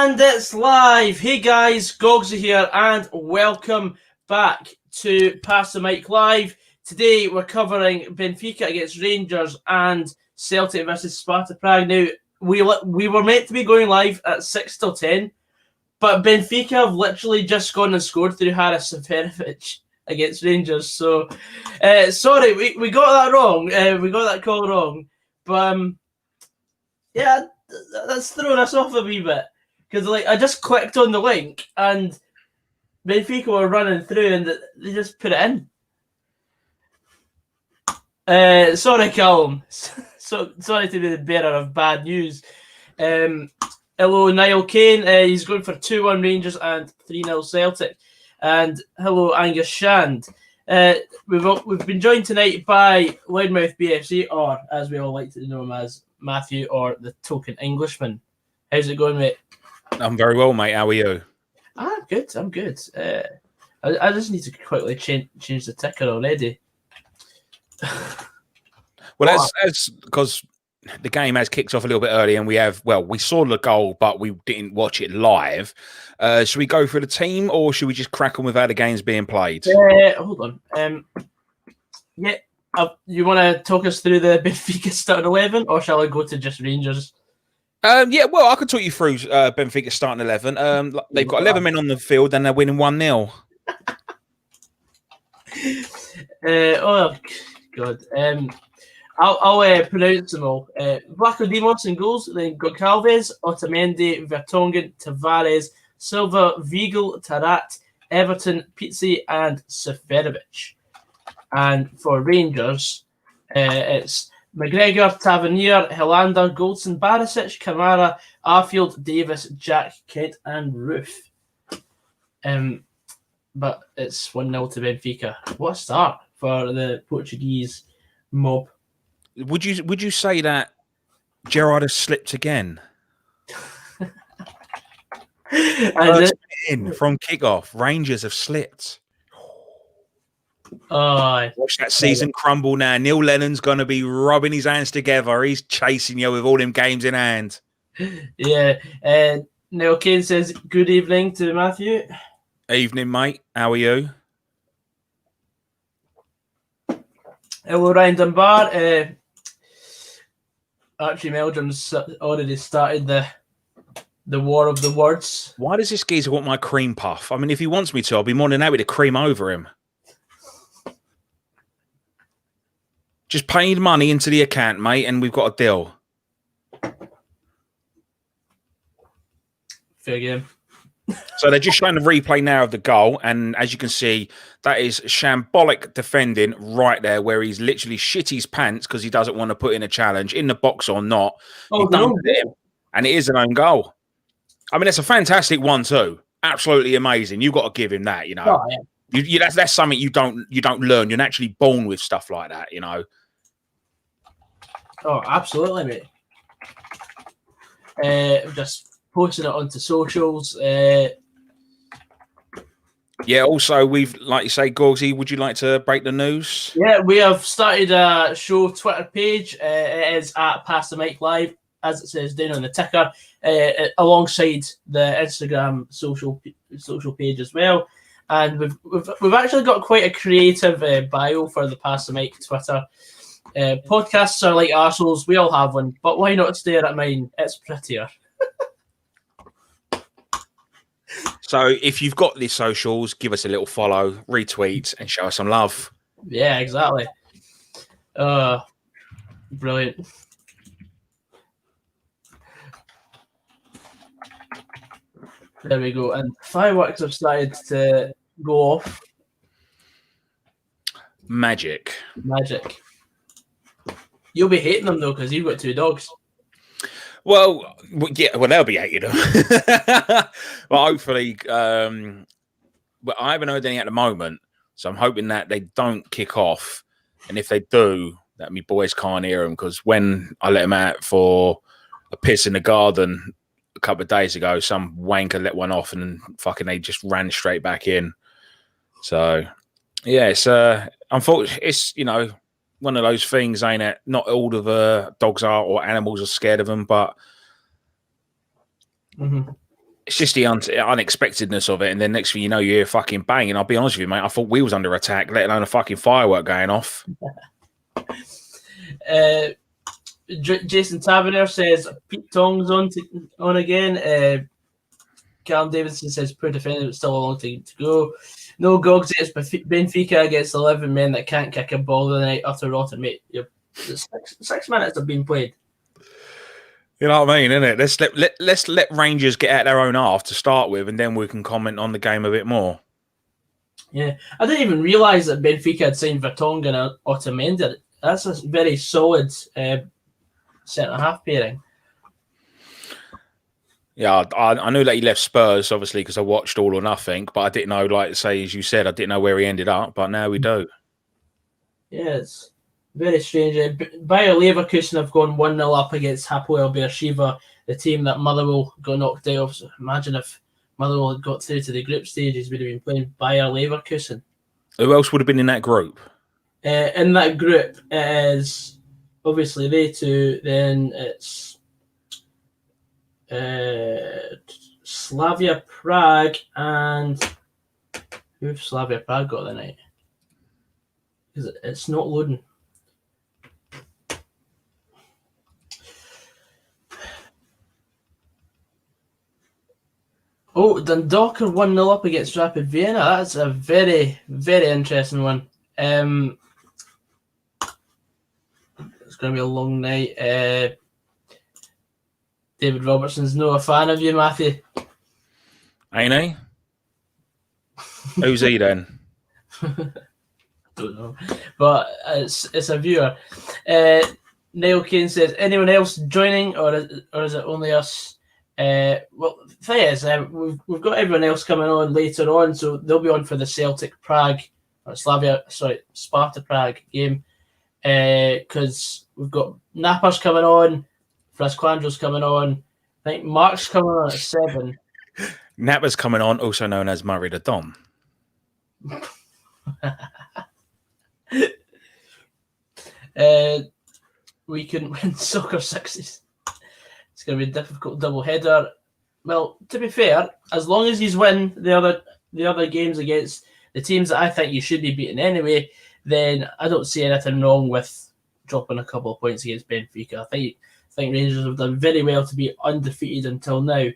And it's live. Hey guys, Gogsy here, and welcome back to Pass the Mic Live. Today we're covering Benfica against Rangers and Celtic versus Sparta Prague. Now, we were meant to be going live at 6 till 10, but Benfica have literally just gone and scored through Haris Seferovic against Rangers. So, sorry, we got that wrong. We got that call wrong. But, yeah, that's thrown us off a wee bit. Because I just clicked on the link and Benfica were running through and they just put it in. Sorry, Callum. Sorry to be the bearer of bad news. Hello, Niall Kane. He's going for 2-1 Rangers and 3-0 Celtic. And hello, Angus Shand. We've been joined tonight by Loudmouth BFC, or as we all like to know him as, Matthew, or the token Englishman. How's it going, mate? I'm very well, mate. How are you? I'm good. I just need to quickly change the ticker already. Well, that's because the game has kicked off a little bit early, and we saw the goal, but we didn't watch it live. Should we go through the team, or should we just crack on with how the game's being played? Hold on. You want to talk us through the Benfica starting 11, or shall I go to just Rangers? Well, I could talk you through Benfica starting 11. They've got 11 men on the field, and they're winning 1-0. Oh God. I'll pronounce them all. Vlachodimos in goals, then Goncalves, Otamendi, Vertonghen, Tavares, Silva, Vigal, Tarat, Everton, Pizzi, and Seferovic. And for Rangers, it's McGregor, Tavernier, Helander, Goldson, Barisic, Kamara, Arfield, Davis, Jack, Kent, and Roof. But it's 1-0 to Benfica. What a start for the Portuguese mob. Would you say that Gerrard has slipped again? From kickoff, Rangers have slipped. Watch that season crumble now. Neil Lennon's going to be rubbing his hands together. He's chasing you with all them games in hand. Yeah. Neil Kane says, good evening to Matthew. Evening, mate. How are you? Hello, Ryan Dunbar. Archie Meldrum's already started the war of the words. Why does this geezer want my cream puff? I mean, if he wants me to, I'll be more than happy to cream over him. Just paid money into the account, mate, and we've got a deal. Fair game. So they're just showing the replay now of the goal, and as you can see, that is shambolic defending right there, where he's literally shit his pants because he doesn't want to put in a challenge, in the box or not. And it is an own goal. I mean, it's a fantastic 1-2. Absolutely amazing. You've got to give him that, you know. Oh, yeah. That's something you don't learn. You're naturally born with stuff like that, you know. Oh, absolutely, mate. Just posting it onto socials. Yeah. Also, like you say, Gogsy, would you like to break the news? Yeah, we have started a show Twitter page. It is at Pass the Mic Live, as it says down on the ticker, alongside the Instagram social page as well. And we've actually got quite a creative bio for the Pass the Mic Twitter. Podcasts are like arseholes. We all have one, but why not stare at mine? It's prettier. So if you've got these socials, give us a little follow, retweet, and show us some love. Yeah, exactly. Brilliant. There we go. And fireworks have started to go off. Magic. You'll be hating them, though, because you've got 2 dogs. Well, yeah, they'll be hating them. Well, hopefully, I haven't heard any at the moment, so I'm hoping that they don't kick off. And if they do, that my boys can't hear them, because when I let them out for a piss in the garden a couple of days ago, some wanker let one off and fucking they just ran straight back in. So, yeah, it's unfortunately, it's, you know, one of those things, ain't it? Not all of the dogs are, or animals are scared of them, but It's just the unexpectedness of it, and then next thing you know, you hear fucking bang. And I'll be honest with you, mate, I thought we was under attack, let alone a fucking firework going off. Jason Taverner says Pete Tong's on again. Callum Davidson says poor defender, but still a long time to go. No Gogs, it's Benfica against 11 men that can't kick a ball the night after rotten, mate. Six minutes have been played. You know what I mean, innit? Let's let Rangers get out their own half to start with, and then we can comment on the game a bit more. Yeah, I didn't even realise that Benfica had signed Vertonghen and Otamendi. That's a very solid centre-half pairing. Yeah, I knew that he left Spurs, obviously, because I watched All or Nothing, but I didn't know, like, say, as you said, I didn't know where he ended up, but now we do. Yeah, it's very strange. Bayer Leverkusen have gone 1-0 up against Hapoel Beersheva, the team that Motherwell got knocked out of. So imagine if Motherwell had got through to the group stages, we'd have been playing Bayer Leverkusen. Who else would have been in that group? In that group is obviously they two, then it's Slavia Prague and who've Slavia Prague got the night? Because it's not loading. Oh, Dundalk are 1-0 up against Rapid Vienna. That's a very, very interesting one. It's going to be a long night. David Robertson's no a fan of you, Matthew. Ain't he? Who's he then? Don't know, but it's a viewer. Neil Kane says, anyone else joining, or is it only us? Well, the thing is, we've got everyone else coming on later on, so they'll be on for the Celtic Prague or Sparta Prague game, because we've got Nappers coming on, Frasquandro's coming on. I think Mark's coming on at 7. Napper's coming on, also known as Murray the Don. We couldn't win soccer sixes. It's going to be a difficult double header. Well, to be fair, as long as you win the other games against the teams that I think you should be beating anyway, then I don't see anything wrong with dropping a couple of points against Benfica. I think Rangers have done very well to be undefeated until now,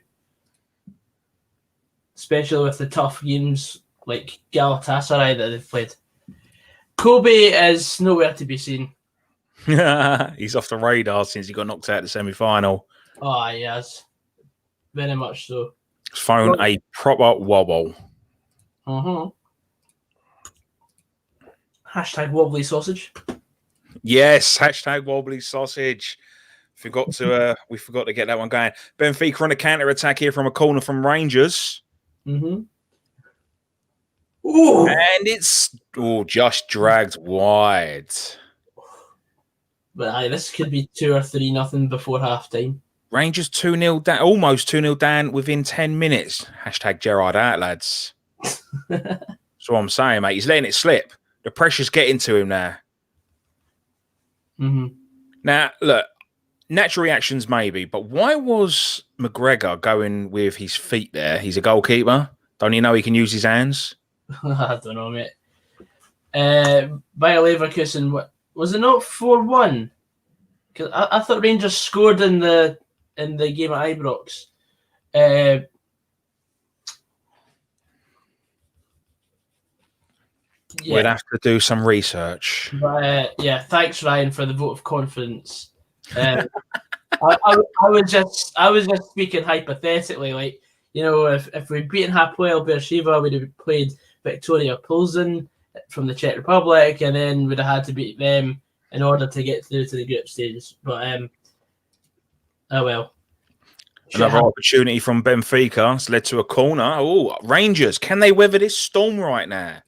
especially with the tough games like Galatasaray that they've played. Kobe is nowhere to be seen. He's off the radar since he got knocked out of the semi-final. Oh, yes. Very much so. He's thrown a proper wobble. Hashtag wobbly sausage. Yes, hashtag wobbly sausage. We forgot to get that one going. Benfica on a counter-attack here from a corner from Rangers. Ooh. And it's just dragged wide. But this could be 2 or 3-0 before halftime. Rangers 2-0 down, almost 2-0 down within 10 minutes. Hashtag Gerrard out, lads. That's what I'm saying, mate. He's letting it slip. The pressure's getting to him now. Now, look, natural reactions maybe, but why was McGregor going with his feet there? He's a goalkeeper. Don't you know he can use his hands? I don't know, mate. Bayer Leverkusen, was it not 4-1? Because I thought Rangers scored in the game at Ibrox. We'd have to do some research. But, thanks, Ryan, for the vote of confidence. I was just speaking hypothetically, like, you know, if we'd beaten Hapoel Beersheva, we'd have played Victoria Pilsen from the Czech Republic, and then we'd have had to beat them in order to get through to the group stages. But oh well. Another opportunity from Benfica has led to a corner. Oh, Rangers, can they weather this storm right now?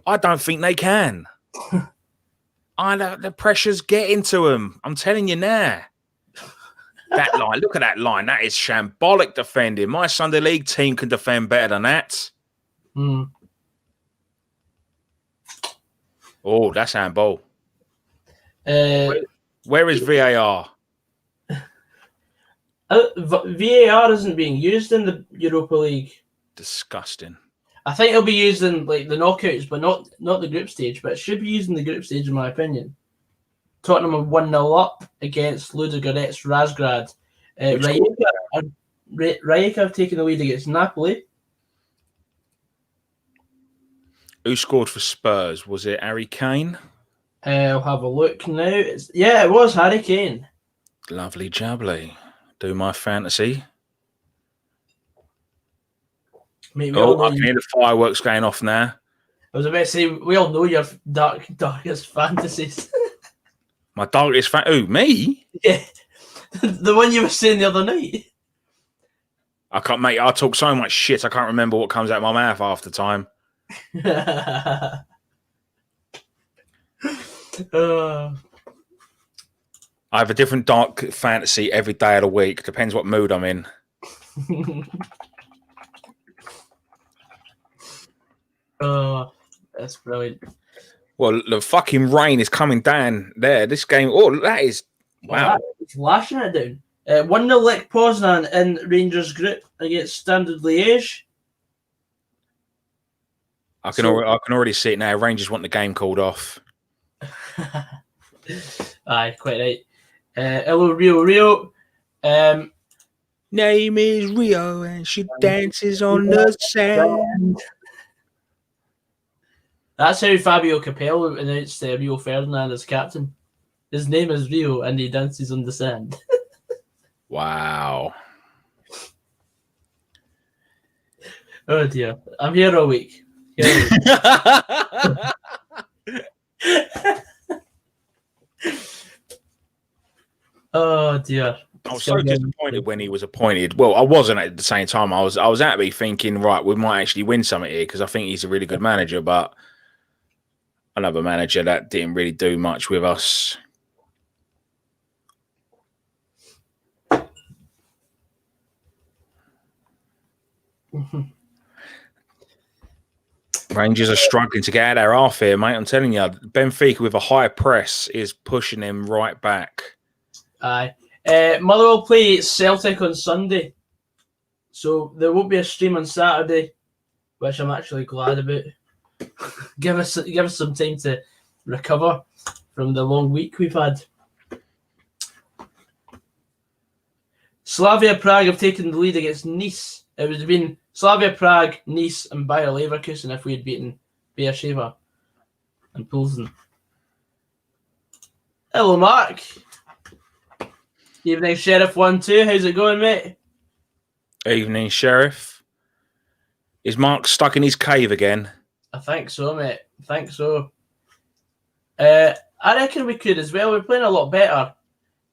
I don't think they can. The pressure's getting to them. I'm telling you now. That line, look at that line. That is shambolic defending. My Sunday League team can defend better than that. Oh, that's handball. Where is VAR? VAR isn't being used in the Europa League. Disgusting. I think it'll be used in like the knockouts, but not the group stage. But it should be used in the group stage, in my opinion. Tottenham are 1-0 up against Ludogorets Razgrad. Rijeka have taken the lead against Napoli. Who scored for Spurs? Was it Harry Kane? I'll have a look now. It was Harry Kane. Lovely jubbly. Do my fantasy. Mate, I can hear the fireworks going off now. I was about to say, we all know your darkest fantasies. My darkest Who, me? Yeah. The one you were saying the other night. I can't, mate. I talk so much shit, I can't remember what comes out of my mouth half the time. I have a different dark fantasy every day of the week. Depends what mood I'm in. Oh, that's brilliant. Well, the fucking rain is coming down there. This game, that is, wow. It's lashing it down. 1-0 Lech Poznan in Rangers group against Standard Liège. I can already see it now. Rangers want the game called off. Aye, quite right. Hello, Rio. Name is Rio and she dances on the sand. That's how Fabio Capello announced Rio Ferdinand as captain. His name is Rio and he dances on the sand. Wow. Oh dear. I'm here all week. Oh dear. I was so disappointed when he was appointed. Well, I wasn't at the same time. I was happy thinking, right, we might actually win something here because I think he's a really good manager, but another manager that didn't really do much with us. Rangers are struggling to get out of their half here, mate. I'm telling you, Benfica with a high press is pushing them right back. Aye. Motherwell play Celtic on Sunday, so there won't be a stream on Saturday, which I'm actually glad about. Give us some time to recover from the long week we've had. Slavia Prague have taken the lead against Nice. It would have been Slavia Prague, Nice, and Bayer Leverkusen if we had beaten Beersheva and Pilsen. Hello, Mark. Evening, Sheriff 1-2. How's it going, mate? Evening, Sheriff. Is Mark stuck in his cave again? I think so, mate. I think so. I reckon we could as well. We're playing a lot better.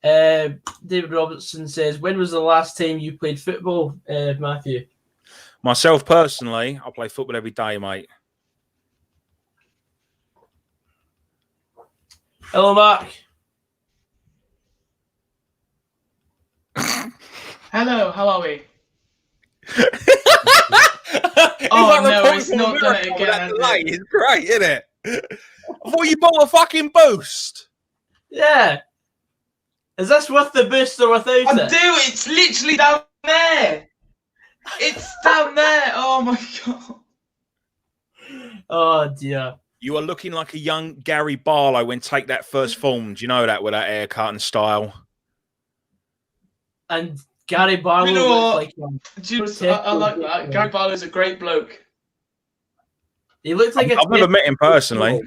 David Robertson says, when was the last time you played football, Matthew? Myself, personally, I play football every day, mate. Hello, Mark. Hello, how are we? Oh, no, it's not done it again. It's great, isn't it? I thought you bought a fucking boost. Yeah. Is this with the boost or without it? I do. It's literally down there. It's down there. Oh my god. Oh dear. You are looking like a young Gary Barlow when Take That first formed. You know that with that haircut and style. And Gary Barlow. You know what? Like I like that. Gary Barlow's a great bloke. He looks like I've never met him personally.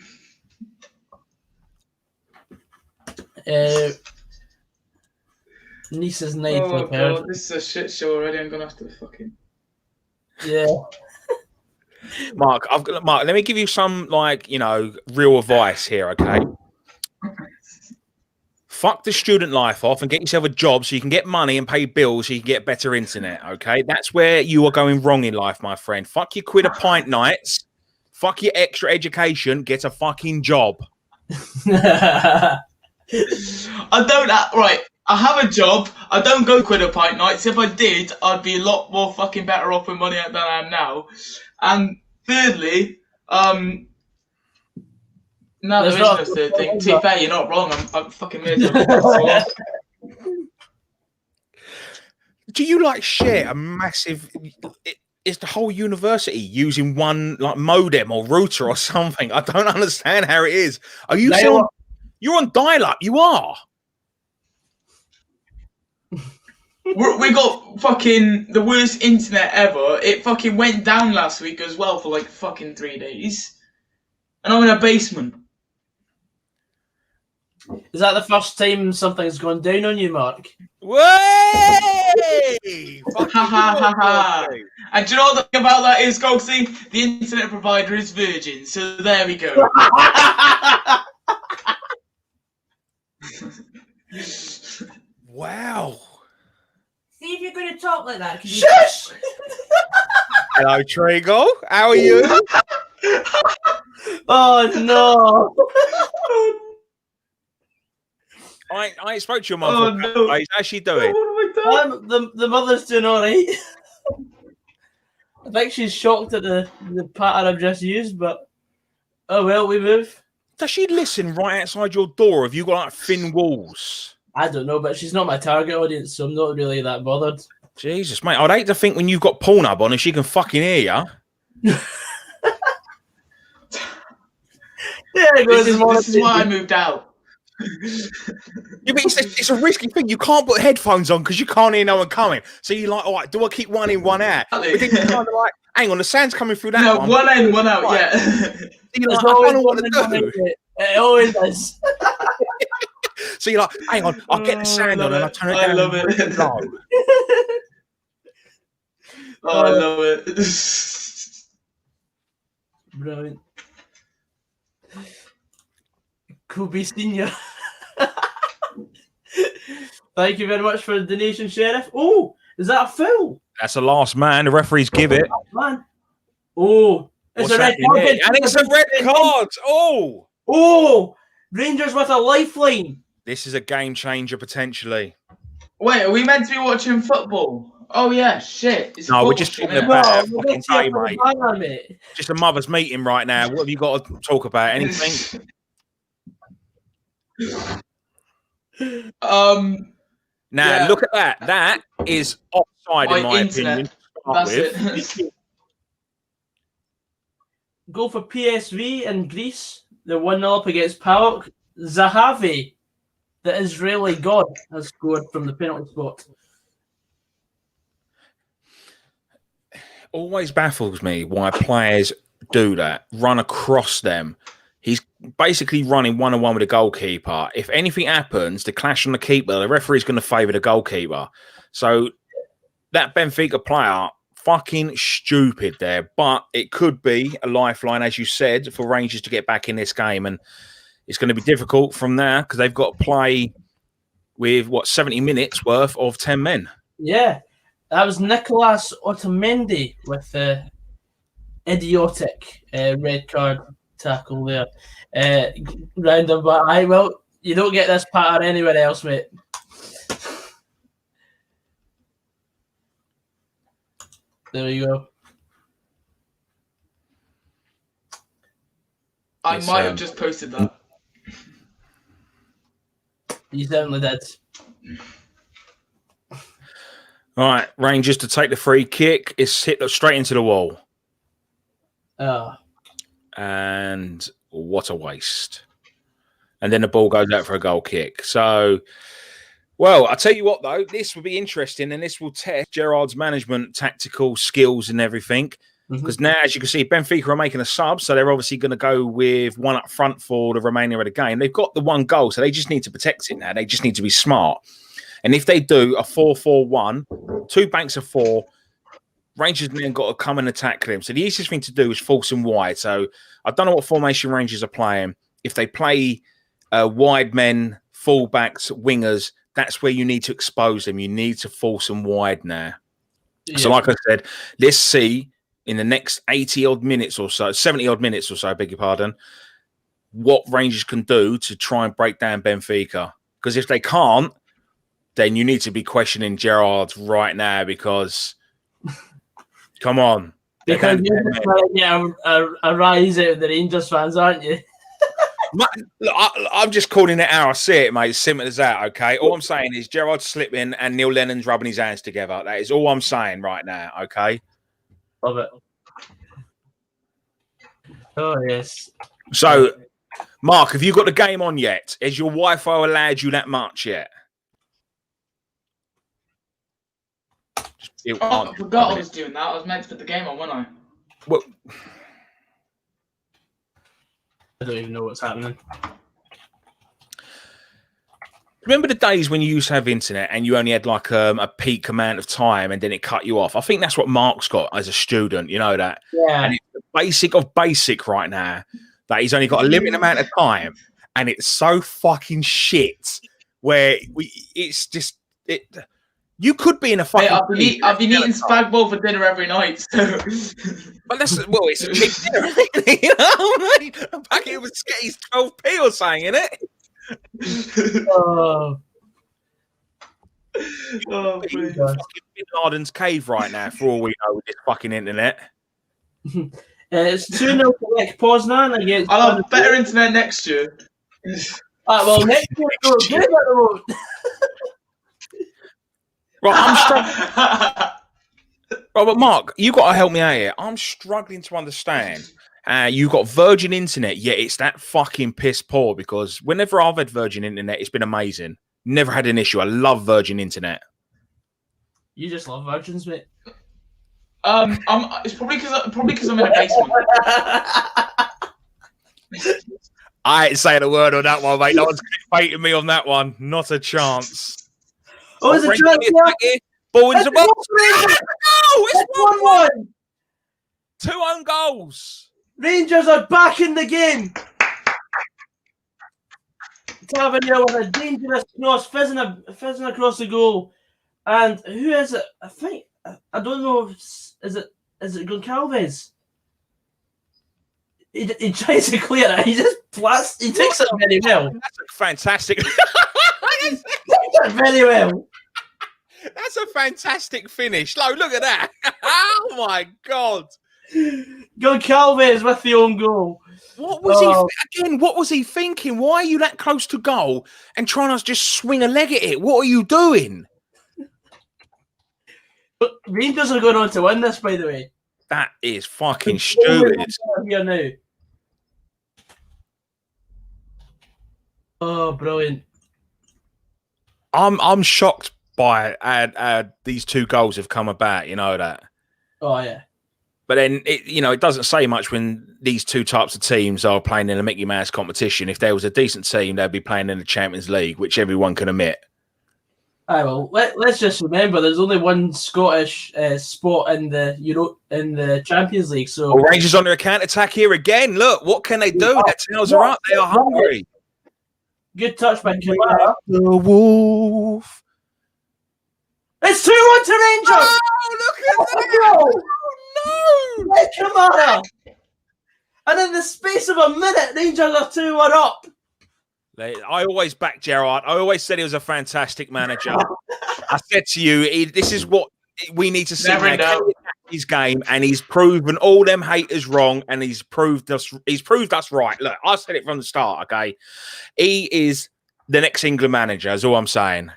Nice is nice. Oh god, this is a shit show already. I'm gonna have to fucking. Yeah. Mark, let me give you some real advice here, okay? Fuck the student life off and get yourself a job so you can get money and pay bills so you can get better internet, okay? That's where you are going wrong in life, my friend. Fuck your quid a pint nights. Fuck your extra education. Get a fucking job. I don't right. I have a job. I don't go quid a pint nights. If I did, I'd be a lot more fucking better off with money than I am now. And thirdly, now there is no third thing. To be fair, you're not wrong. I'm fucking miserable. do you like share a massive? It's the whole university using one like modem or router or something. I don't understand how it is. Are you still? You're on dial-up. You are. We got fucking the worst internet ever. It fucking went down last week as well for like fucking 3 days. And I'm in a basement. Is that the first time something's gone down on you, Mark? Way! And do you know what the thing about that is, Gogsy? The internet provider is Virgin, so there we go. Wow. See if you're going to talk like that. Shush! Hello, Treagle. How are you? Oh, no. I ain't spoke to your mum Oh, for no. How's she doing? What have I done? The mother's doing all right. I think she's shocked at the pattern I've just used, but oh well, we move. Does she listen right outside your door? Have you got like thin walls? I don't know, but she's not my target audience, so I'm not really that bothered. Jesus, mate, I'd hate to think when you've got Pornhub on and she can fucking hear you. This is why I moved out. Yeah, but it's a risky thing. You can't put headphones on because you can't hear no one coming. So you're like, all right, do I keep one in, one out? But then you're kind of like, hang on, the sound's coming through that No, one in, one out, right. Yeah. You're like, I don't know what to do. It always is. So you're like, hang on, I'll get the sound on and I'll turn it down. I love it. Oh, I love it. Brilliant. Kobe Senior. Thank you very much for the donation, Sheriff. Oh, is that a foul? That's the last man. The referees give it. Oh, man. Oh, it's a red card. And it's a red card. Oh. Oh, Rangers with a lifeline. This is a game changer potentially. Wait, are we meant to be watching football? Oh yeah, shit. It's No, we're just talking about a fucking day, mate. Just a mother's meeting right now. What have you got to talk about? Anything? Now look at that. That is offside in my opinion. That's it. Goal for PSV in Greece. They're 1-0 up against PAOK. Zahavi, the Israeli god, has scored from the penalty spot. Always baffles me why players do that, run across them. He's basically running one-on-one with the goalkeeper. If anything happens, the clash on the keeper, the referee's going to favour the goalkeeper. So that Benfica player, fucking stupid there. But it could be a lifeline, as you said, for Rangers to get back in this game. And it's going to be difficult from there because they've got to play with, 70 minutes worth of 10 men. Yeah, that was Nicolas Otamendi with the idiotic red card tackle there. Round about. Well, you don't get this pattern anywhere else, mate. There you go. I might have just posted that. You certainly did. All right, Rangers to take the free kick. It's hit straight into the wall. Oh. And what a waste. And then the ball goes out for a goal kick. So, well, I'll tell you what, though, this will be interesting and this will test Gerard's management, tactical skills and everything. Because now, as you can see, Benfica are making a sub, so they're obviously going to go with one up front for the remainder of the game. They've got the one goal, so they just need to protect it now. They just need to be smart. And if they do a 4-4-1, 2 banks of 4, Rangers then got to come and attack them. So the easiest thing to do is force them wide. So I don't know what formation Rangers are playing. If they play wide men, fullbacks, wingers, that's where you need to expose them. You need to force them wide now. Yeah. So like I said, let's see in the next 80-odd minutes or so, 70-odd minutes or so, I beg your pardon, what Rangers can do to try and break down Benfica. Because if they can't, then you need to be questioning Gerrard right now because, come on. Because you're trying to get a rise out of the Rangers fans, aren't you? Look, I'm just calling it how I see it, mate. As simple as that, okay? All I'm saying is Gerrard's slipping and Neil Lennon's rubbing his hands together. That is all I'm saying right now, okay? Love it. Oh, yes. So, Mark, have you got the game on yet? Has your Wi-Fi allowed you that much yet? I forgot I was doing that. I was meant to put the game on, wasn't I? Well, I don't even know what's happening. remember the days when you used to have internet and you only had like a peak amount of time and then it cut you off? I think that's what Mark's got as a student, you know that? Yeah. And it's the basic of basic right now that he's only got a limited amount of time and it's so fucking shit where it's just... You could be in a fucking... I've been eating spag bowl for dinner every night, so... But it's a cheap dinner, really, you know what I mean? A packet of skis, 12p or something, innit? Oh, Fucking Bin Laden's cave right now, for all we know, with this fucking internet. it's 2-0 to Lech Poznan against... I'll have better internet next year. well, next year we're good at the moment. Right, I'm struggling. Right, but Mark, you got to help me out here. I'm struggling to understand. You got Virgin Internet, yet it's that fucking piss poor because whenever I've had Virgin Internet, it's been amazing. Never had an issue. I love Virgin Internet. You just love Virgins, mate. It's probably because I'm in a basement. I ain't saying a word on that one, mate. No one's fighting me on that one. Not a chance. Oh, it's a chance here. Ball into the box. No, it's 1-1. 2 own goals. Rangers are back in the game. Tavernier with a dangerous cross, fizzing across the goal. And who is it? I think I don't know. Is it Goncalves? He tries to clear it. He just blasts. He takes it very well. That's a fantastic. He takes it very well. That's a fantastic finish. Look at that. Oh my god. Goncalves with the own goal. What was he again? What was he thinking? Why are you that close to goal and trying to just swing a leg at it? What are you doing? But Rangers are going on to win this, by the way. That is fucking stupid. Here now. Oh, brilliant! I'm shocked by these 2 goals have come about. You know that. Oh yeah. But then it doesn't say much when these 2 types of teams are playing in a Mickey Mouse competition. If there was a decent team, they'd be playing in the Champions League, which everyone can admit. Aye, well, let's just remember there's only one Scottish spot in the Champions League. So Rangers on their counter attack here again. Look, what can they do? Their tails are up. They are hungry. Good touch by Kamara. The Wolf. It's 2-1 to Rangers. Oh, look at that! Oh, no! By Kamara. And in the space of a minute, Rangers are 2-1 up. I always backed Gerrard. I always said he was a fantastic manager. I said to you, this is what we need to see. His game, and he's proven all them haters wrong, and he's proved us right. Look, I said it from the start. Okay, he is the next England manager. Is all I'm saying.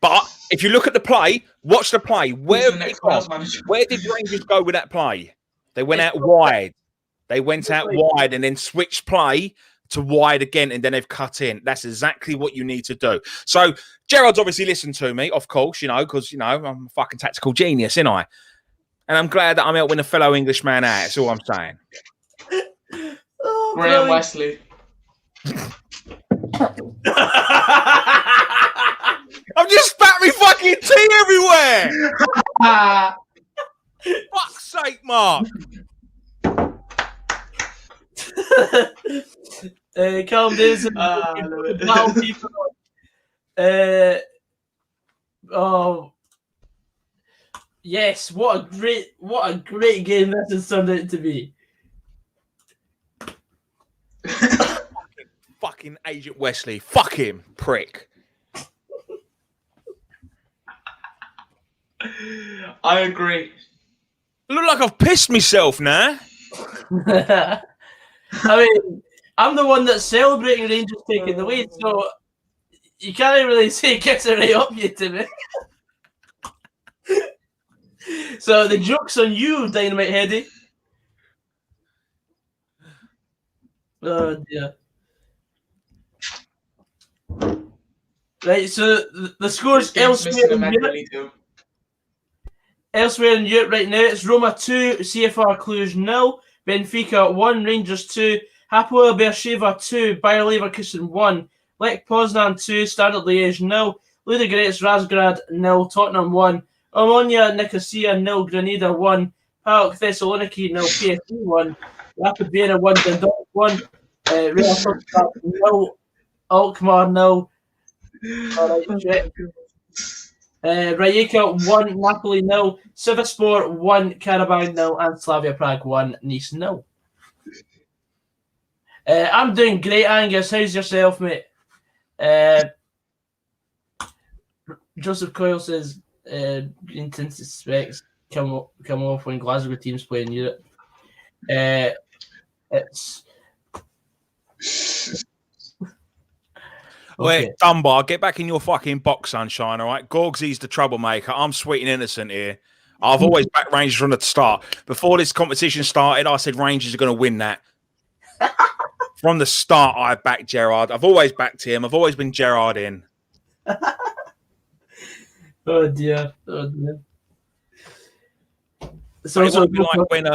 But if you look at the play, watch the play. Where did Rangers go with that play? They went out wide. They went out wide and then switched play to wide again, and then they've cut in. That's exactly what you need to do. So Gerrard's obviously listened to me, of course, because, I'm a fucking tactical genius, ain't I? And I'm glad that I'm helping a fellow Englishman out. That's all I'm saying. Graham Wesley. I've just spat me fucking tea everywhere. Fuck's sake, Mark. Calm Davis. Yes, what a great game this has turned out to be. Fucking Agent Wesley. Fuck him, prick. I agree. I look like I've pissed myself now. I mean, I'm the one that's celebrating Rangers taking the lead, so you can't really say gets it right up you to me. So the joke's on you, Dynamite Heady. Oh dear. Right, so the scores elsewhere in Europe. Elsewhere in Europe right now, it's Roma 2, CFR Cluj 0, Benfica 1, Rangers 2, Hapoel Beersheva 2, Bayer Leverkusen 1, Lech Poznan 2, Standard Liège 0, Ludogorets Razgrad 0, Tottenham 1, Omonia Nicosia 0, Granada 1, PAOK Thessaloniki 0, PSV 1, Rapid Vienna 1, Dundalk 1, Real Sociedad 0, Alkmaar 0. Rijeka 1, Napoli 0, Sivasspor 1, Karabag 0, and Slavia Prague 1, Nice 0. I'm doing great, Angus. How's yourself, mate? Joseph Coyle says intense specs come off when Glasgow teams play in Europe. It's Wait, Dunbar, get back in your fucking box, sunshine, all right? Gorgsy's the troublemaker. I'm sweet and innocent here. I've always backed Rangers from the start. Before this competition started, I said Rangers are going to win that. From the start, I backed Gerrard. I've always backed him. I've always been Gerrard in. Oh dear. Oh dear. So it won't be like when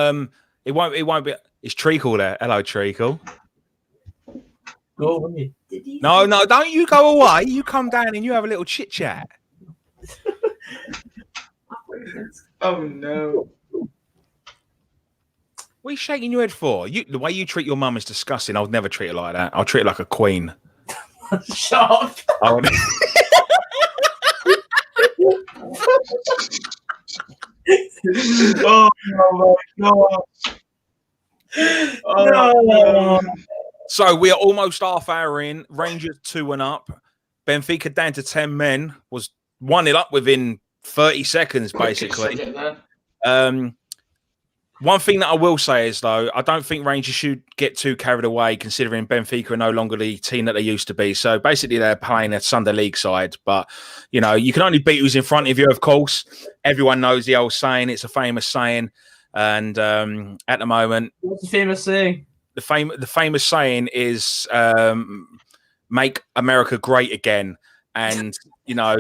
it won't be. It's Treacle there. Hello, Treacle. Go away. No, don't you go away. You come down and you have a little chit chat. Oh no. What are you shaking your head for? The way you treat your mum is disgusting. I would never treat her like that. I'll treat her like a queen. Shut up. Oh my god. Oh, no. So we are almost half hour in. Rangers 2-up. Benfica down to 10 men. Was 1-0 up within 30 seconds, basically. One thing that I will say is, though, I don't think Rangers should get too carried away, considering Benfica are no longer the team that they used to be. So basically, they're playing a Sunday League side. But, you know, you can only beat who's in front of you, of course. Everyone knows the old saying. It's a famous saying. And at the moment... What's the famous saying? The famous saying is make America great again. And, you know...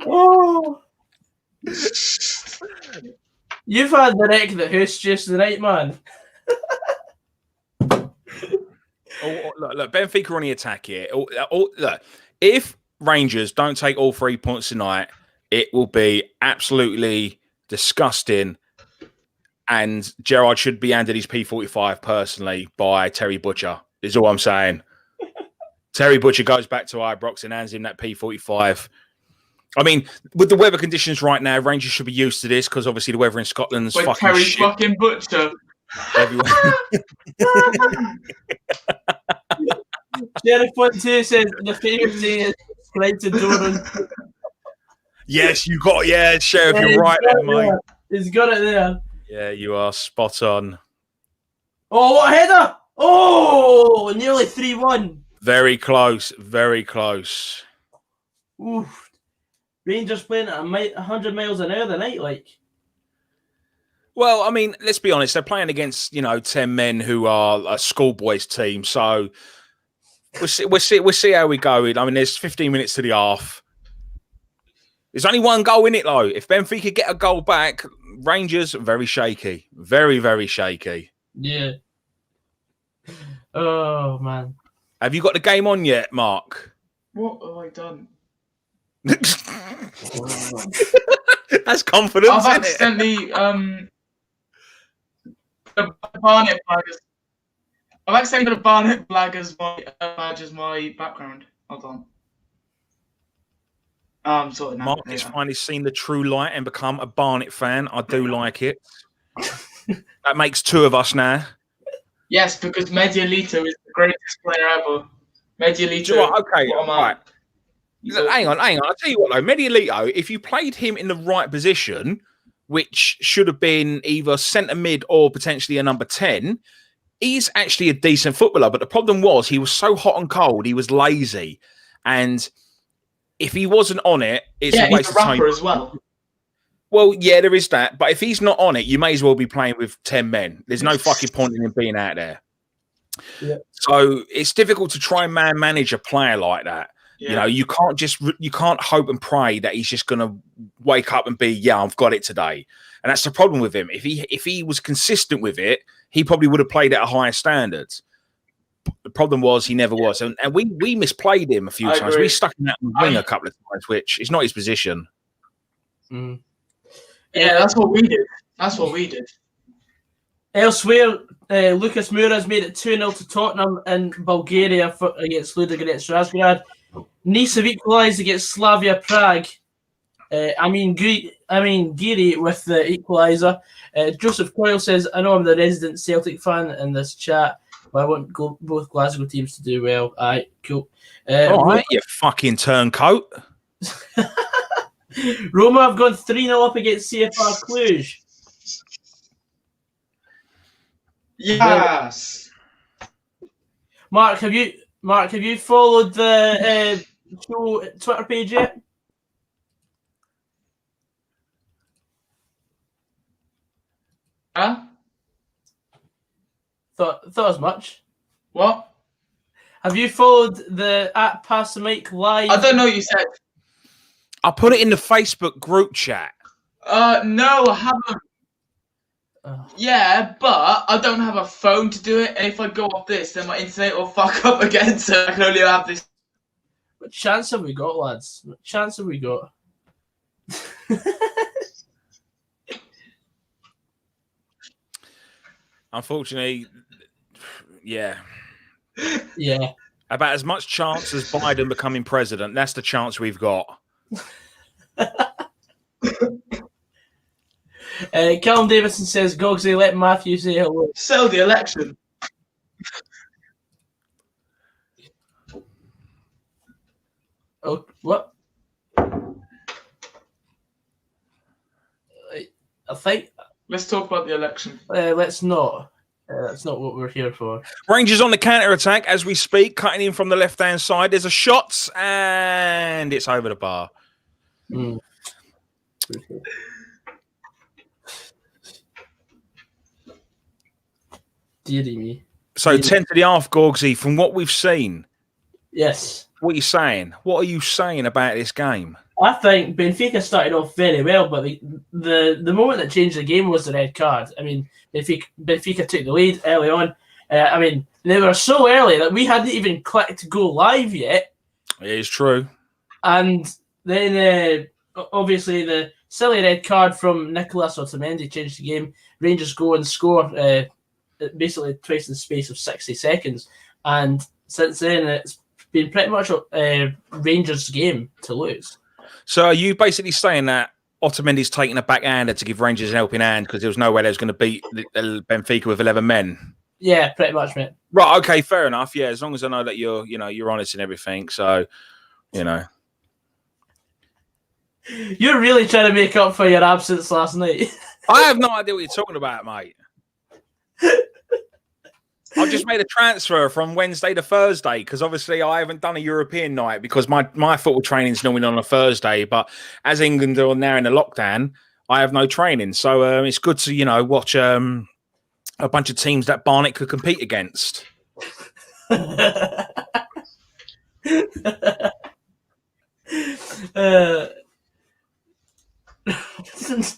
Oh... You've had the wreck that house just tonight, man. Look, Benfica are on the attack here. Look, if Rangers don't take all 3 points tonight, it will be absolutely disgusting. And Gerrard should be handed his P45 personally by Terry Butcher, is all I'm saying. Terry Butcher goes back to Ibrox and hands him that P45. I mean, with the weather conditions right now, Rangers should be used to this because obviously the weather in Scotland's fucking Terry shit. Fucking Butcher. Everywhere. Sheriff 12 says the favourite thing is right to Doran. Yes, Sheriff, you're right there, mate. He's got it there. Yeah, you are spot on. Oh, what a header! Oh, nearly 3-1. Very close, very close. Oof. Rangers playing at 100 miles an hour tonight, like. Well, I mean, let's be honest. They're playing against 10 men who are a schoolboys team. So we'll see how we go. I mean, there's 15 minutes to the half. There's only one goal in it, though. If Benfica get a goal back, Rangers very shaky, very, very shaky. Yeah. Oh man. Have you got the game on yet, Mark? What have I done? That's confidence. I've accidentally Barnet flag. I've accidentally got a Barnet flag as my badge as my background. Hold on. I'm sorting that. Mark has finally seen the true light and become a Barnet fan. I do like it. That makes two of us now. Yes, because Medialito is the greatest player ever. Medialito. Okay, right. Hang on. I'll tell you what, though. Medialito, if you played him in the right position, which should have been either centre mid or potentially a number 10, he's actually a decent footballer. But the problem was he was so hot and cold, he was lazy. And if he wasn't on it, it's a waste he's a of time. rapper as well. Well, yeah, there is that. But if he's not on it, you may as well be playing with 10 men. There's no fucking point in him being out there. Yeah. So it's difficult to try and manage a player like that. Yeah. You know, you can't hope and pray that he's just going to wake up and be, yeah, I've got it today. And that's the problem with him. If he was consistent with it, he probably would have played at a higher standard. The problem was he never was. And we misplayed him a few times. Agree. We stuck him out in the wing a couple of times, which is not his position. Mm. Yeah, that's what we did. Elsewhere, Lucas Moura's made it 2-0 to Tottenham in Bulgaria against Ludogorets Razgrad. Nice have equalised against Slavia Prague. Giri with the equaliser. Joseph Coyle says, I know I'm the resident Celtic fan in this chat, but I want both Glasgow teams to do well. Aye, cool. All right, you fucking turncoat. Roma have gone 3-0 up against CFR Cluj. Yes. Mark, have you followed the show Twitter page yet? Huh? Thought as much. What? Have you followed the @Pass the Mic live? I don't know what you said. I put it in the Facebook group chat. No, I haven't. Oh. Yeah, but I don't have a phone to do it. And if I go off this, then my internet will fuck up again. So I can only have this. What chance have we got, lads? What chance have we got? Unfortunately, yeah. Yeah. About as much chance as Biden becoming president. That's the chance we've got. Callum Davison says, Gogsy, let Matthew say hello. Sell the election. Oh, what? I think. Let's talk about the election. Let's not. That's not what we're here for. Rangers on the counter-attack as we speak, cutting in from the left-hand side. There's a shot, and it's over the bar. Mm. Deary me. So 10 to the half, Gorgsy, from what we've seen. Yes. What are you saying? What are you saying about this game? I think Benfica started off very well, but the moment that changed the game was the red card. I mean, Benfica took the lead early on. I mean, they were so early that we hadn't even clicked go live yet. It is true. And then, obviously, the silly red card from Nicolas Otamendi changed the game. Rangers go and score basically twice in the space of 60 seconds. And since then, it's been pretty much Rangers' game to lose. So are you basically saying that Otamendi's taking a backhander to give Rangers an helping hand because there was no way they was going to beat Benfica with 11 men? Yeah, pretty much, mate. Right, okay, fair enough. Yeah, as long as I know that you're honest and everything. So, You're really trying to make up for your absence last night. I have no idea what you're talking about, mate. I've just made a transfer from Wednesday to Thursday because obviously I haven't done a European night because my football training is normally on a Thursday. But as England are now in the lockdown, I have no training. So it's good to, watch a bunch of teams that Barnett could compete against.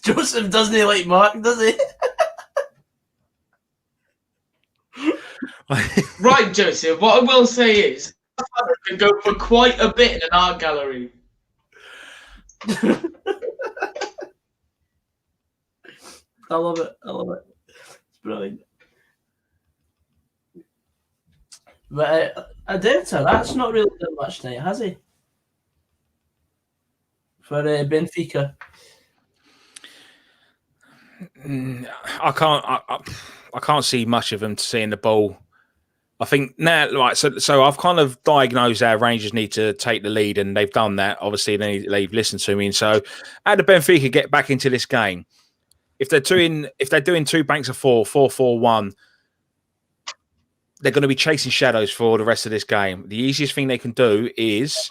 Joseph doesn't like Mark, does he? Right, Joseph, what I will say is I can go for quite a bit in an art gallery. I love it. It's brilliant. But Adenta, that's not really done much tonight, has he? For Benfica. I can't see much of him seeing the ball. I think now, right, so I've kind of diagnosed how Rangers need to take the lead, and they've done that. Obviously, they've listened to me. And so, how did Benfica get back into this game? if they're doing 2 banks of 4, 4-4-1, they're going to be chasing shadows for the rest of this game. The easiest thing they can do is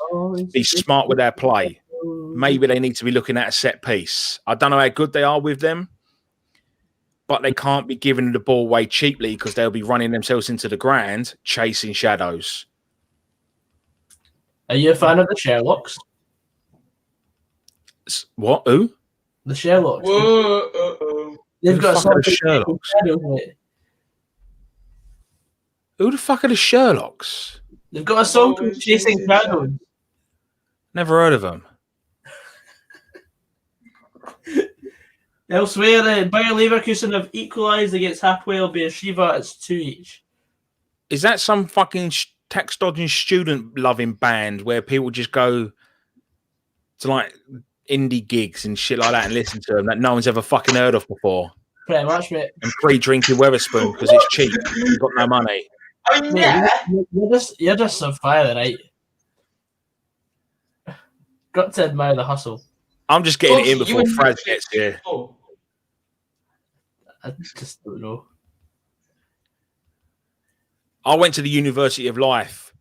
be smart with their play. Maybe they need to be looking at a set piece. I don't know how good they are with them, but they can't be giving the ball away cheaply because they'll be running themselves into the ground chasing shadows. Are you a fan of the Sherlocks? What? Who? The Sherlocks. Whoa, They've got a song the Sherlocks. Who the fuck are the Sherlocks? They've got a song called Chasing Shadows. Never heard of them. Elsewhere, Bayer Leverkusen have equalised against Hapoel Beersheva. It's 2 each. Is that some fucking tax dodging student loving band where people just go to like indie gigs and shit like that and listen to them that no one's ever fucking heard of before? Pretty much, mate. And free drinking Weatherspoon because it's cheap. You've got no money. I mean, yeah. You're just on fire tonight. Got to admire the hustle. I'm just getting it in before Fraz gets here. I just don't know. I went to the University of Life.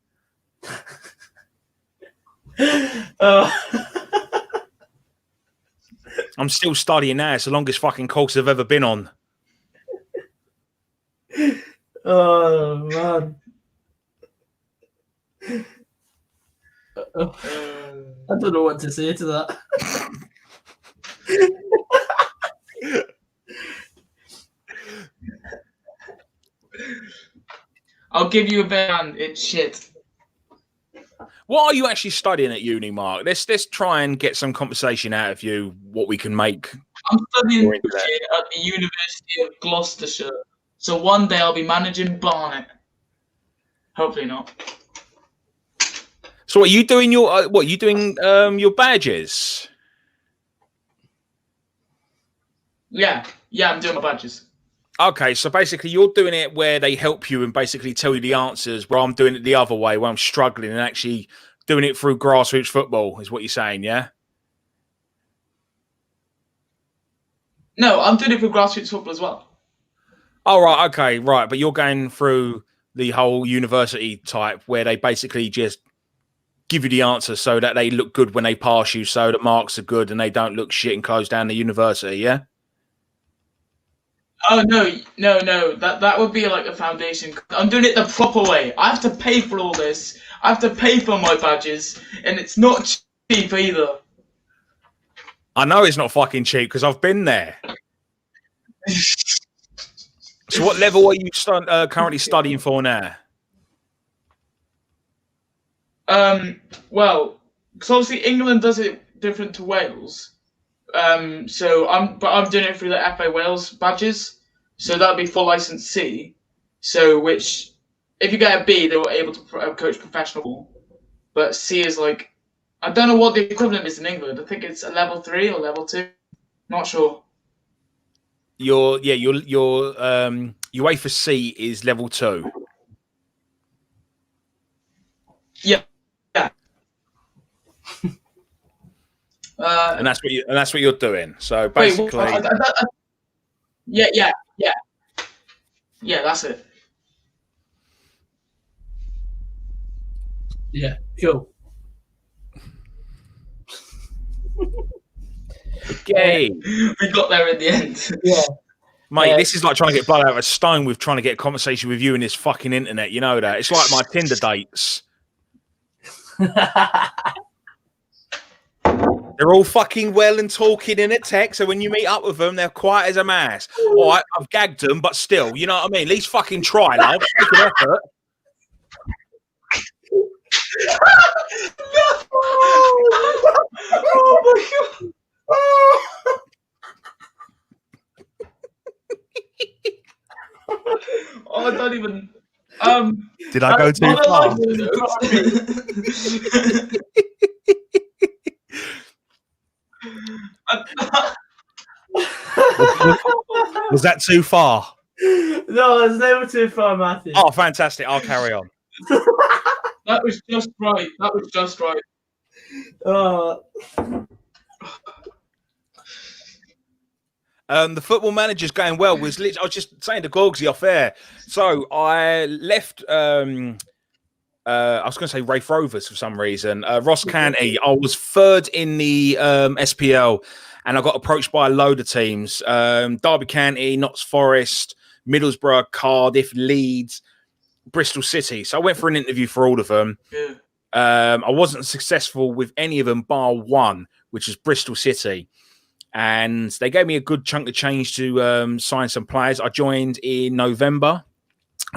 I'm still studying now. It's the longest fucking course I've ever been on. Oh, man. I don't know what to say to that. I'll give you a ban. It's shit. What are you actually studying at uni, Mark? Let's try and get some conversation out of you. What we can make. I'm studying at the University of Gloucestershire. So one day I'll be managing Barnet. Hopefully not. So, are you doing your your badges? Yeah, I'm doing my badges. Okay, so basically you're doing it where they help you and basically tell you the answers, where I'm doing it the other way, where I'm struggling and actually doing it through grassroots football, is what you're saying, yeah? No, I'm doing it for grassroots football as well. Oh, right, okay, right. But you're going through the whole university type where they basically just give you the answer so that they look good when they pass you, so the marks are good and they don't look shit and close down the university, yeah? Oh, no. That would be like a foundation. I'm doing it the proper way. I have to pay for all this. I have to pay for my badges, and it's not cheap either. I know it's not fucking cheap because I've been there. So what level are you currently studying for now? Well, because obviously England does it different to Wales. So I'm doing it through the FA Wales badges. So that'd be full license C. So which, if you get a B, they were able to coach professional ball. But C is like, I don't know what the equivalent is in England. I think it's a level 3 or level 2. Not sure. Your UEFA C is level 2. Yeah. And that's what you're doing. So basically, yeah, that's it. Yeah, cool. Yay. We got there in the end. Yeah. Mate, this is like trying to get blood out of a stone with trying to get a conversation with you in this fucking internet. You know that? It's like my Tinder dates. They're all fucking well and talking in a text, so when you meet up with them, they're quiet as a mouse. All right, I've gagged them, but still, you know what I mean? At least fucking try, love. Make an effort. Oh my god! Oh, I don't even. Did I go too far? Was that too far? No, it's never too far, Matthew. Oh, fantastic. I'll carry on. That was just right. The Football Manager's going well. I was just saying to Gogsy off air. So I left. I was going to say Rafe Rovers for some reason. Ross County. I was third in the SPL, and I got approached by a load of teams: Derby County, Notts Forest, Middlesbrough, Cardiff, Leeds, Bristol City. So I went for an interview for all of them. Yeah. I wasn't successful with any of them bar one, which is Bristol City. And they gave me a good chunk of change to sign some players. I joined in November.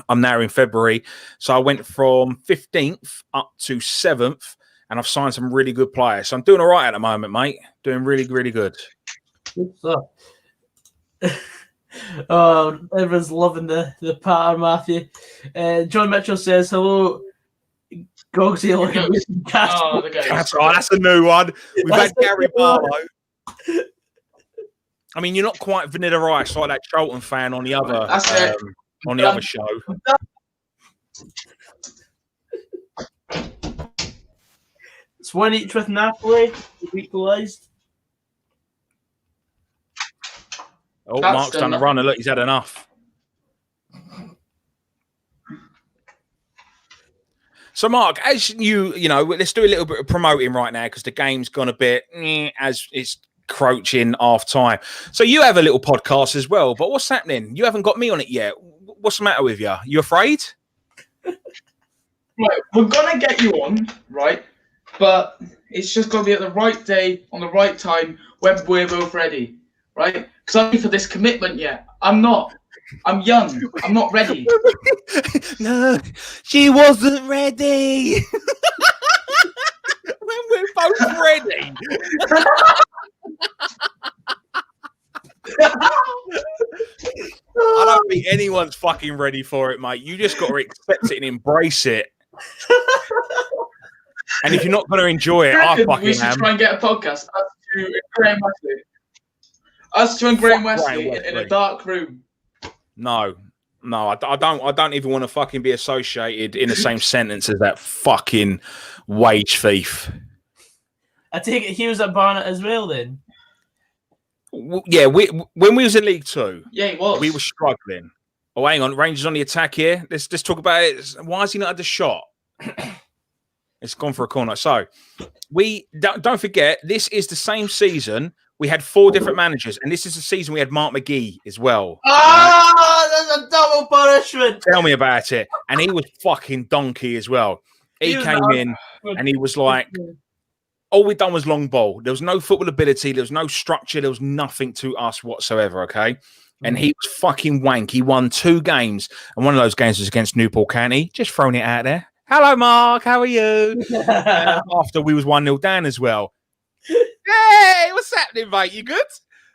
I'm now in February. So I went from 15th up to 7th, and I've signed some really good players. So I'm doing all right at the moment, mate. Doing really, really good. Good stuff. Oh, everyone's loving the pattern, Matthew. John Mitchell says, hello, Gogsy. Oh, the guys. Oh, that's a new one. We've had Gary Barlow. I mean, you're not quite Vanilla Ice like that Charlton fan on the other other show. It's one each with Napoli. Equalised. Oh, Mark's done a run. And look, he's had enough. So, Mark, as you know, let's do a little bit of promoting right now because the game's gone a bit as it's crouching half time. So you have a little podcast as well, but what's happening? You haven't got me on it yet. What's the matter with you? You afraid? Right, we're gonna get you on, right? But it's just gonna be at the right day, on the right time, when we're both ready, right? Because I'm ready for this commitment yet. I'm not. I'm young. I'm not ready. No, she wasn't ready. When we're both ready. I don't think anyone's fucking ready for it, mate. You just got to accept it and embrace it. And if you're not going to enjoy it, I fucking we should am. try and get a podcast. Us two and Graham Wesley in a dark room. No, I don't even want to fucking be associated in the same sentence as that fucking wage thief. I take it he was at Barnet as well then. Yeah, when we was in League Two, yeah, he was. We were struggling. Oh, hang on, Rangers on the attack here. Let's talk about it. Why has he not had the shot? It's gone for a corner. So we don't forget, this is the same season. We had 4 different managers, and this is the season we had Mark McGee as well. That's a double punishment. Tell me about it. And he was fucking donkey as well. He came in and he was like, all we'd done was long ball. There was no football ability. There was no structure. There was nothing to us whatsoever, okay? And he was fucking wank. He won 2 games, and one of those games was against Newport County. Just throwing it out there. Hello, Mark. How are you? After we was 1-0 down as well. Hey, what's happening, mate? You good?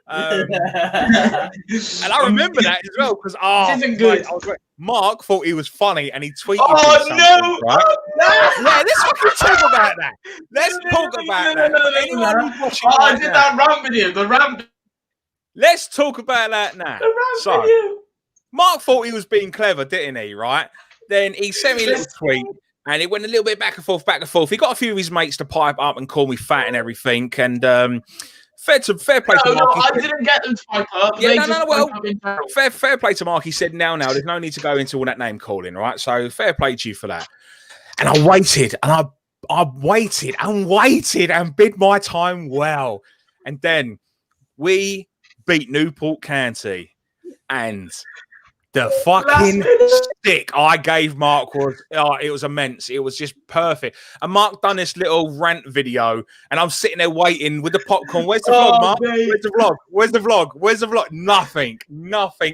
And I remember that as well because Mark thought he was funny and he tweeted. Oh no! Right? Yeah, let's fucking talk about that. Let's talk about that. I did that rant video. The rant. Let's talk about that now. So, Mark thought he was being clever, didn't he? Right? Then he sent me a little tweet. And it went a little bit back and forth, back and forth. He got a few of his mates to pipe up and call me fat and everything. And fair play to Mark. No, I didn't get them to pipe up. Yeah, well, fair play to Mark. He said, now, there's no need to go into all that name calling, right? So fair play to you for that. And I waited, and I waited and bid my time well. And then we beat Newport County. And the fucking stick I gave Mark it was immense. It was just perfect. And Mark done this little rant video, and I'm sitting there waiting with the popcorn. Where's the vlog, Mark? Where's the vlog? Where's the vlog? Where's the vlog? Nothing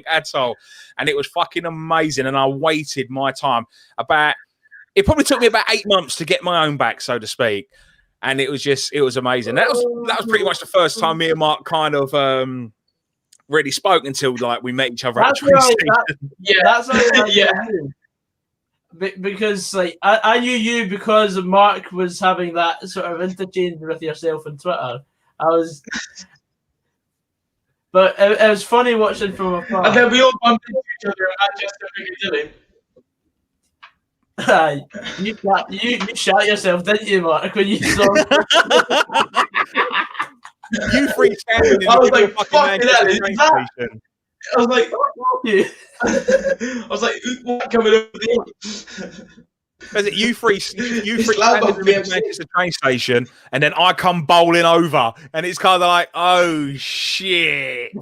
at all. And it was fucking amazing. And I waited my time. It probably took me about 8 months to get my own back, so to speak. And it was amazing. That was pretty much the first time me and Mark kind of really spoke until like we met each other at the train station. That's because like I knew you because Mark was having that sort of interchange with yourself on Twitter. But it was funny watching from afar. And then we all bumped into each other in Manchester Piccadilly. You shot yourself, didn't you, Mark, when you saw You three standing in I was the middle like, of fucking fucking hell, Manchester is train that? station. I was like, Yeah. I was like, what coming over there? Is it you three It's standing in Lambo the middle of BMC. Manchester train station, and then I come bowling over, and it's kind of like, oh shit.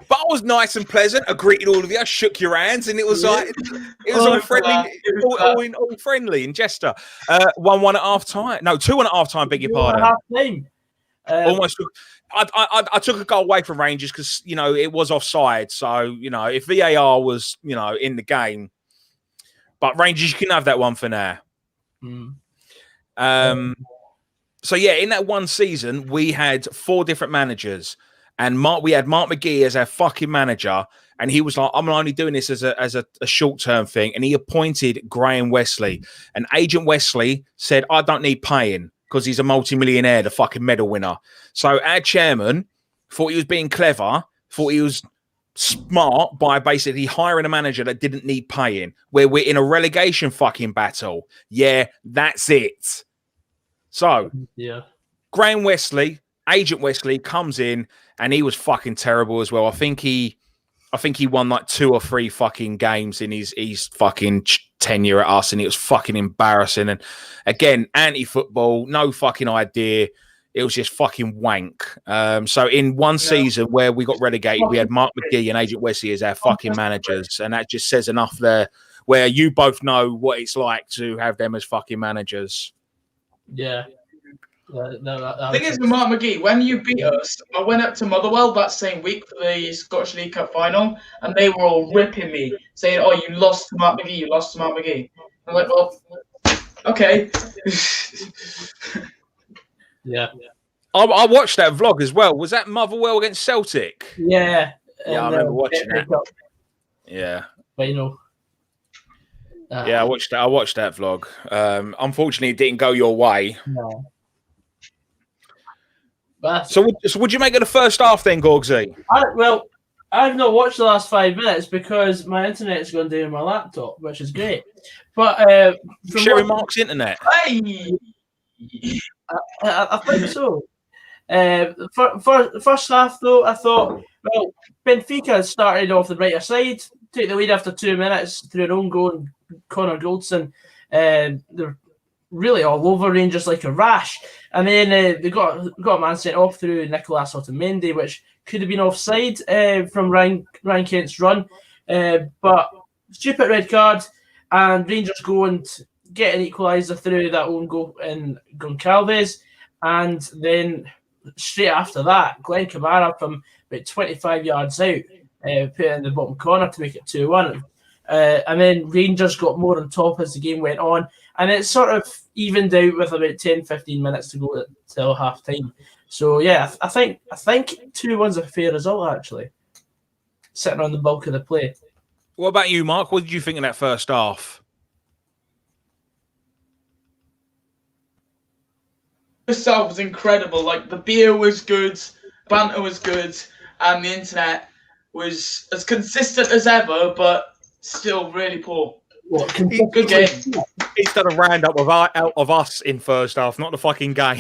But I was nice and pleasant. I greeted all of you. I shook your hands, and it was like it was all friendly, all friendly and jester. 1-1 at half time. No, 2-1 at half time. Beg your pardon. Half time. Almost. I took a goal away from Rangers because it was offside. So if VAR was in the game, but Rangers, you can have that one for now. So yeah, in that one season, we had 4 different managers. And we had Mark McGee as our fucking manager, and he was like, "I'm only doing this as a short-term thing." And he appointed Graham Wesley. And Agent Wesley said, "I don't need paying because he's a multi-millionaire, the fucking medal winner." So our chairman thought he was being clever, thought he was smart by basically hiring a manager that didn't need paying, where we're in a relegation fucking battle. Yeah, that's it. So yeah, Graham Wesley, Agent Wesley comes in, and he was fucking terrible as well. I think he won like 2 or 3 fucking games in his fucking tenure at us, and it was fucking embarrassing. And again, anti-football, no fucking idea. It was just fucking wank. So in one season where we got relegated, we had Mark McGee and Agent Wesley as our fucking managers, and that just says enough there. Where you both know what it's like to have them as fucking managers. Yeah. The thing is with Mark McGee, when you beat us, I went up to Motherwell that same week for the Scottish League Cup final, and they were all ripping me, saying, "Oh, you lost to Mark McGee, you lost to Mark McGee." I'm like, well, okay. Yeah. I watched that vlog as well. Was that Motherwell against Celtic? Yeah. Yeah, I remember watching that. Yeah. Final. Yeah, I watched that vlog. Unfortunately, it didn't go your way. No. So would you make it the first half then, Gorgsy? Well, I've not watched the last 5 minutes because my internet's gone down on my laptop, which is great. But sharing Mark's internet. Hey! I think so. For first half, though, I thought, well, Benfica started off the brighter side, took the lead after 2 minutes through an own goal and Connor Goldson. They're really all over Rangers like a rash. And then they got a man sent off through Nicolas Otamendi, which could have been offside from Ryan Kent's run. But stupid red card, and Rangers go and get an equaliser through that own goal in Goncalves. And then straight after that, Glenn Kamara from about 25 yards out put it in the bottom corner to make it 2-1. And then Rangers got more on top as the game went on. And it sort of evened out with about 10-15 minutes to go till half time. So yeah, I think 2-1's a fair result actually. Sitting on the bulk of the play. What about you, Mark? What did you think of that first half? First half was incredible. Like the beer was good, banter was good, and the internet was as consistent as ever, but still really poor. Good game. He's done a roundup of us in first half, not the fucking game.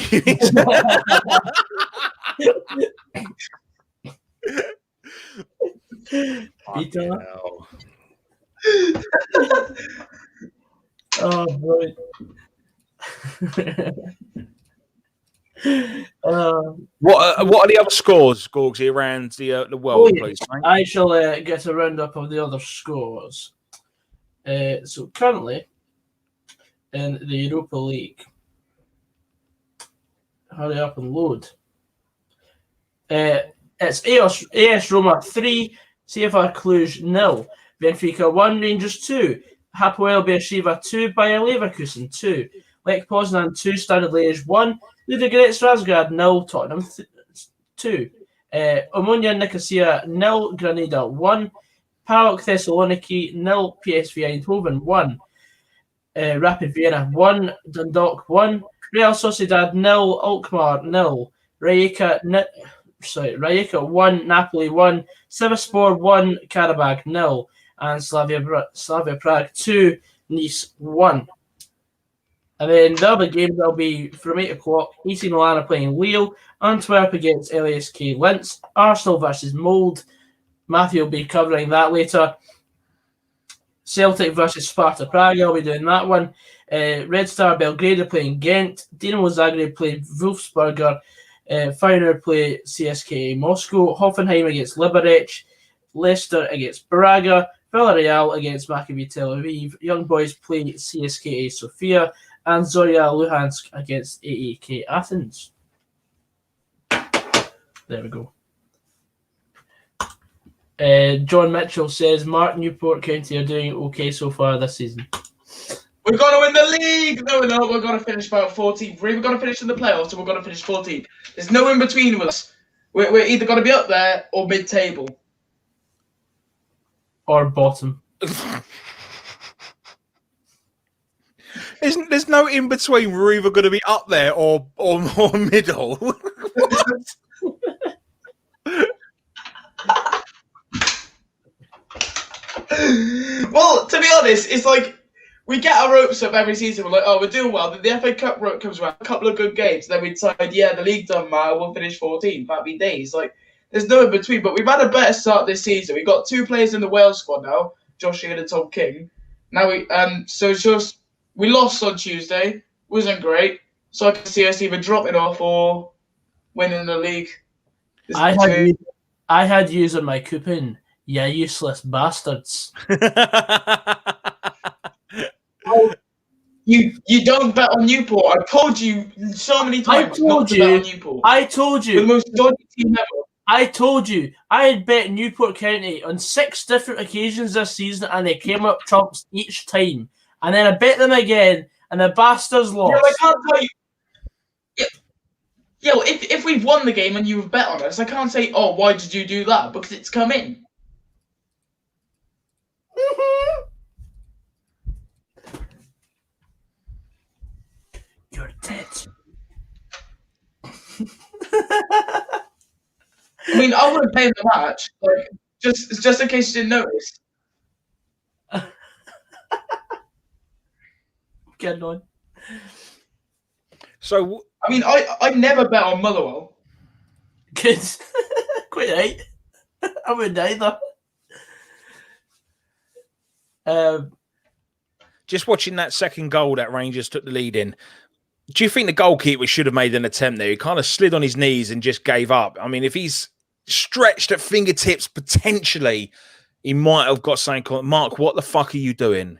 Oh boy. What are the other scores, Gorgsy, around the world, please? Mate? I shall get a roundup of the other scores. So currently in the Europa League, hurry up and load. It's AS Roma 3, CFR Cluj 0, Benfica 1, Rangers 2, Hapoel Beersheva 2, Bayer Leverkusen 2, Lech Poznan 2, Standard Liège 1, Ludogorets Razgrad 0, Tottenham 2, Omonia Nicosia 0, Granada 1, PAOK Thessaloniki 0, PSV Eindhoven 1, Rapid Vienna 1, Dundalk 1, Real Sociedad 0, Alkmaar 0, Rijeka 1, Napoli 1, Sivasspor 1, Karabakh 0, and Slavia Prague 2, Nice 1. And then the other games will be from 8 o'clock. AC Milan are playing Lille, Antwerp against LASK Linz, Arsenal versus Mold. Matthew will be covering that later. Celtic versus Sparta Prague, I'll be doing that one. Red Star Belgrade are playing Ghent. Dinamo Zagreb play Wolfsburger. Feyenoord play CSKA Moscow. Hoffenheim against Liberec. Leicester against Braga. Villarreal against Maccabi Tel Aviv. Young Boys play CSKA Sofia. And Zorya Luhansk against AEK Athens. There we go. John Mitchell says Mark Newport County are doing okay so far this season. We're going to win the league! No, we're not. We're going to finish about 14th. We're either going to finish in the playoffs or we're going to finish 14th. There's no in between with us. We're either going to be up there or mid-table. Or bottom. There's no in between. We're either going to be up there or middle. Well, to be honest, it's like we get our ropes up every season. We're like, oh, we're doing well. Then the FA Cup rope comes around, a couple of good games. Then we decide, yeah, the league done matter. We'll finish 14th. That'd be days. Like, there's no in between. But we've had a better start this season. We've got 2 players in the Wales squad now, Josh Sheard and Tom King. Now so it's just we lost on Tuesday. Wasn't great. So I can see us either dropping off or winning the league. I had used on my coupon. Yeah, useless bastards. You don't bet on Newport. I've told you so many times not to bet on Newport. I told you. The most dodgy team ever. I told you. I had bet Newport County on 6 different occasions this season, and they came up trumps each time. And then I bet them again, and the bastards lost. Yeah, I can't tell you. Yeah, well, if we've won the game and you've bet on us, I can't say, oh, why did you do that? Because it's come in. You're dead. I mean, I wouldn't play the match, like just in case you didn't notice. Getting on. So, I mean, I never bet on Motherwell. Good. Quite right. I wouldn't either. just watching that second goal that Rangers took the lead in, do you think the goalkeeper should have made an attempt there? He kind of slid on his knees and just gave up. I mean, if he's stretched at fingertips, potentially, he might have got something called, Mark, what the fuck are you doing?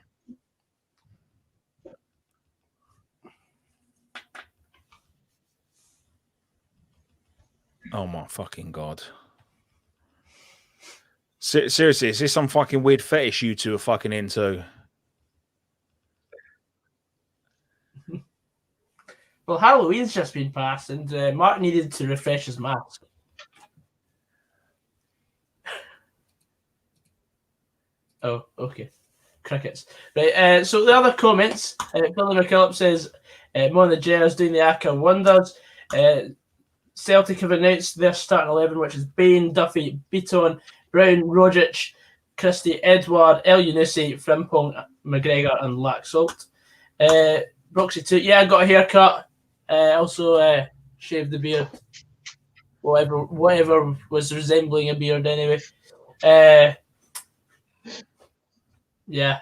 Oh, my fucking God. Seriously, is this some fucking weird fetish you two are fucking into? Well, Halloween's just been passed, and Mark needed to refresh his mask. Oh, okay. Crickets. Right, so the other comments, Billy McKillop says, Monagera's doing the ACA wonders. Celtic have announced their starting 11, which is Bain, Duffy, Beaton, Brown, Rogic, Christie, Edward, El Yunusi, Frimpong, McGregor, and Laxalt. Broxy 2, yeah, I got a haircut. Also shaved the beard. Whatever was resembling a beard anyway. Yeah,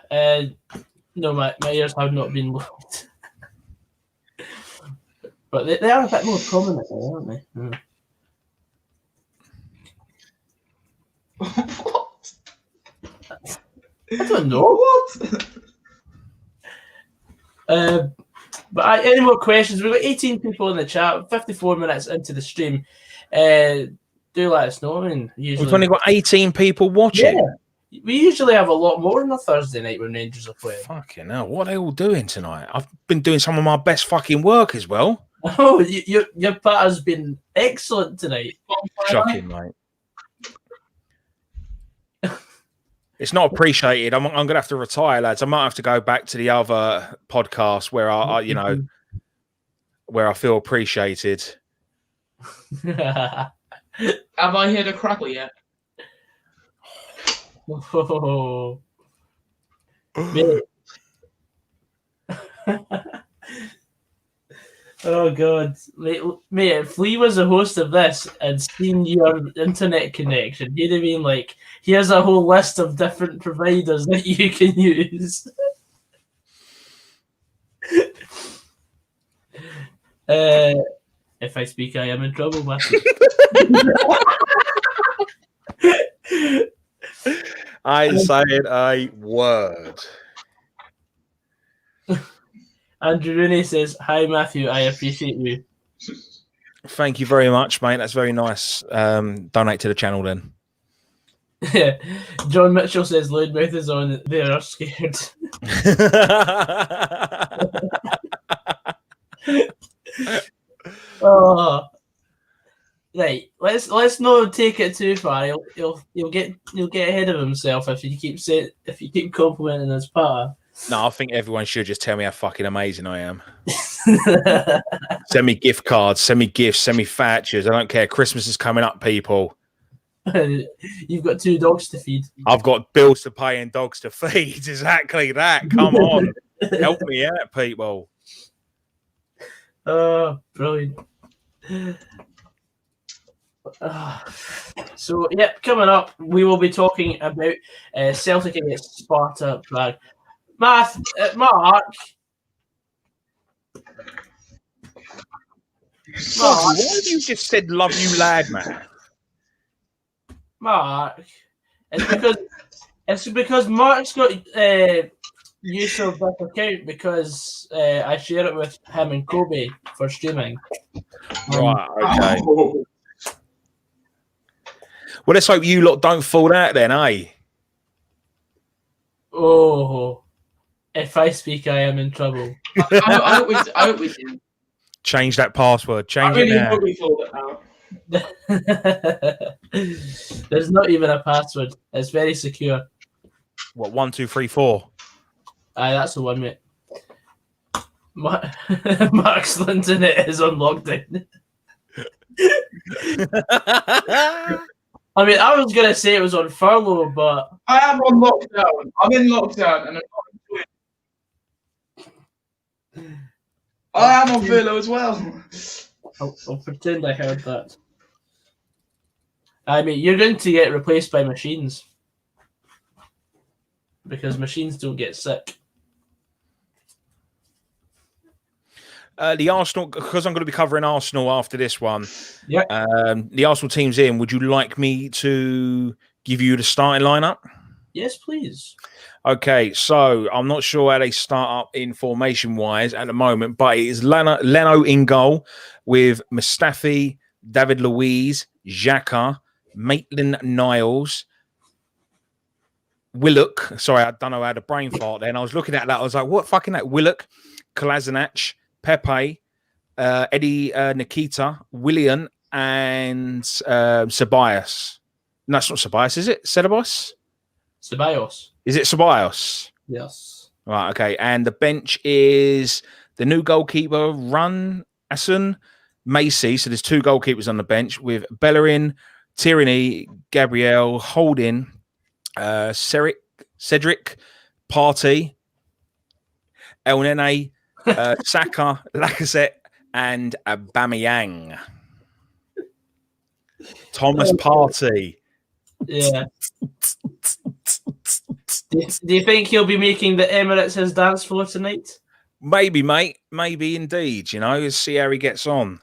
no, my ears have not been looked. But they are a bit more prominent, aren't they? Mm. What? I don't know. What? But any more questions? We've got 18 people in the chat, 54 minutes into the stream. Do let us know. I mean, usually We've only got 18 people watching. Yeah. We usually have a lot more on a Thursday night when Rangers are playing. Fucking hell, what are they all doing tonight? I've been doing some of my best fucking work as well. Oh, your patter's been excellent tonight. Shocking, mate. It's not appreciated. I'm going to have to retire, lads. I might have to go back to the other podcast where where I feel appreciated. Have I heard a crackle yet? Oh. Oh God, mate! If Lee was the host of this and seen your internet connection, he'd have been like, "Here's a whole list of different providers that you can use." If I speak, I am in trouble, Matthew. I ain't saying a word. Andrew Rooney says, "Hi, Matthew. I appreciate you." Thank you very much, mate. That's very nice. Donate to the channel then. John Mitchell says, "Loudmouth is on. They are scared." Oh, right. Let's not take it too far. He'll get ahead of himself if you keep complimenting his partner. No, I think everyone should just tell me how fucking amazing I am. Send me gift cards, send me gifts, send me vouchers. I don't care. Christmas is coming up, people. You've got 2 dogs to feed. I've got bills to pay and dogs to feed. Exactly that. Come on. Help me out, people. Oh, brilliant. So, yep, coming up, we will be talking about Celtic against Sparta Prague. Mark. Why have you just said "love you, lad," man? Mark, it's because Mark's got use of this account because I share it with him and Kobe for streaming. Right, okay. Well, let's hope you lot don't fall out then, eh? Oh, if I speak, I am in trouble. I hope we do. Change that password. Change I really it now. hope we thought it out. There's not even a password. It's very secure. What, 1, 2, 3, 4? Aye, that's the one, mate. Mark's internet is on lockdown. I mean, I was gonna say it was on furlough, but I am on lockdown. I'm in lockdown, and I'm not enjoying it. I am on furlough as well. I'll pretend I heard that. I mean, you're going to get replaced by machines because machines don't get sick. The Arsenal, because I'm going to be covering Arsenal after this one. Yeah. The Arsenal team's in. Would you like me to give you the starting lineup? Yes, please. Okay, so I'm not sure how they start up in formation-wise at the moment, but it is Leno in goal with Mustafi, David Luiz, Xhaka, Maitland-Niles, Willock. Sorry, I don't know how the brain fart then. I was looking at that. I was like, what fucking that? Willock, Kolasinac, Pepe, Eddie Nikita, Willian, and Ceballos. No, it's not Ceballos, is it? Ceballos? Ceballos. Is it Ceballos? Yes. Right, okay. And the bench is the new goalkeeper, Run Asun, Macy. So there's 2 goalkeepers on the bench with Bellerin, Tierney, Gabriel, Holding, Cedric, Partey, El Nene, Saka, Lacazette, and Aubameyang. Thomas Partey. Yeah. Do you think he'll be making the Emirates his dance floor tonight? Maybe, mate. Maybe indeed. You know, see how he gets on.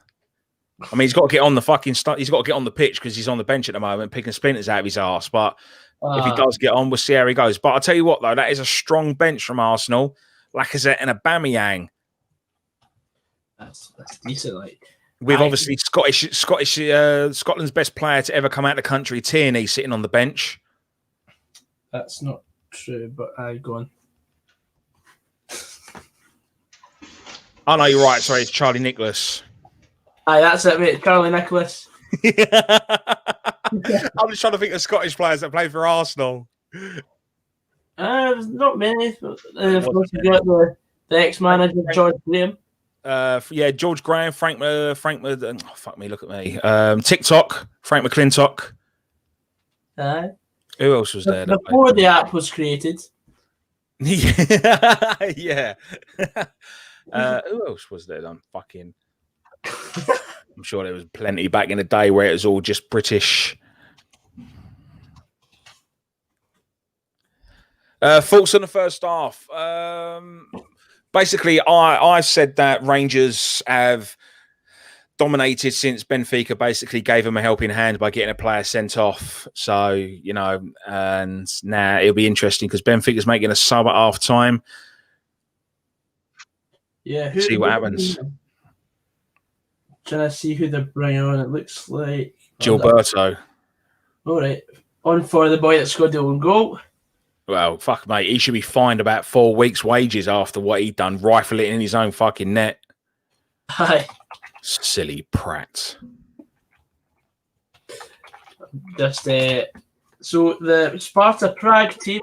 I mean, he's got to get on the fucking stuff. He's got to get on the pitch because he's on the bench at the moment, picking splinters out of his arse. But if he does get on, we'll see how he goes. But I'll tell you what, though, that is a strong bench from Arsenal. Lacazette and Aubameyang. That's decent, like. With obviously Scotland's best player to ever come out of the country, Tierney, sitting on the bench. That's not true, but go on. Oh, no, you're right. Sorry, it's Charlie Nicholas. Aye, that's it, mate. Charlie Nicholas. I'm just trying to think of Scottish players that play for Arsenal. Not many. Of course, you got the ex-manager, George Graham. Yeah, George Graham, Frank, fuck me, look at me. TikTok, Frank McClintock. Aye. Who else was there? Before the app was created. Yeah. Who else was there? I'm sure there was plenty back in the day where it was all just British. Thoughts on the first half? Basically, I said that Rangers have dominated since Benfica basically gave them a helping hand by getting a player sent off. So, you know, and now it'll be interesting because Benfica's making a sub at half time. Yeah, See what happens. Trying to see who they're bringing on. It looks like Gilberto. All right, on for the boy that scored the own goal. Well, fuck, mate. He should be fined about 4 weeks' wages after what he'd done, rifle it in his own fucking net. Hi. Silly prat. Just so the Sparta Prague team,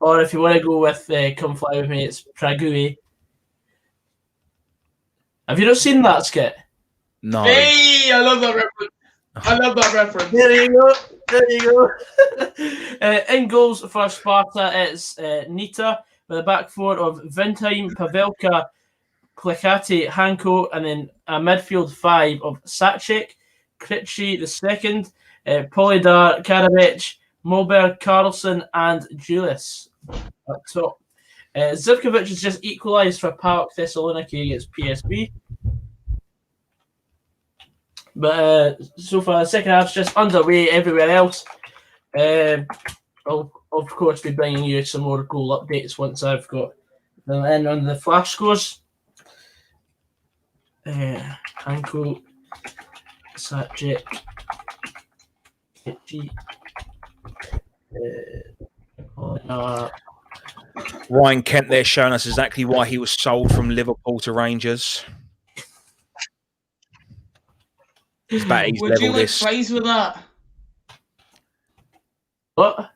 or if you want to go with come fly with me, it's PRAGUE. Have you not seen that skit? No. Hey, I love that reference. I love that reference. There you go. There you go. In goals for Sparta, it's Nita with a back four of Vintheim, Pavelka, Klikati, Hanko, and then a midfield five of Sacek, Krejci the second, Polidar, Karabec, Moberg, Carlson, and Julius up top. Zivkovic has just equalised for PAOK Thessaloniki against PSV. But so far, the second half's just underway everywhere else. I'll, of course, be bringing you some more goal updates once I've got them in on the flash scores. Hanko, Sacek, Ryan Kent there showing us exactly why he was sold from Liverpool to Rangers. It's about his Would level you like this. praise with that? What?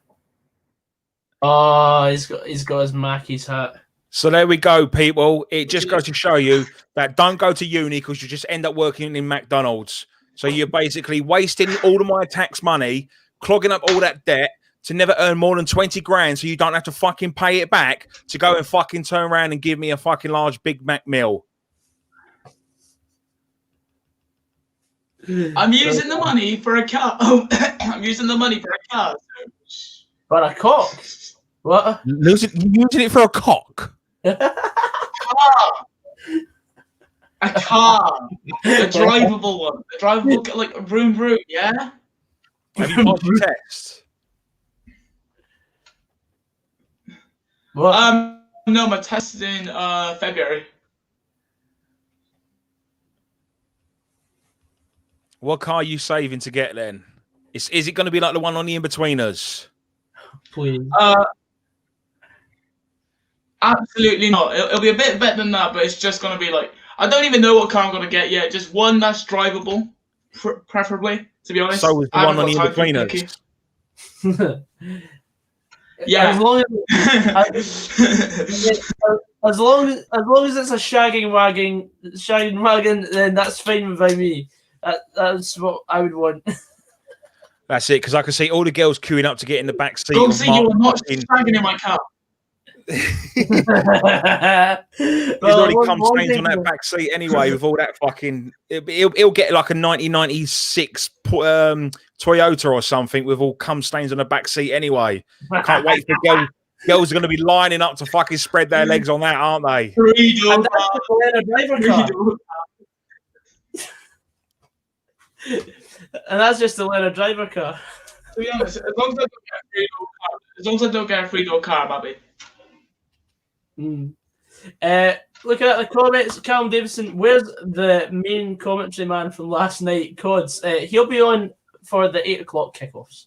Oh, he's got his Mackey's hat. So there we go, people. It just goes to show you that don't go to uni because you just end up working in McDonald's. So you're basically wasting all of my tax money, clogging up all that debt to never earn more than 20 grand so you don't have to fucking pay it back to go and fucking turn around and give me a fucking large Big Mac meal. I'm using the money for a car. Oh, I'm using the money for a car. For a cock? What? Using it for a cock? A car. A drivable one. A drivable, like vroom vroom, yeah? Have you passed your test? What? No, my test is in February. What car are you saving to get then? Is it going to be like the one on the In-Betweeners? Please. Absolutely not. It'll be a bit better than that, but it's just going to be like, I don't even know what car I'm going to get yet. Just one that's drivable, preferably, to be honest. So was the one on the In-Betweeners? Yeah. As long as it's a shagging wagon, then that's fine by me. That's what I would want. That's it, because I can see all the girls queuing up to get in the back seat. Go see you are not shagging in my car. He's already come stains on that back seat anyway with all that fucking. He'll get like a 1996 Toyota or something with all cum stains on the back seat anyway. Can't wait for girls are going to be lining up to fucking spread their legs on that, aren't they? And that's just the Leonard driver car. To be honest, as long as I don't get a free door car, I'm happy. Looking at the comments, Callum Davison, where's the main commentary man from last night, Cods? He'll be on for the 8 o'clock kickoffs.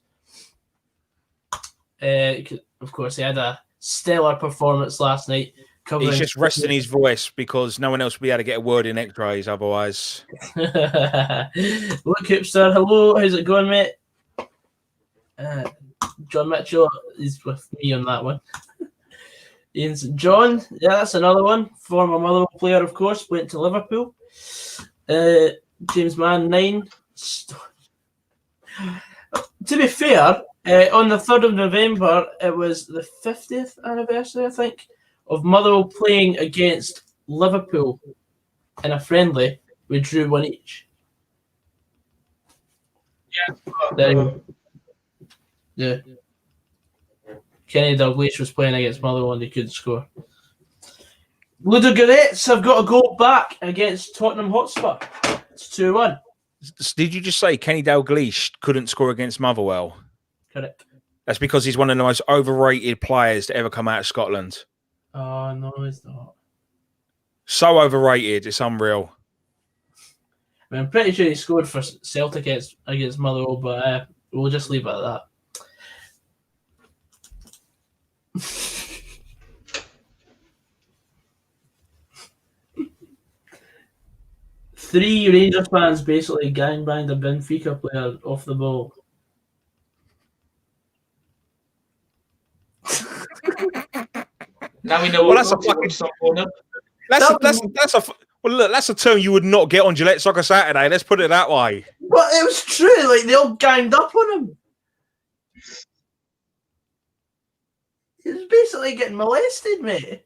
Of course, he had a stellar performance last night. He's just resting his voice because no one else will be able to get a word in X-rays otherwise. Look, Hoopster, hello, how's it going, mate? John Mitchell is with me on that one. Ian's John, yeah, that's another one. Former Motherwell player, of course, went to Liverpool. James Mann 9. To be fair, on the 3rd of November, it was the 50th anniversary, I think, of Motherwell playing against Liverpool in a friendly, we drew 1 each. There you go. Yeah. Kenny Dalglish was playing against Motherwell and he couldn't score. Ludogorets have got a goal back against Tottenham Hotspur. It's 2-1. Did you just say Kenny Dalglish couldn't score against Motherwell? Correct. That's because he's one of the most overrated players to ever come out of Scotland. Oh, no, he's not. So overrated, it's unreal. I mean, I'm pretty sure he scored for Celtic against Motherwell, but we'll just leave it at that. Three Rangers fans basically gangbanged a Benfica player off the ball. Now we know Well, that's a term you would not get on Gillette Soccer Saturday. Let's put it that way. But it was true. Like, they all ganged up on him. He was basically getting molested, mate.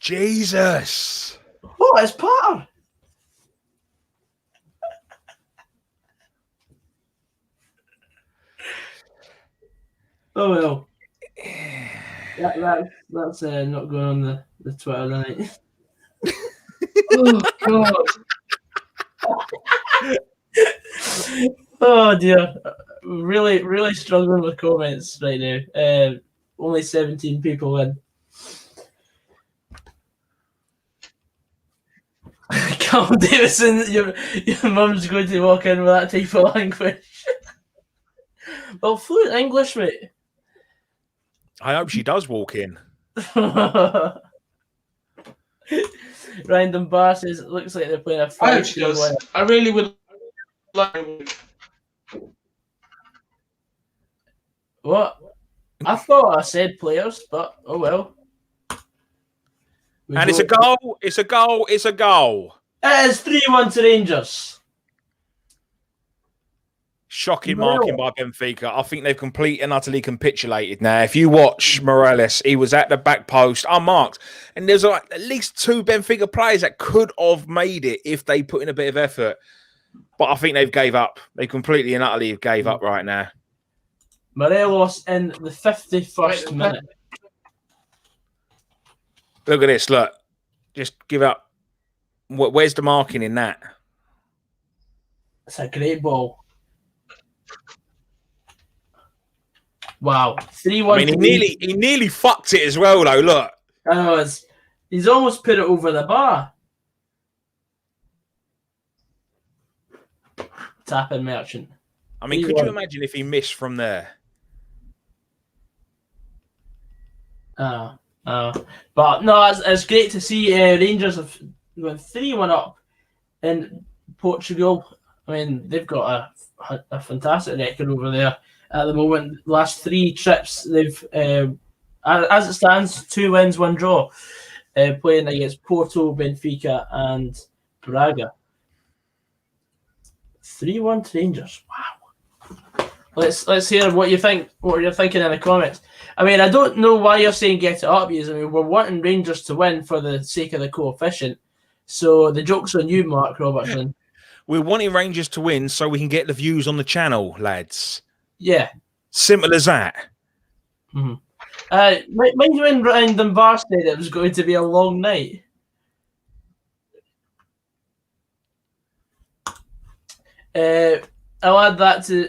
Jesus. Oh, it's Potter. Oh, well. That's not going on the Twitter tonight. Oh, God. Oh, dear. Really, really struggling with comments right now. Only 17 people in. Callum Davison, your mum's going to walk in with that type of language. Well, fluent English, mate. I hope she does walk in. Random Bar says it looks like they're playing a 5-2 I hope she does. win. I really would like. What? I thought I said players, but oh well. And it's a goal. It's a goal. It's a goal. It is 3-1 to Rangers. Shocking marking by Benfica. I think they've completely and utterly capitulated now. If you watch Morales, he was at the back post, unmarked. And there's like at least 2 Benfica players that could have made it if they put in a bit of effort. But I think they've gave up. They completely and utterly gave up right now. Morelos in the 51st minute. Look at this. Look. Just give up. Where's the marking in that? It's a great ball. Wow. 3-1. I mean, he nearly fucked it as well, though. Look. I know, he's almost put it over the bar. Tapping Merchant. I mean, could you imagine if he missed from there? But no, it's great to see Rangers have gone 3-1 up in Portugal. I mean, they've got a fantastic record over there at the moment. Last 3 trips, they've, as it stands, 2 wins, 1 draw, playing against Porto, Benfica, and Braga. 3-1 to Rangers. Wow. Let's hear what you think. What you're thinking in the comments. I mean, I don't know why you're saying get it up. Because, I mean, we're wanting Rangers to win for the sake of the coefficient. So the joke's on you, Mark Robertson. We're wanting Rangers to win so we can get the views on the channel, lads. Yeah. Simple as that. Mm-hmm. Mind you, when Ryan Dunbar said it was going to be a long night. I'll add to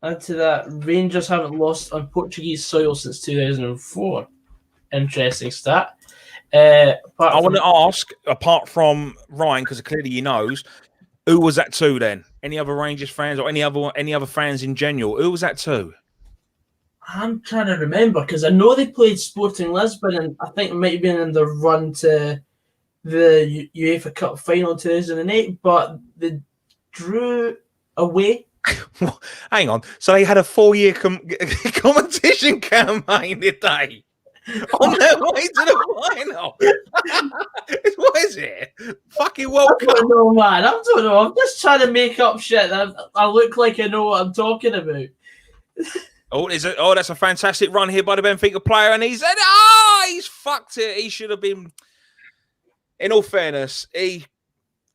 that. Rangers haven't lost on Portuguese soil since 2004. Interesting stat. I want to ask, apart from Ryan, because clearly he knows, who was that to then? Any other Rangers fans or any other fans in general? Who was that to? I'm trying to remember because I know they played Sporting Lisbon, and I think it might have been in the run to the UEFA Cup final 2008, but they drew away. Hang on. So they had a 4-year competition campaign, did they? On their way to the final. What is it? Fucking World Cup. I don't know, man. I don't know. I'm just trying to make up shit. I look like I know what I'm talking about. That's a fantastic run here by the Benfica player, and he's fucked it. He should have been. In all fairness, I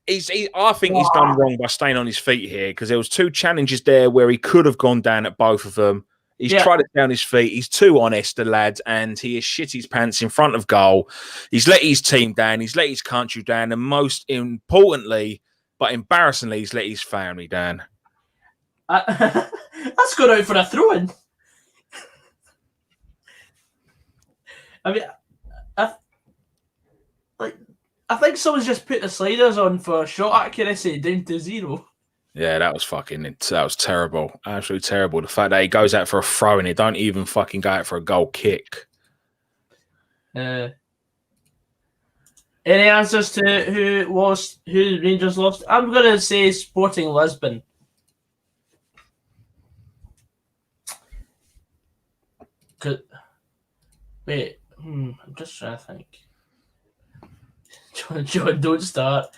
think he's done wrong by staying on his feet here because there was 2 challenges there where he could have gone down at both of them. He's tried it down his feet. He's too honest, the lad, and he has shit his pants in front of goal. He's let his team down. He's let his country down, and most importantly, but embarrassingly, he's let his family down. That's gone out for a throw-in. I mean, I think someone's just put the sliders on for shot accuracy down to 0. Yeah, that was terrible. Absolutely terrible. The fact that he goes out for a throw and he don't even fucking go out for a goal kick. Any answers to who Rangers lost? I'm going to say Sporting Lisbon. Wait, I'm just trying to think. John, don't start.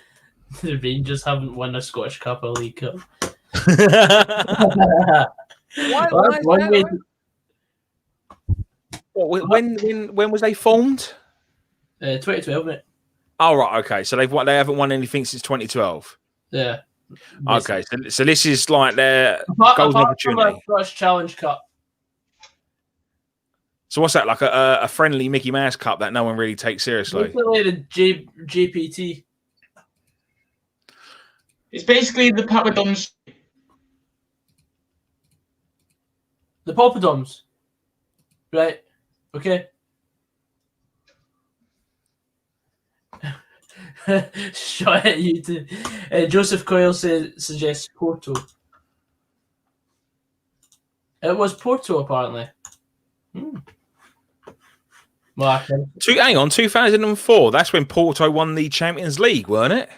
The Rangers haven't won a Scottish Cup or League Cup. When was they formed? 2012, mate. Oh, right, okay. So they haven't won anything since 2012. Yeah. Okay, so this is like their golden opportunity. Scottish Challenge Cup. So what's that, like a friendly Mickey Mouse Cup that no one really takes seriously? Basically the JPT. It's basically the Papadoms. The Poppadoms. Right. Okay. Shot at you too. Joseph Coyle suggests Porto. It was Porto, apparently. Well, hang on, 2004. That's when Porto won the Champions League, weren't it?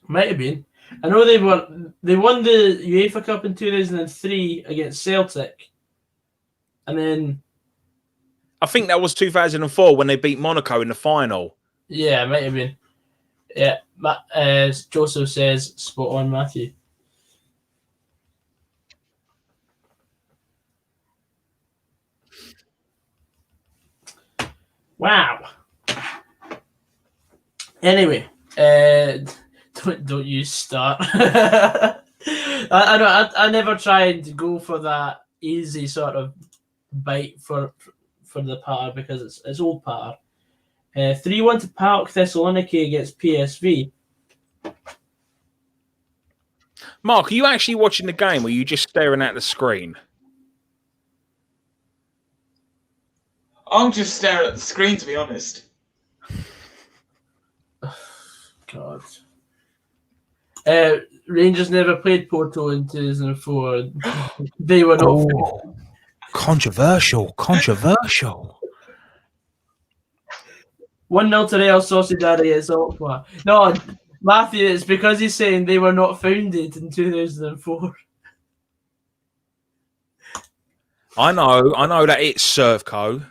Might have been. I know they won the UEFA Cup in 2003 against Celtic, and then I think that was 2004 when they beat Monaco in the final. Yeah, it might have been. Yeah, Joseph says spot on, Matthew. Wow. Anyway, don't you start. I never tried to go for that easy sort of bite for the patter because it's old patter. 3-1 to PAOK Thessaloniki against PSV. Mark, are you actually watching the game or are you just staring at the screen? I'm just staring at the screen, to be honest. God. Rangers never played Porto in 2004. They were not. Controversial. 1-0 to Real Sociedad against Ottawa. No, Matthew, it's because he's saying they were not founded in 2004. I know that it's Servco.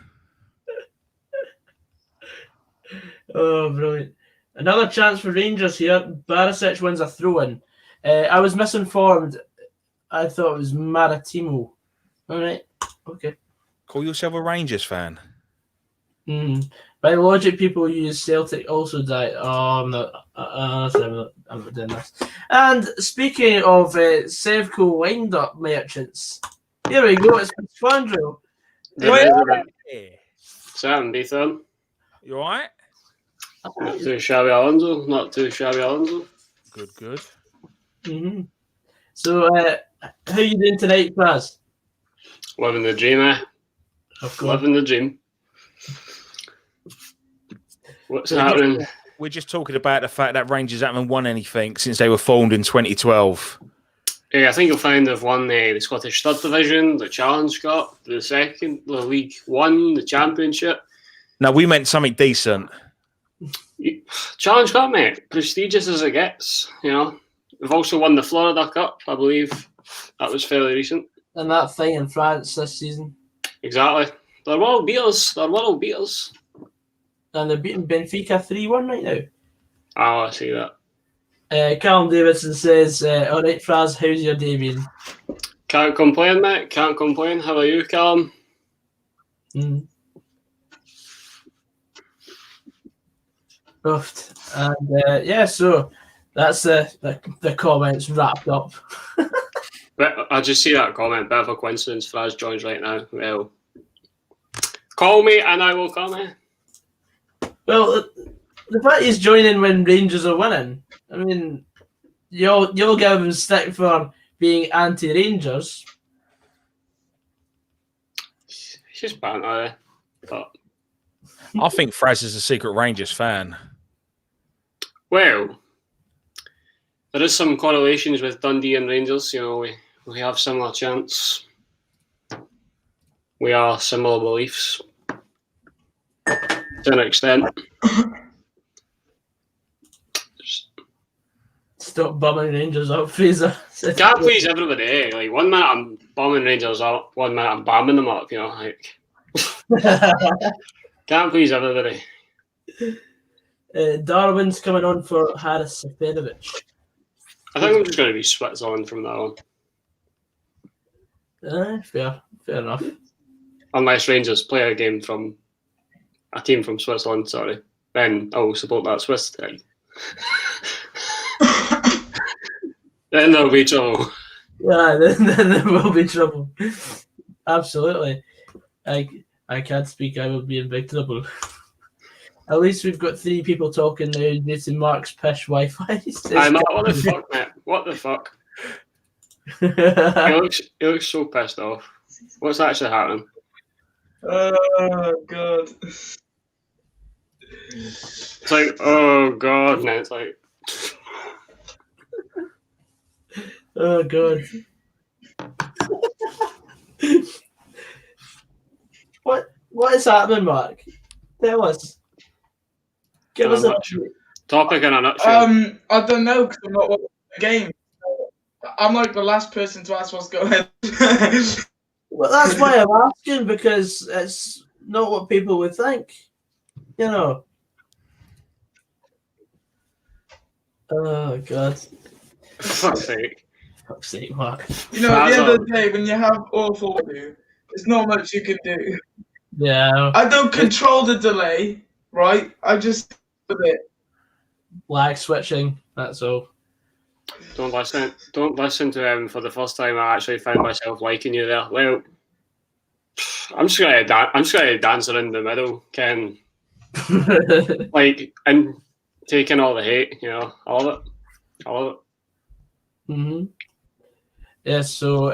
Oh, brilliant. Another chance for Rangers here. Barisic wins a throw-in. I was misinformed. I thought it was Maritimo. All right. Okay. Call yourself a Rangers fan. By logic, people use Celtic also die. Oh, I'm not. I'm not doing this. And speaking of Sevco wind-up merchants, here we go. It's Fandro. Sam, Ethan. You all right? Not too shabby, Alonso. Good. So, how you doing tonight, Praz? Living the dream, eh? Of course. Living the dream. What's happening? We're just talking about the fact that Rangers haven't won anything since they were formed in 2012. I think you'll find they've won the Scottish Third Division, the Challenge Cup, the League One, the Championship. No, we meant something decent. Challenge Cup, mate. Prestigious as it gets, you know. We've also won the Florida Cup, I believe. That was fairly recent. And that thing in France this season. Exactly. They're world beaters. And they're beating Benfica 3-1 right now. Oh, I see that. Callum Davidson says, all right, Fraz, how's your day been? Can't complain, mate. Can't complain. How are you, Callum? Oofed. And yeah, so that's the comments wrapped up. But I just see that comment. Bit of a coincidence. Fraz joins right now. Well, call me and I will come in. Well, the fact he's joining when Rangers are winning, I mean, you'll give him stick for being anti-Rangers. It's just banter, but I think Fraz is a secret Rangers fan. well, there is some correlations with Dundee and Rangers. You know, we have similar chants. We are similar beliefs to an extent. Stop bumming Rangers up, Fraser. Can't please everybody. Eh? Like 1 minute I'm bombing Rangers up, 1 minute I'm bombing them up. You know, like can't please everybody. Darwin's coming on for Haris Seferovic. I think I'm just going to be Switzerland from now on. Fair enough. Unless Rangers play a team from Switzerland, sorry, then I will support that Swiss team. Then there'll be trouble. Yeah, then there will be trouble. Absolutely. I can't speak. I will be in big trouble. At least we've got 3 people talking now due to Mark's pish Wi-Fi. I'm not. What the fuck, mate? What the fuck? He looks so pissed off. What's actually happening? Oh god. It's like, oh god, and it's like, oh god. What is happening, Mark? Tell us. Give us a topic in a nutshell. I don't know because I'm not watching the game. I'm like the last person to ask what's going on. Well, that's why I'm asking, because it's not what people would think. You know. Oh god. For fuck's sake. Fuck's sake, Mark. You know, at the end of the day, when you have awful weather, there's not much you can do. Yeah. I don't control the delay, right? I just do it. Lag switching. That's all. Don't listen to him. For the first time, I actually found myself liking you there. Well, I'm just gonna dance around the middle, Ken. Like, and taking all the hate, you know. I love it. Mm-hmm. Yeah, so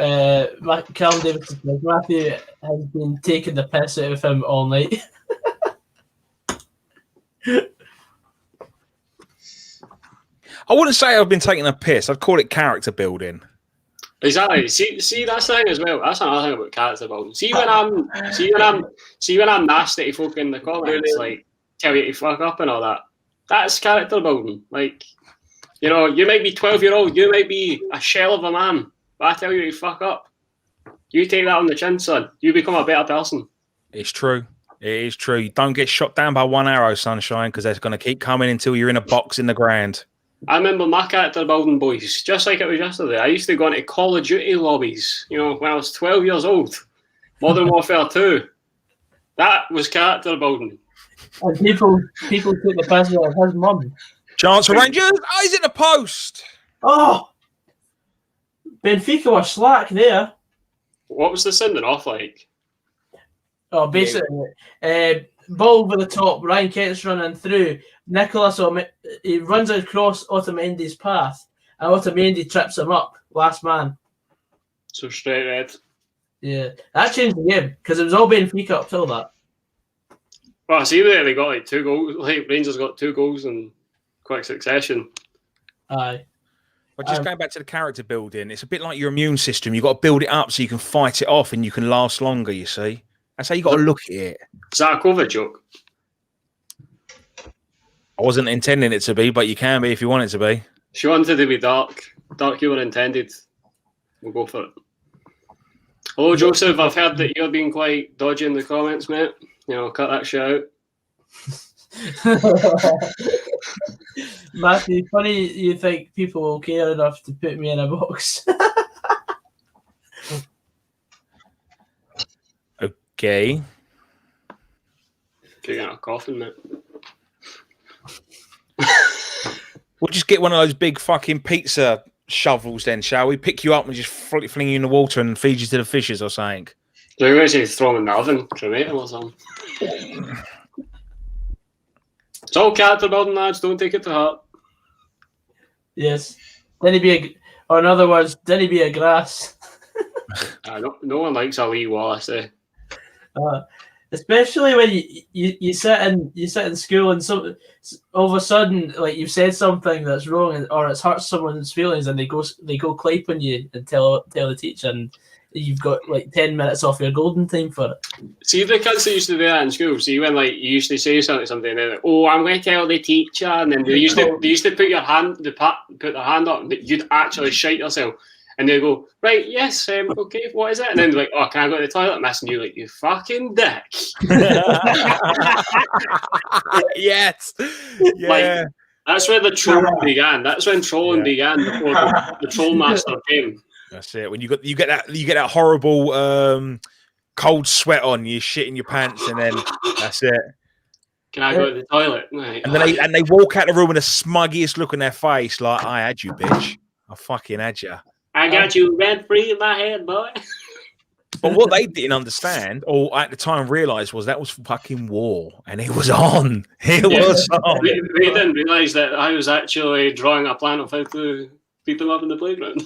Callum Davidson says Matthew has been taking the piss out of him all night. I wouldn't say I've been taking a piss. I'd call it character building. Exactly. See, that's the thing as well. That's another thing about character building. See when I'm nasty to folk in the comments, like tell you to fuck up and all that. That's character building. Like, you know, you might be 12-year-old, you might be a shell of a man, but I tell you to fuck up. You take that on the chin, son. You become a better person. It's true. It is true. You don't get shot down by one arrow, sunshine, because they're going to keep coming until you're in a box in the ground. I remember my character building, boys, just like it was yesterday. I used to go into Call of Duty lobbies, you know, when I was 12 years old. Modern Warfare 2. That was character building. And people take the piss out of his mum. Chance for Rangers. Oh, he's in the post. Oh! Benfica were slack there. What was the sending off like? Oh, basically, ball over the top. Ryan Kent's running through. Nicholas, he runs across Otamendi's path, and Otamendi trips him up. Last man. So straight red. Yeah, that changed the game because it was all Benfica up till that. Well, I see that they got like 2 goals. Like Rangers got 2 goals in quick succession. Aye. But just going back to the character building, it's a bit like your immune system. You've got to build it up so you can fight it off and you can last longer, you see. That's how you got to look at it. Is that a COVID joke? I wasn't intending it to be, but you can be if you want it to be. If you wanted to be dark humor intended, we'll go for it. Hello, Joseph. I've heard that you're being quite dodgy in the comments, mate. You know, cut that shit out. Matthew, funny you think people will care enough to put me in a box. Okay. Could get a coffin, mate. We'll just get one of those big fucking pizza shovels then, shall we? Pick you up and just fling you in the water and feed you to the fishes or something. So you're going to throw them in the oven, cremate them or something. It's all character building, lads. Don't take it to heart. Yes. Then he'd be or in other words, then he'd be a grass. No one likes a Lee Wallace, eh? Especially when you sit in school and all of a sudden like you've said something that's wrong or it's hurt someone's feelings and they go clap on you and tell the teacher and you've got like 10 minutes off your golden time for it. See the kids that used to do that in school. See when like you used to say something and they're like, "Oh, I'm going to tell the teacher," and then they used to put their hand up that you'd actually shite yourself. And they go, "Right, yes, okay, what is it?" And then they're like, "Oh, can I go to the toilet, miss?" And you're like, "You fucking dick." Yes. Yeah. Like, that's where the trolling began. That's when trolling began before the troll master came. That's it. When you get that horrible cold sweat on, you shit in your pants, and then that's it. Can I go to the toilet? Right. And then they walk out the room with the smuggiest look on their face, like, "I had you, bitch. I fucking had you. I got you rent free in my head, boy." But what they didn't understand, or at the time realised, was that was fucking war, and it was on. It was on. They didn't realise that I was actually drawing a plan of how to beat them up in the playground.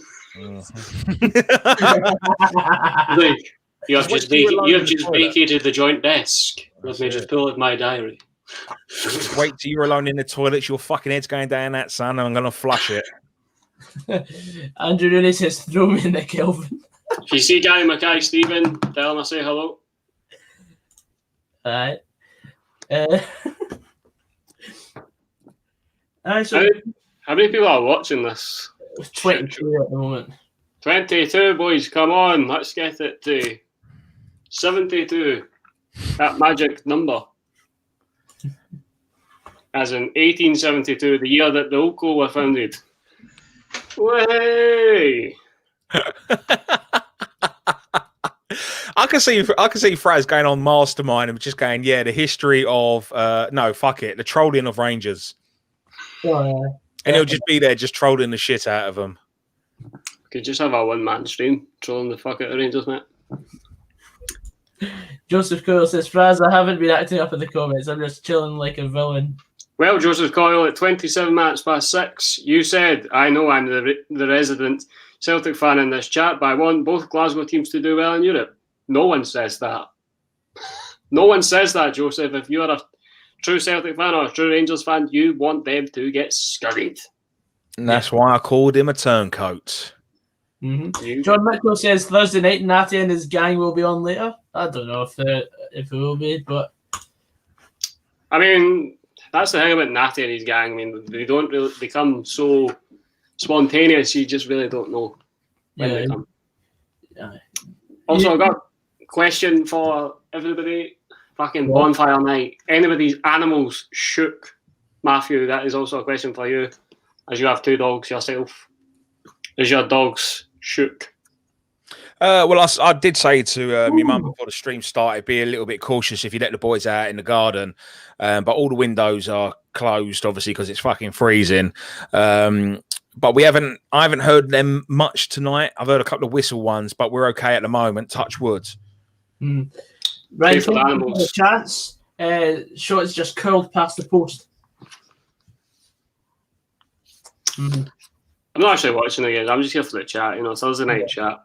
Like, you have just vacated the joint desk. Let me just pull out my diary. Just wait till you're alone in the toilet. Your fucking head's going down that, son, and I'm going to flush it. Andrew Rooney says, "Throw me in the Kelvin." If you see Gary Mackay, Stephen, tell him I say hello. Alright. How many people are watching this? 22 at the moment. 22, boys, come on, let's get it to 72. That magic number. As in 1872, the year that the Oco were founded. Way! I can see Fraz going on Mastermind and just going, "Yeah, the history of no, fuck it, the trolling of Rangers." Oh, yeah. And he'll just be there, just trolling the shit out of them. Could just have a one-man stream trolling the fuck out of Rangers, mate. Joseph Coyle says, "Fraz, I haven't been acting up in the comments. I'm just chilling like a villain." Well, Joseph Coyle, at 27 minutes past 6, you said, "I know I'm the resident Celtic fan in this chat, but I want both Glasgow teams to do well in Europe." No one says that. No one says that, Joseph. If you're a true Celtic fan or a true Rangers fan, you want them to get scurried. And that's why I called him a turncoat. Mm-hmm. John Mitchell says, "Thursday night, Natty and his gang will be on later." I don't know if it will be, but I mean, that's the thing about Natty and his gang. I mean, they don't really become so spontaneous. You just really don't know when they come. Yeah. Also, I got a question for everybody. Fucking bonfire night. Anybody's animals shook? Matthew, that is also a question for you, as you have 2 dogs yourself. Is your dogs shook? Well, I did say to my mum before the stream started, be a little bit cautious if you let the boys out in the garden. But all the windows are closed, obviously, because it's fucking freezing. But I haven't heard them much tonight. I've heard a couple of whistle ones, but we're okay at the moment. Touch wood. Right, for the chance. Shot's just curled past the post. I'm not actually watching the game. I'm just here for the chat. Thursday night chat.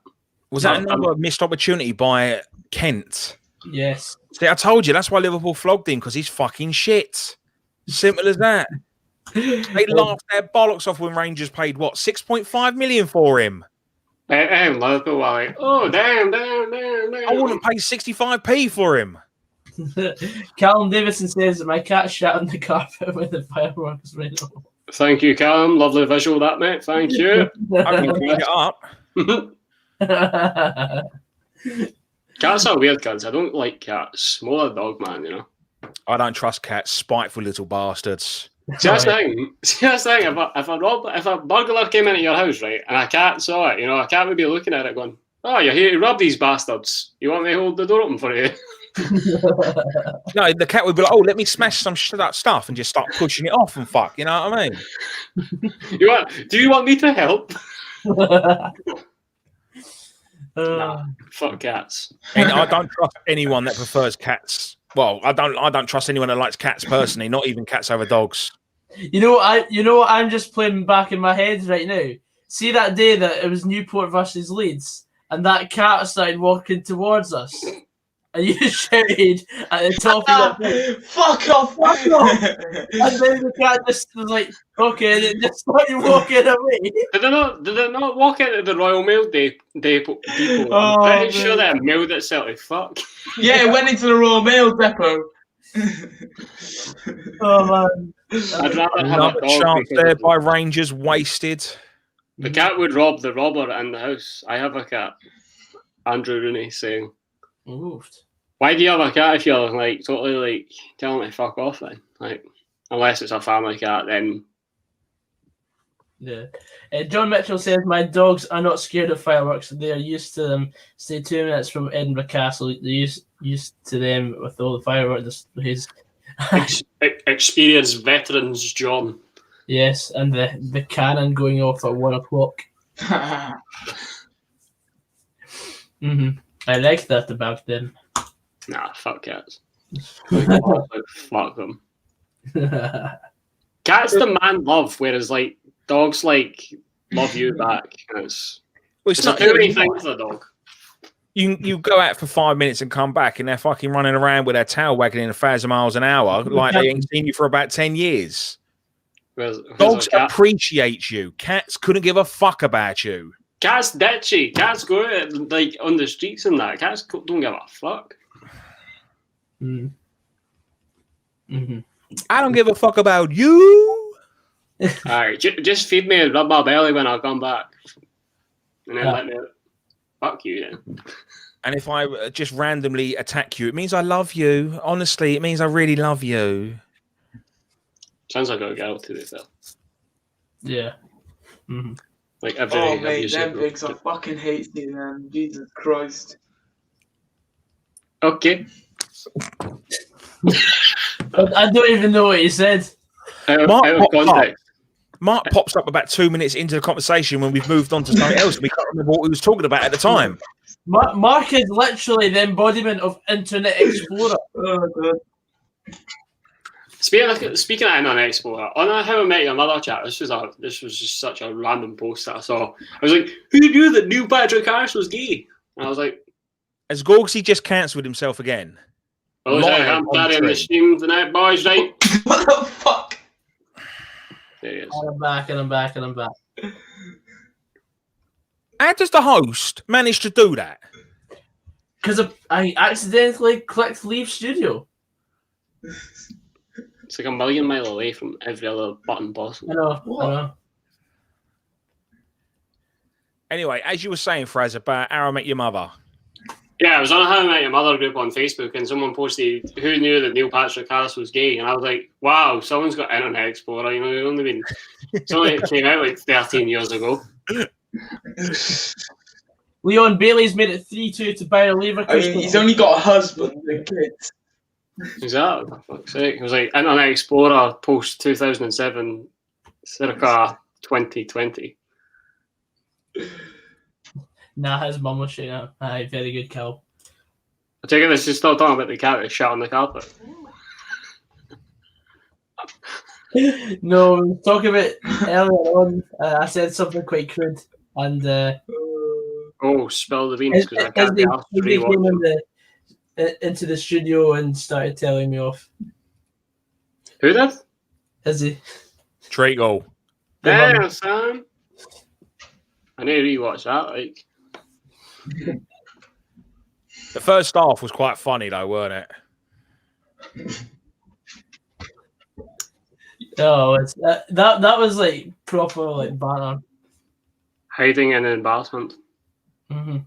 Was that another missed opportunity by Kent? Yes. See, I told you that's why Liverpool flogged him, because he's fucking shit. Simple as that. They laughed their bollocks off when Rangers paid, 6.5 million for him? Liverpool were like, "Oh, damn. I wouldn't pay 65p for him." Callum Davison says that my cat shat on the carpet with the fireworks right now. Thank you, Callum. Lovely visual, that, mate. Thank you. I can clean it up. Cats are weird, kids. I don't like cats. More a dog, man, I don't trust cats. Spiteful little bastards. See, that's the thing. See, that's the thing. If a burglar came into your house, right, and a cat saw it, a cat would be looking at it going, "Oh, you're here to rob these bastards. You want me to hold the door open for you?" No, the cat would be like, "Oh, let me smash some that stuff and just start pushing it off and fuck." You know what I mean? Do you want me to help? Nah, fuck cats. And I don't trust anyone that prefers cats. Well, I don't trust anyone that likes cats personally. Not even cats over dogs. You know what I'm just playing back in my head right now. See that day that it was Newport versus Leeds, and that cat started walking towards us, and you shouted at the top of the Fuck off! Fuck off! And then the cat just was like, okay, and it just started walking away. Did they not walk into the Royal Mail depot? Oh, I'm pretty man. sure that it mailed itself. Fuck. Yeah, it went into the Royal Mail depot. Oh man. I'd rather have Another a dog. chance there by Rangers wasted. The cat would rob the robber in the house. I have a cat. Andrew Rooney saying, Moved. "Why do you have a cat if you're like totally like telling me to fuck off then? Like, unless it's a family cat, then." Yeah. John Mitchell says, "My dogs are not scared of fireworks. They are used to them. Stay 2 minutes from Edinburgh Castle. They're used to them with all the fireworks." His Experienced veterans, John. yes, and the cannon going off at 1 o'clock. I like that about them. Nah, fuck cats. Fuck them. Cats demand love, whereas like dogs like love you back. It's not a two-way thing for the dog. You go out for 5 minutes and come back, and they're fucking running around with their tail wagging in 1,000 miles an hour, like they ain't seen you for about 10 years. Where's Dogs appreciate you. Cats couldn't give a fuck about you. Cats ditchy. Cats go out like on the streets and that. Cats don't give a fuck. I don't give a fuck about you. Alright, just feed me and rub my belly when I come back, and then let me out. Fuck you then. And if I just randomly attack you, it means I love you. Honestly, it means I really love you. Sounds like a girl to be fair. Yeah. Like every Oh mate, them pigs, I fucking hate you, man. Jesus Christ. Okay. I don't even know what he said. Out of context. Mark pops up about 2 minutes into the conversation when we've moved on to something else. We can't remember what we was talking about at the time. Mark is literally the embodiment of Internet Explorer. Oh god. Speaking of Internet Explorer, on How I Met Your Mother chat, this was just such a random post that I saw. I was like, who knew that Neil Patrick Harris was gay? And I was like, has Gorgsy just cancelled himself again? well, I'm carrying the stream tonight, boys, right? What the fuck? There he is. And I'm back. How does the host manage to do that? Because I accidentally clicked leave studio. It's like a million mile away from every other button possible. I know. Anyway, as you were saying, Fraz, about How I Met Your Mother. Yeah, I was on a How I Met Your Mother group on Facebook, and someone posted, who knew that Neil Patrick Harris was gay? And I was like, wow, someone's got Internet Explorer. It's only came out like 13 years ago. Leon Bailey's made it 3-2 to Bayer Leverkusen. I mean, he's only got a husband and kids. Exactly, for fuck's sake. It was like Internet Explorer post 2007, circa 2020. Nah, his mum was shooting. Aye, very good kill. I take it this is still talking about the cat that shot on the carpet. No, we were talking about earlier on. I said something quite crude, and oh, spill the beans because I can't be asked to rewatch them. into the studio and started telling me off. Who did? Izzy. Treacle. Damn, son. I need to rewatch that. Like, The first half was quite funny, though, weren't it? Oh, it's that was like proper like banner. hiding in embarrassment. Mm-hmm.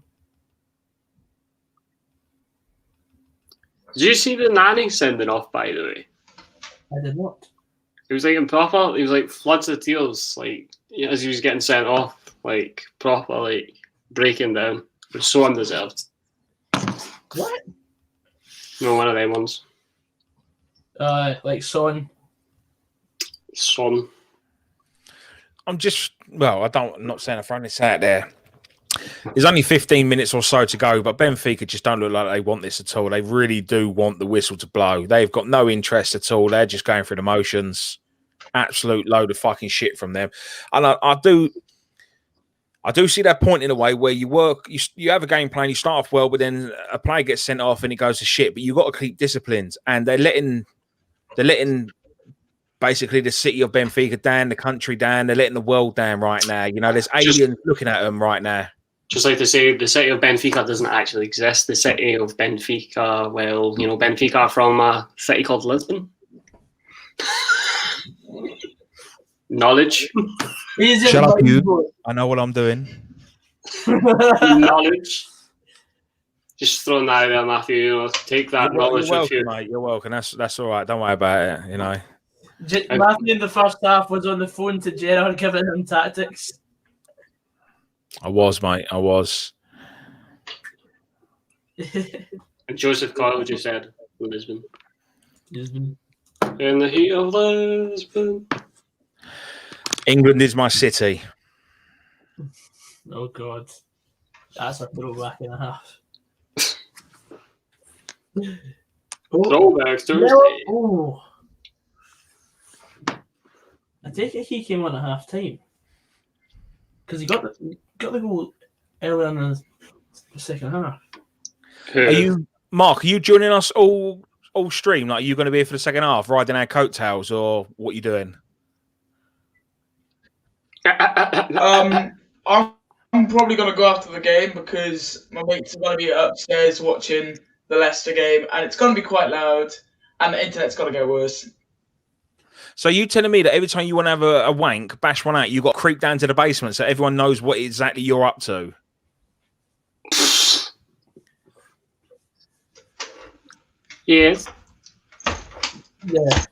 Did you see the nanny sending off, by the way? I did not. He was like improper. He was like floods of tears, like as he was getting sent off, like proper, like breaking down. It was so undeserved. What? No, one of them ones. Like Son. Son. I'm not saying I've only sat there. There's only 15 minutes or so to go, but Benfica just don't look like they want this at all. They really do want the whistle to blow. They've got no interest at all. They're just going through the motions. Absolute load of fucking shit from them. And I do see that point in a way where you have a game plan, you start off well, but then a player gets sent off and it goes to shit. But you've got to keep disciplined, and they're letting basically the city of Benfica down, the country down. They're letting the world down right now. You know, there's aliens looking at them right now. Just like to say, the city of Benfica doesn't actually exist. The city of Benfica, well, you know, Benfica are from a city called Lisbon. Knowledge. Shut up, you. I know what I'm doing. Knowledge. Just throwing that out there, Matthew. You know, take that knowledge with you. Mate. You're welcome. That's all right. Don't worry about it. You know. Matthew in the first half was on the phone to Gerard giving him tactics. I was, mate. I was. And Joseph Carl just said Lisbon. In the heat of Lisbon. England is my city. Oh God, that's a throwback and a half. Throwback Thursday. Oh, I take it he came on at half time because he got the goal earlier in the second half. Are you, Mark? Are you joining us all stream? Like, are you going to be here for the second half, riding our coattails, or what are you doing? I'm probably going to go after the game because my mates are going to be upstairs watching the Leicester game, and it's going to be quite loud, and the internet's going to get worse. So you telling me that every time you want to have a wank, bash one out, you got to creep down to the basement so everyone knows what exactly you're up to? Yes. Yeah.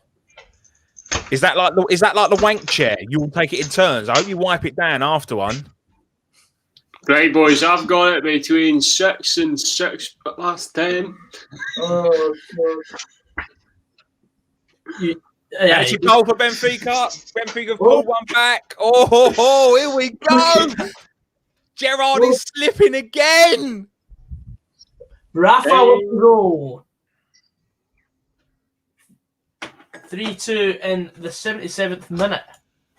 Is that like the wank chair? You will take it in turns. I hope you wipe it down after one. Right, boys, I've got it between 6 and 6 past 10. Oh, God. That's your goal for Benfica. Benfica pulled one back. Oh, here we go. Gerard is slipping again. Rafa will go. 3-2 in the 77th minute.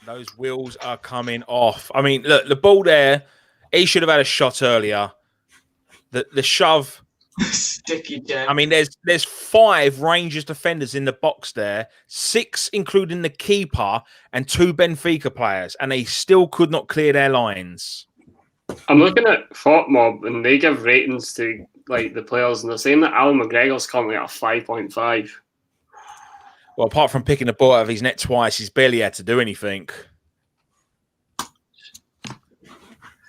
Those wheels are coming off. I mean, look, the ball there, he should have had a shot earlier. The shove. Sticky Jack. I mean, there's 5 Rangers defenders in the box there, 6 including the keeper and 2 Benfica players, and they still could not clear their lines. I'm looking at FotMob, and they give ratings to like the players, and they're saying that Alan McGregor's currently at a 5.5. Well, apart from picking the ball out of his net twice, he's barely had to do anything.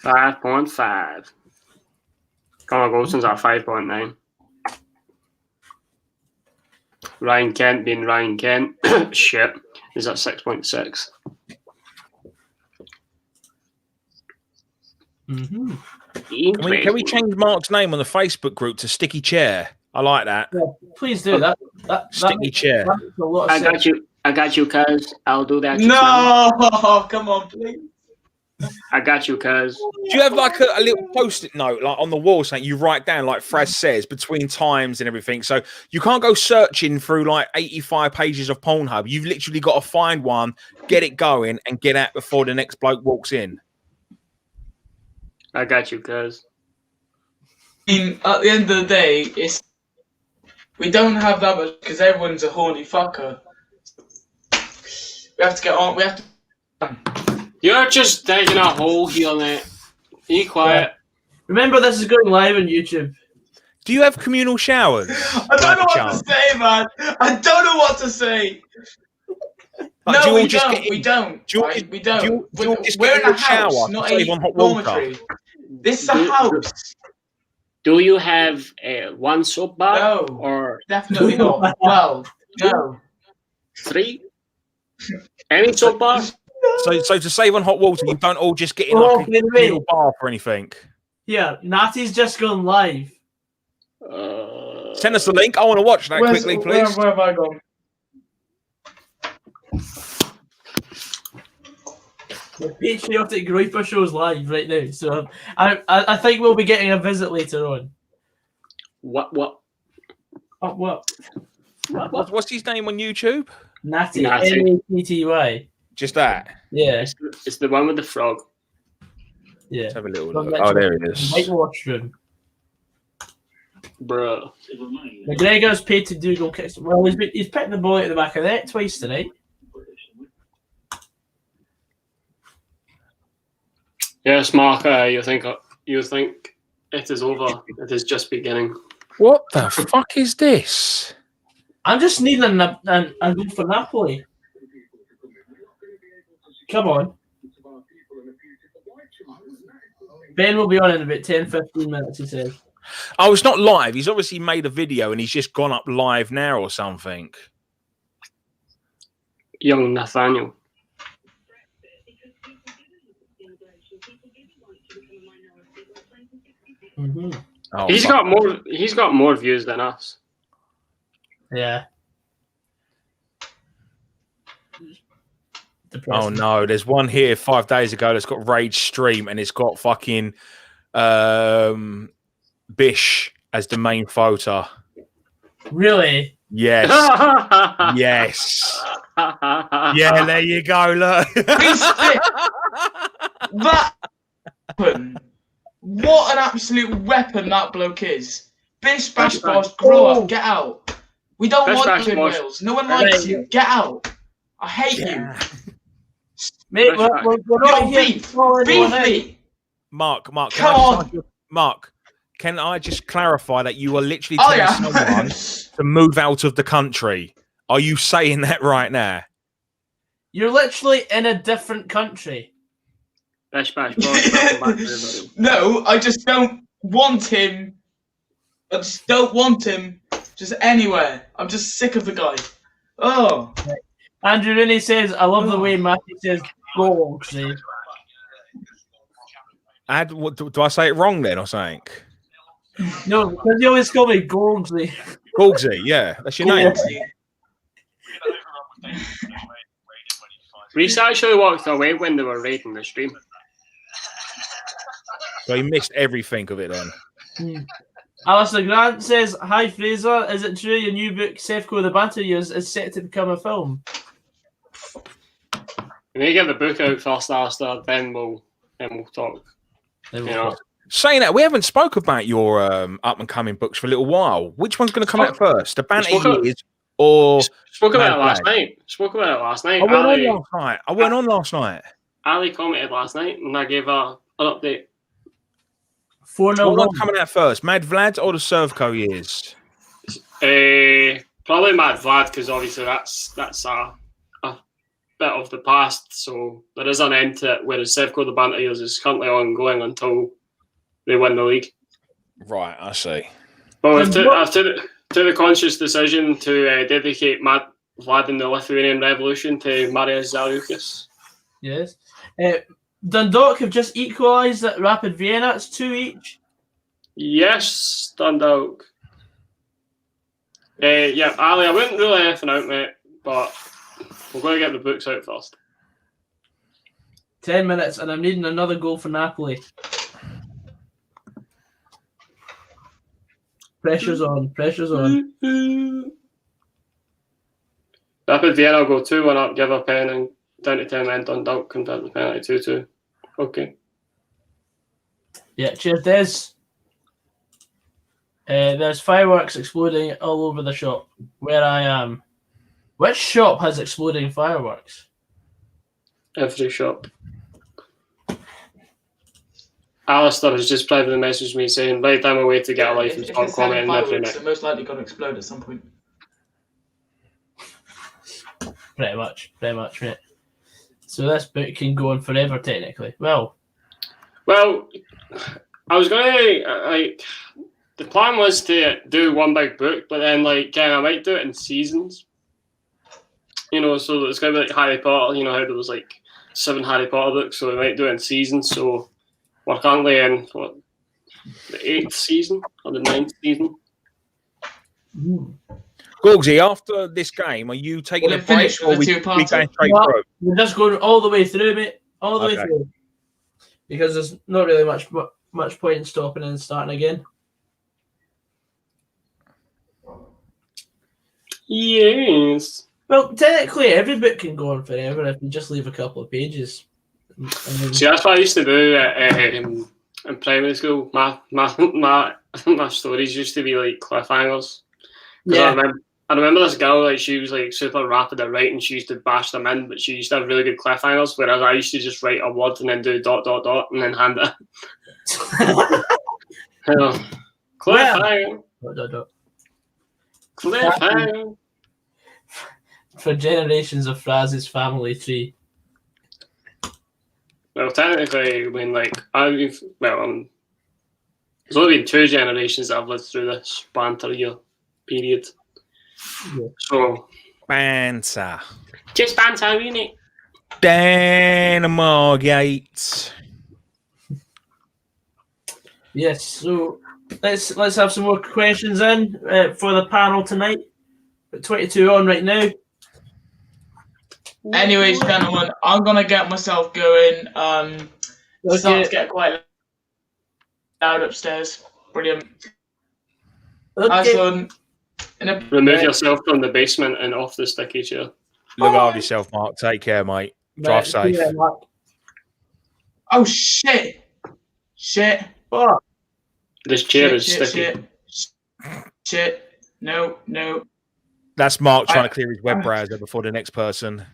5.5. Connor Golson's at 5.9. Ryan Kent being Ryan Kent. Shit. Is at 6.6. Mm-hmm. Can we change Mark's name on the Facebook group to Sticky Chair? I like that. Yeah, please do that. Sticky Chair. I got you, cuz. I'll do that. No, come on, please. I got you, cuz. Do you have like a little post-it note like on the wall saying you write down, like Fraz says, between times and everything? So you can't go searching through like 85 pages of Pornhub. You've literally got to find one, get it going, and get out before the next bloke walks in. I got you, cuz. I mean, at the end of the day, we don't have that much because everyone's a horny fucker. We have to get on. We have to. You're just digging a hole here, mate. Be quiet. Remember, this is going live on YouTube. Do you have communal showers? I don't know what to say, man. I don't know what to say. Like, no, we don't. We don't. We're in a house, not a dormitory. This is a house. Do you have one soap bar? No, or definitely not. Well, no. 3? Any soap bar? So to save on hot water, you don't all just get in Oh, like a by the way. little bath or anything. Here, Natty's just gone live. Send us the link. I want to watch that quickly, please. Where have I gone? The Patriotic Groiper show's live right now, so I think we'll be getting a visit later on. What? Oh, what? What's his name on YouTube? Natty. Natty. Natty. Just that. Yeah, It's the one with the frog. yeah. Let's have a little From look. Oh, there it is. White washroom. Bro. McGregor's paid to do goal kicks. Well, he's picked the ball out of the back of the net twice tonight. Yes, Mark, you think it is over. It is just beginning. What the fuck is this? I'm just needing a goal for Napoli. Come on. Ben will be on in about 10-15 minutes, he says. Oh, it's not live. He's obviously made a video and he's just gone up live now or something. Young Nathaniel. Mm-hmm. Oh, He's got more views than us. Yeah. Oh no, there's one here 5 days ago that's got Rage Stream and it's got fucking Bish as the main photo. Really? Yes. Yes. Yeah, there you go, look. That weapon. What an absolute weapon that bloke is. Bish Bash Bosh, grow up, get out. We don't Bish, want Bash, you in Bosh. Wales. No one likes you. Get out. I hate you. Mate, we're not Yo, here. beef me. Mark, Come on. Mark, can I just clarify that you are literally Oh, telling yeah. someone to move out of the country? Are you saying that right now? You're literally in a different country. Bish bash bosh, welcome back, everybody. No, I just don't want him. I just don't want him just anywhere. I'm just sick of the guy. Oh. Andrew Rooney says, I love the way Matthew says, go, Oxley. Do I say it wrong then or something? No, because you always call me Gorgsy. Gorgsy, yeah. That's your name. Reese actually walked away when they were rating the stream. So he missed everything of it then. Alistair Grant says, hi Fraser, is it true your new book, Sefco the Banter Years, is set to become a film? When they get the book out first, Alistair, then we'll talk. You know. Saying that, we haven't spoke about your up and coming books for a little while. Which one's going to come out first? The Banter Years or Spoke about it last night. I went on last night. Ali commented last night and I gave her an update. 4-0 What one's coming out first? Mad Vlad or the Servco Years? Probably Mad Vlad, because obviously that's a bit of the past, so there is an end to it, whereas Sevco the Banter Years is currently ongoing until they win the league. Right, I see. But I've took the conscious decision to dedicate Mad Vlad and the Lithuanian Revolution to Marius Zariukas. Yes. Dundalk have just equalised at Rapid Vienna. It's 2 each. Yes, Dundalk. Yeah, Ali, I wouldn't rule anything out, mate, but we're going to get the books out first. 10 minutes, and I'm needing another goal for Napoli. Pressure's on. Pressure's on. Rapid Vienna will go 2-1 up, give a pen, and down to 10 men. Dundalk convert the penalty 2-2. Okay. Yeah, cheers, Des. There's fireworks exploding all over the shop where I am. Which shop has exploding fireworks? Every shop. Alistair has just privately messaged me saying, right, I'm away to get a life and start commenting every night. They're most likely going to explode at some point. Pretty much, mate. So this book can go on forever, technically. Well, I was going to, the plan was to do one big book, but then, I might do it in seasons. You know, so it's going to be like Harry Potter. You know how there was like 7 Harry Potter books, so we might do it in seasons. So we're currently in what, the 8th season or the 9th season. Gorgsy, after this game, are you taking a break or with we the going straight No, through? we're just going all the way through, mate. All the way Okay. through. Because there's not really much point in stopping and starting again. Yes. Well, technically, every book can go on forever if you just leave a couple of pages. See, that's what I used to do in primary school. My stories used to be like cliffhangers. Yeah. I remember this girl, like, she was like super rapid at writing. She used to bash them in, but she used to have really good cliffhangers. Whereas I used to just write a word and then do ... and then hand it. Cliffhanger. Cliffhanger. For generations of phrases, family tree. Well, technically, when like there's only been 2 generations that I've lived through this banter year period. Yeah. So Banter. just banter, innit? Dynamo Gates. Yes, so let's have some more questions in for the panel tonight. 22 on right now. Anyways, gentlemen, I'm gonna get myself going. It's starting to get quite loud upstairs. Brilliant. Nice Okay. one. Remove yourself from the basement and off the sticky chair. Look after yourself, Mark. Take care, mate. Drive safe. Yeah, Mark. Oh shit! Shit! Oh, This chair is sticky. Shit! No. That's Mark trying to clear his web browser before the next person.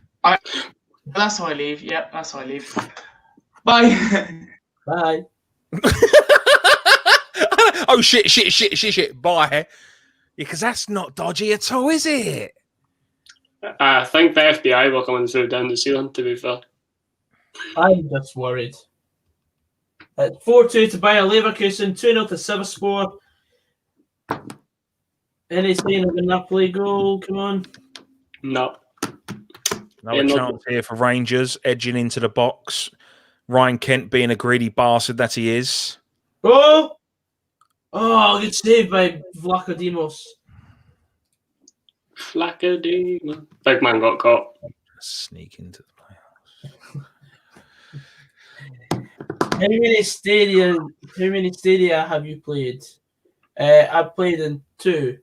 That's how I leave. Yep, that's how I leave. Bye. bye. Oh shit! Bye. Yeah, because that's not dodgy at all, is it? I think the FBI were coming through down the ceiling, to be fair. I'm just worried. It's 4-2 to Bayer Leverkusen, 2-0 to Sivasspor. Any sign of a Napoli goal? Come on. No. Another chance here for Rangers, edging into the box. Ryan Kent being a greedy bastard that he is. Oh! Oh, good save by Vlachodimos. Flacadima. Big man got caught. Sneak into the How many stadia have you played? I've played in 2.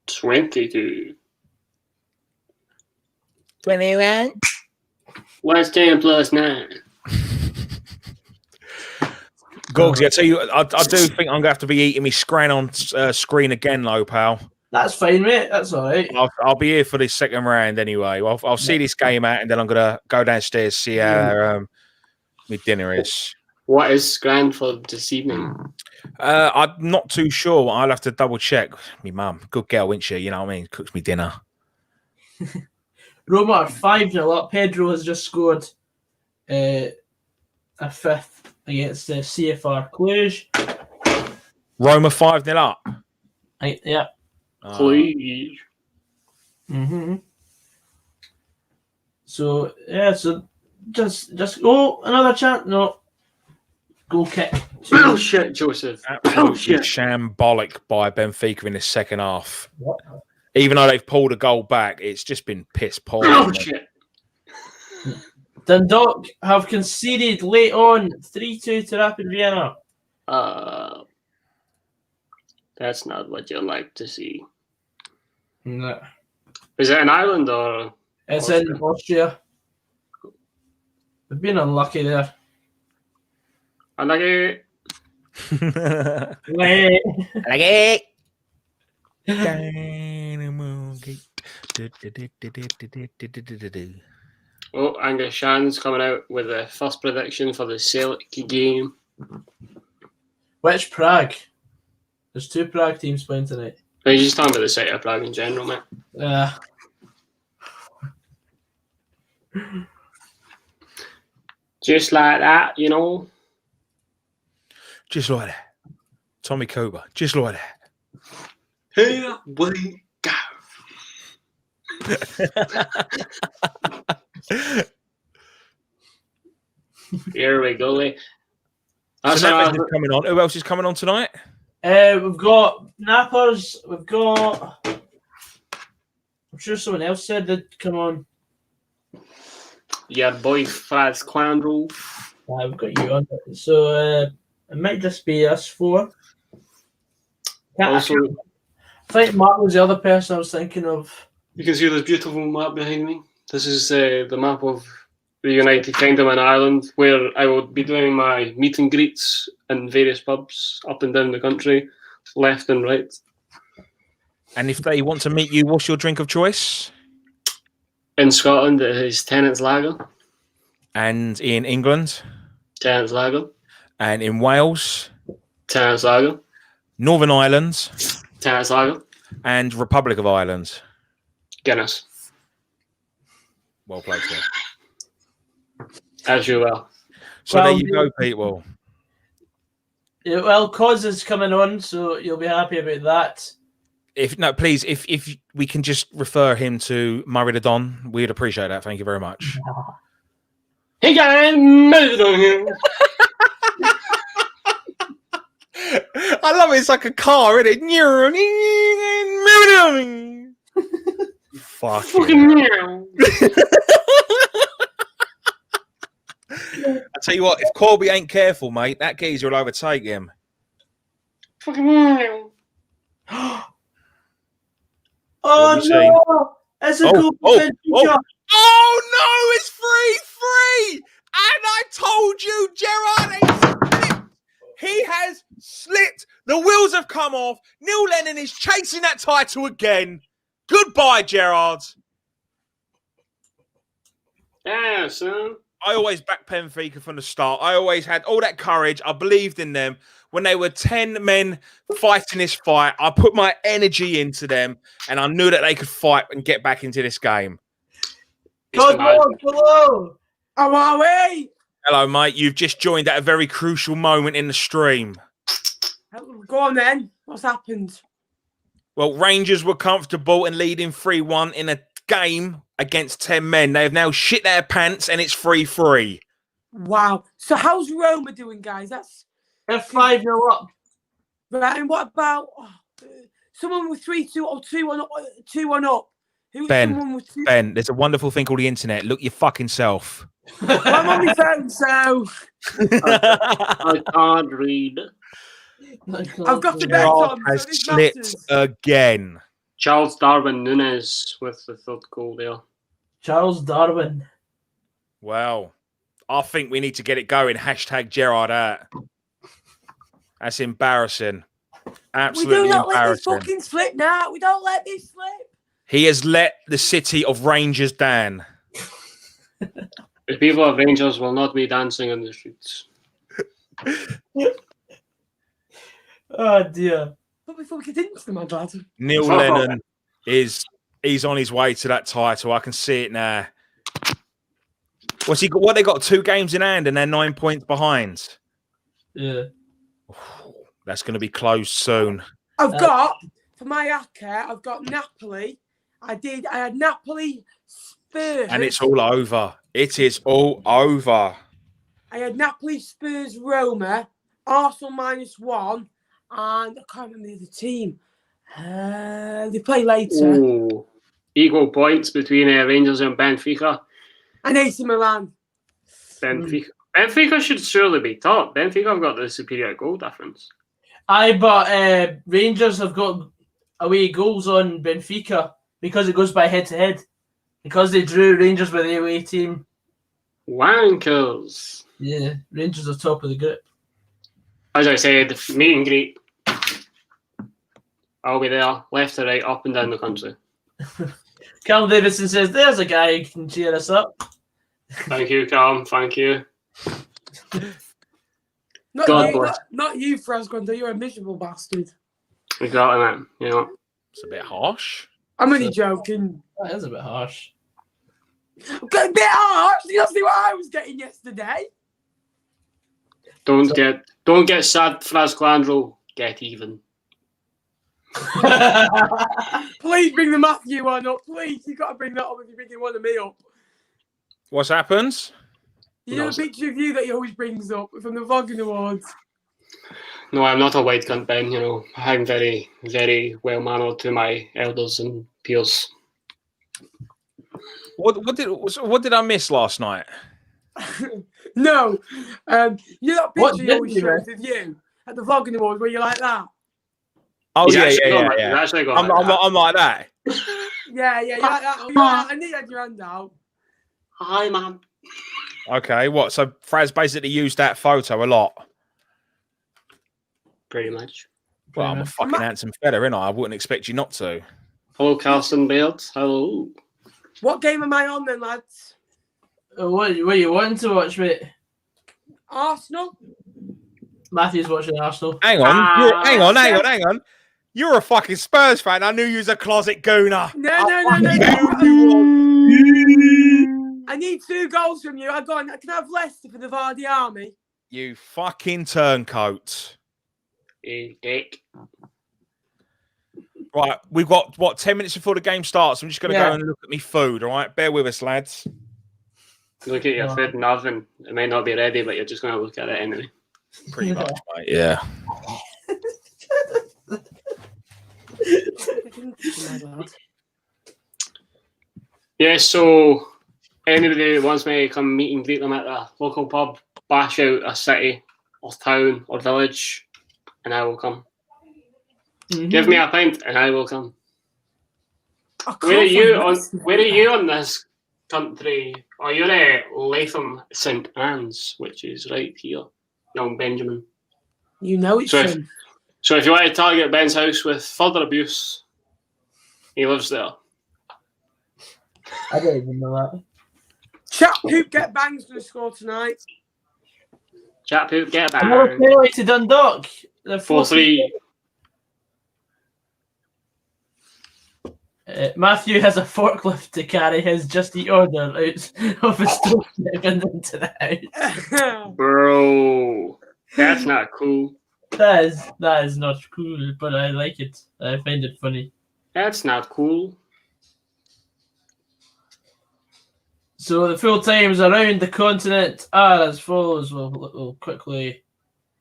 22. 21. What's 10 plus 9? Gogsy, I tell you, I do think I'm going to have to be eating me scran on screen again, though, pal. That's fine, mate. That's all right. I'll be here for this second round anyway. I'll see this game out, and then I'm going to go downstairs, see how my dinner is. What is scran for this evening? I'm not too sure. I'll have to double check. My mum, good girl, isn't she? You know what I mean? Cooks me dinner. Roma are 5-0 up. Pedro has just scored a 5th against the CFR Cluj. Roma 5-0 up. Yeah. Please. So just another chance. No. Goal kick. Bullshit, Joseph. Absolutely shambolic by Benfica in the second half. What? Even though they've pulled a goal back, it's just been piss poor. Bullshit. Dundalk have conceded late on 3-2 to Rapid Vienna. That's not what you like to see. No. Is it in Ireland or? It's in Austria. They've been unlucky there. Unlucky. Wait. Like Oh, Angus Shan's coming out with the first prediction for the Celtic game. Which Prague? There's 2 Prague teams playing tonight. He's just talking about the city of Prague in general, mate. Just like that, you know. Just like that. Tommy Cooper. Just like that. Here we go. Here we go. That's So Nappers another- is coming on. Who else is coming on tonight? We've got Nappers. We've got. I'm sure someone else said they'd come on. your boy Fraz Clandrel. We've got you on. So it might just be us four. Also, I think Mark was the other person I was thinking of. you can see this beautiful map behind me. This is the map of the United Kingdom and Ireland, where I will be doing my meet and greets in various pubs up and down the country, left and right. And if they want to meet you, what's your drink of choice? In Scotland, it is Tennant's Lager. And in England? Tennant's Lager. And in Wales? Tennant's Lager. Northern Ireland? Tennant's Lager. And Republic of Ireland? Guinness. Well played, sir. As you will. So there you go, people. Yeah, well, Cos is coming on, so you'll be happy about that. Please, if we can just refer him to Murray the Don, we'd appreciate that. Thank you very much. Hey guys, I love it. It's like a car, isn't it? Fucking I tell you what, if Corby ain't careful, mate, that geezer will overtake him. Oh no! It's a goal. Oh no! It's 3-3, and I told you, Gerrard. He has slipped. The wheels have come off. Neil Lennon is chasing that title again. Goodbye, Gerrard. Yeah, son. I always backed Benfica from the start. I always had all that courage. I believed in them. When they were 10 men fighting this fight, I put my energy into them, and I knew that they could fight and get back into this game. Hello. How are we? Hello, mate. You've just joined at a very crucial moment in the stream. Go on then. What's happened? Well, Rangers were comfortable and leading 3-1 in a game against 10 men. They have now shit their pants, and it's 3-3. Wow. So how's Roma doing, guys? They're 5-0 up. Right, and what about someone with 3-2 or 2-1 up? Ben, there's a wonderful thing called the internet. Look your fucking self. Well, I'm on my phone, so I can't read. I've got the bet on. Has So this slipped matters. again. Charles Darwin Nunes with the third goal there. Charles Darwin. Well, I think we need to get it going. Hashtag Gerrard out. That's embarrassing. We Absolutely do not let this embarrassing. fucking slip now. We don't let this slip. He has let the city of Rangers down. The people of Rangers will not be dancing in the streets. Oh dear. But before we get into them, my bad. Neil Lennon he's on his way to that title. I can see it now. What's he got? What they got? 2 games in hand and they're 9 points behind. Yeah. That's going to be closed soon. I've got for my Aka, I've got Napoli. I had Napoli, Spurs, And it's all over. It is all over. I had Napoli, Spurs, Roma, Arsenal -1, and I can't remember the other team. They play later. Ooh. Equal points between Rangers and Benfica. And AC Milan. Benfica should surely be top. Benfica have got the superior goal difference. But Rangers have got away goals on Benfica because it goes by head-to-head. Because they drew Rangers with the away team. Wankers. Yeah, Rangers are top of the group. As I said, meet and greet. I'll be there, left to right, up and down the country. Callum Davidson says, there's a guy who can cheer us up. Thank you, Callum. Thank you. Not God you, bless. not you, Frasquando. You're a miserable bastard. Exactly, man. You know. It's a bit harsh. I'm only joking. That is a bit harsh. A bit harsh. You see what I was getting yesterday? Don't get sad, Fraz Clandro. Get even. Please bring the Matthew one up. Please, you've got to bring that up if you're bringing one of me up. What's happened? You know the picture of you that he always brings up from the Vlogging Awards. No, I'm not a white cunt, Ben. You know, I'm very, very well mannered to my elders and peers. What did I miss last night? No, you know that What picture he did always you shows of you at the Vlogging Awards where you're like that. Oh He's yeah. actually gone like that. I'm like that. Yeah, you're like that. You're like that. I need to have your hand out. Hi, man. Okay, what? So Fraz basically used that photo a lot. Pretty much. Well, I'm a fucking handsome fella, innit? I wouldn't expect you not to. Hello, Carson Baird. Hello. What game am I on then, lads? What are you wanting to watch, mate? Arsenal? Matthew's watching Arsenal. Hang on, hang on. You're a fucking Spurs fan. I knew you was a closet gooner. No. I need 2 goals from you. Can I have Leicester for the Vardy Army? You fucking turncoat. Hey, dick. Right, we've got, 10 minutes before the game starts. I'm just going to go and look at me food, all right? Bear with us, lads. Look at your food and oven. It may not be ready, but you're just going to look at it anyway. Pretty much, mate. Yeah. Yeah, so anybody who wants me to come meet and greet them at the local pub, bash out a city or town or village, and I will come. Mm-hmm. Give me a pint and I will come. Where are you on this country? Oh, you're at Latham St Anne's, which is right here, young Benjamin. You know it's so if you want to target Ben's house with further abuse, he lives there. I don't even know that. Chat Poop Get Bang's going to score tonight. Chat Poop Get Another Bang. penalty to Dundalk. 4-3. Matthew has a forklift to carry his Just Eat order out of his store and into the house. Bro, that's not cool. That is not cool, but I like it. I find it funny. That's not cool. So the full times around the continent are as follows. We'll quickly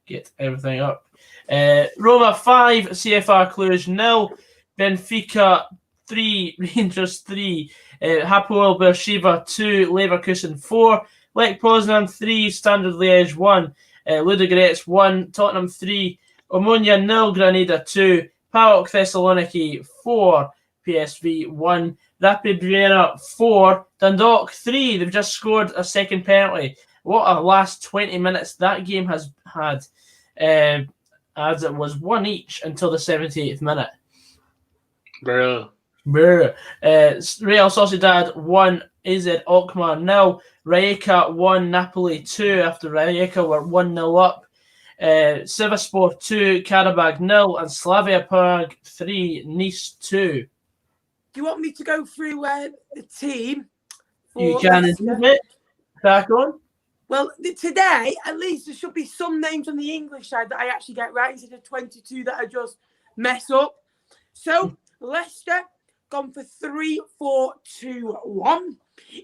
get everything up. Roma 5, CFR Cluj 0, Benfica 3, Rangers 3, Hapoel Beersheva 2, Leverkusen 4, Lech Poznan 3, Standard Liège 1, Ludogorets 1, Tottenham 3, Omonia 0, Granada 2, PAOK Thessaloniki 4, PSV 1, Rapid Vienna 4, Dundalk 3. They've just scored a second penalty. What a last 20 minutes that game has had, as it was 1 each until the 78th minute. Bro. Real Sociedad 1, AZ Alkmaar 0, Rijeka 1, Napoli 2 after Rijeka were 1-0 up. Sivasspor 2, Karabag 0, and Slavia Prague 3, Nice 2. Do you want me to go through the team? You can, isn't it? Crack on. Well, today, at least there should be some names on the English side that I actually get right instead of 22 that I just mess up. So, Leicester gone for 3-4-2-1.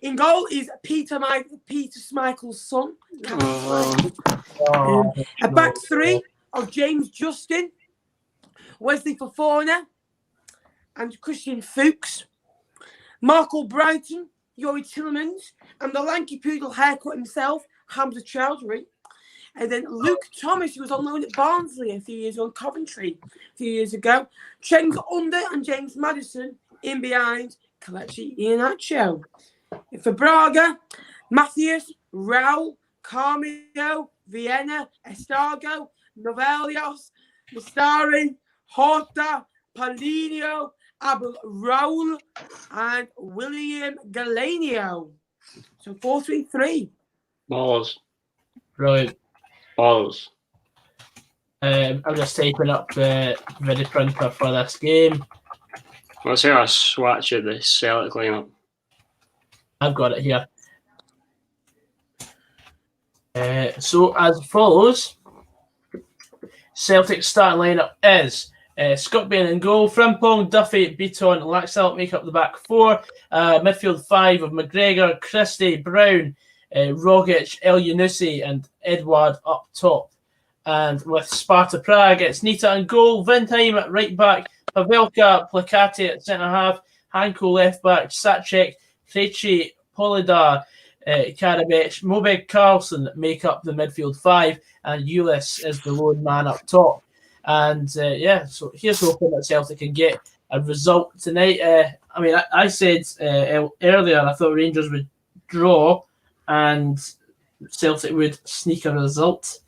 In goal is Peter Schmeichel's son. A back three of James Justin, Wesley Fofana, and Christian Fuchs. Marco Brighton, Yori Tillemans, and the lanky poodle haircut himself, Hamza Chowdhury. And then Luke Thomas, who was on loan at Barnsley a few years ago, Coventry a few years ago. Cenk Under and James Maddison in behind Kelechi Iheanacho. For Braga, Matthias, Raul, Carmio, Vienna, Estargo, Novelios, Mistari, Horta, Paulinho, Abel Raul, and William Galenio. So 4-3-3. Balls. Brilliant. Balls. I'm just typing up the video printer for this game. Let's hear a swatch of the Celtic lineup. I've got it here. So as follows, Celtic's starting lineup is Scott Bain in goal. Frimpong, Duffy, Beaton, Laxalt make up the back four. Midfield five of McGregor, Christie, Brown, Rogic, El Yunusi, and Edward up top. And with Sparta Prague, it's Nita in goal. Vindheim at right back. Pavelka, Placati at centre half. Hanko left back. Sacek, Krejci, Polidar, Karabec, Mobeg, Carlson make up the midfield five. And Ulis is the lone man up top. And so here's hoping that Celtic can get a result tonight. I said earlier I thought Rangers would draw and Celtic would sneak a result.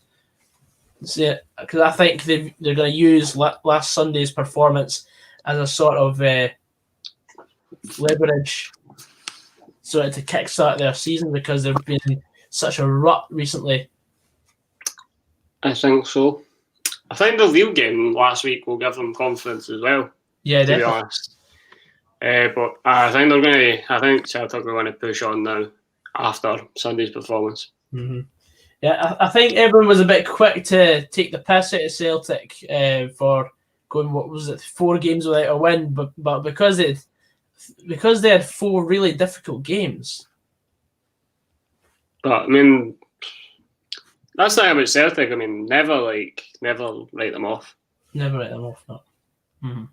Because I think they're going to use last Sunday's performance as a sort of leverage to kickstart their season because they've been in such a rut recently. I think so. I think the Lille game last week will give them confidence as well. Yeah, to definitely. be honest. But I think Celtic are going to push on now after Sunday's performance. Mm-hmm. Yeah, I think everyone was a bit quick to take the piss out of Celtic for going, 4 games without a win, but because they had 4 really difficult games. But I mean, that's the thing about Celtic. I mean, never write them off. Never write them off, no. Mm-hmm.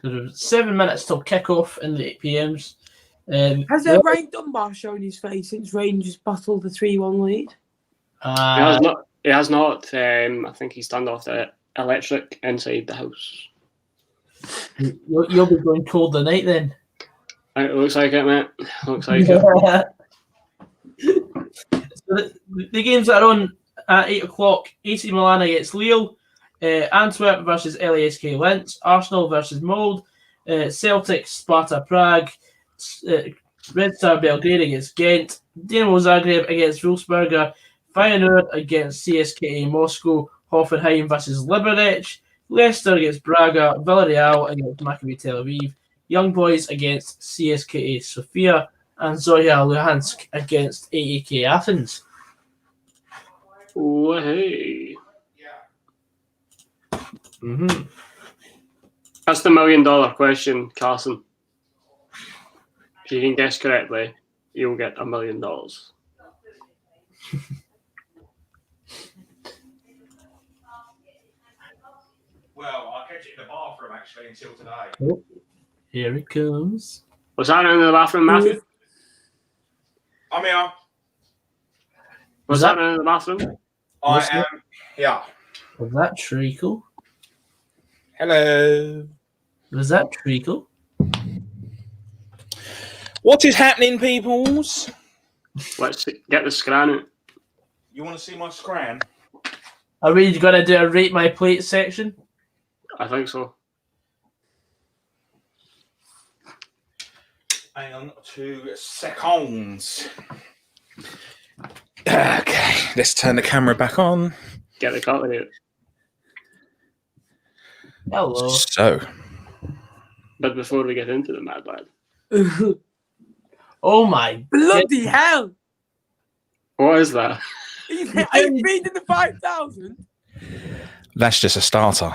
So there's 7 minutes till kick-off in the 8 p.m s. Has Ryan Dunbar shown his face since Rangers battled the 3-1 lead? He has not. I think he's turned off the electric inside the house. You'll be going cold tonight then. It looks like it, mate. Looks like it. So the games that are on at 8 o'clock: AC Milan against Lille, Antwerp versus LASK Linz, Arsenal versus Molde, Celtic Sparta Prague, Red Star Belgrade against Ghent, Dinamo Zagreb against Wolfsberger, Feyenoord against CSKA Moscow, Hoffenheim versus Liberec, Leicester against Braga, Villarreal against Maccabi Tel Aviv, Young Boys against CSKA Sofia, and Zorya Luhansk against AEK Athens. Oh, hey. Mm-hmm. That's the $1 million question, Carson. If you can guess correctly, you'll get $1 million. Well, I'll catch it in the bathroom actually until today. Oh, here it comes. What's happening in the bathroom, Matthew? I'm here. What's happening in the bathroom? I am here. Was that treacle? Hello. Was that treacle? What is happening, peoples? Let's get the scran out. You want to see my scran? Are we going to do a rate my plate section? I think so. Hang on 2 seconds. Okay, let's turn the camera back on. Get the cutlery out. Hello. So, But before we get into the mad lad, Oh my Bloody hell! what is that? Are you feeding the 5,000? that's just a starter.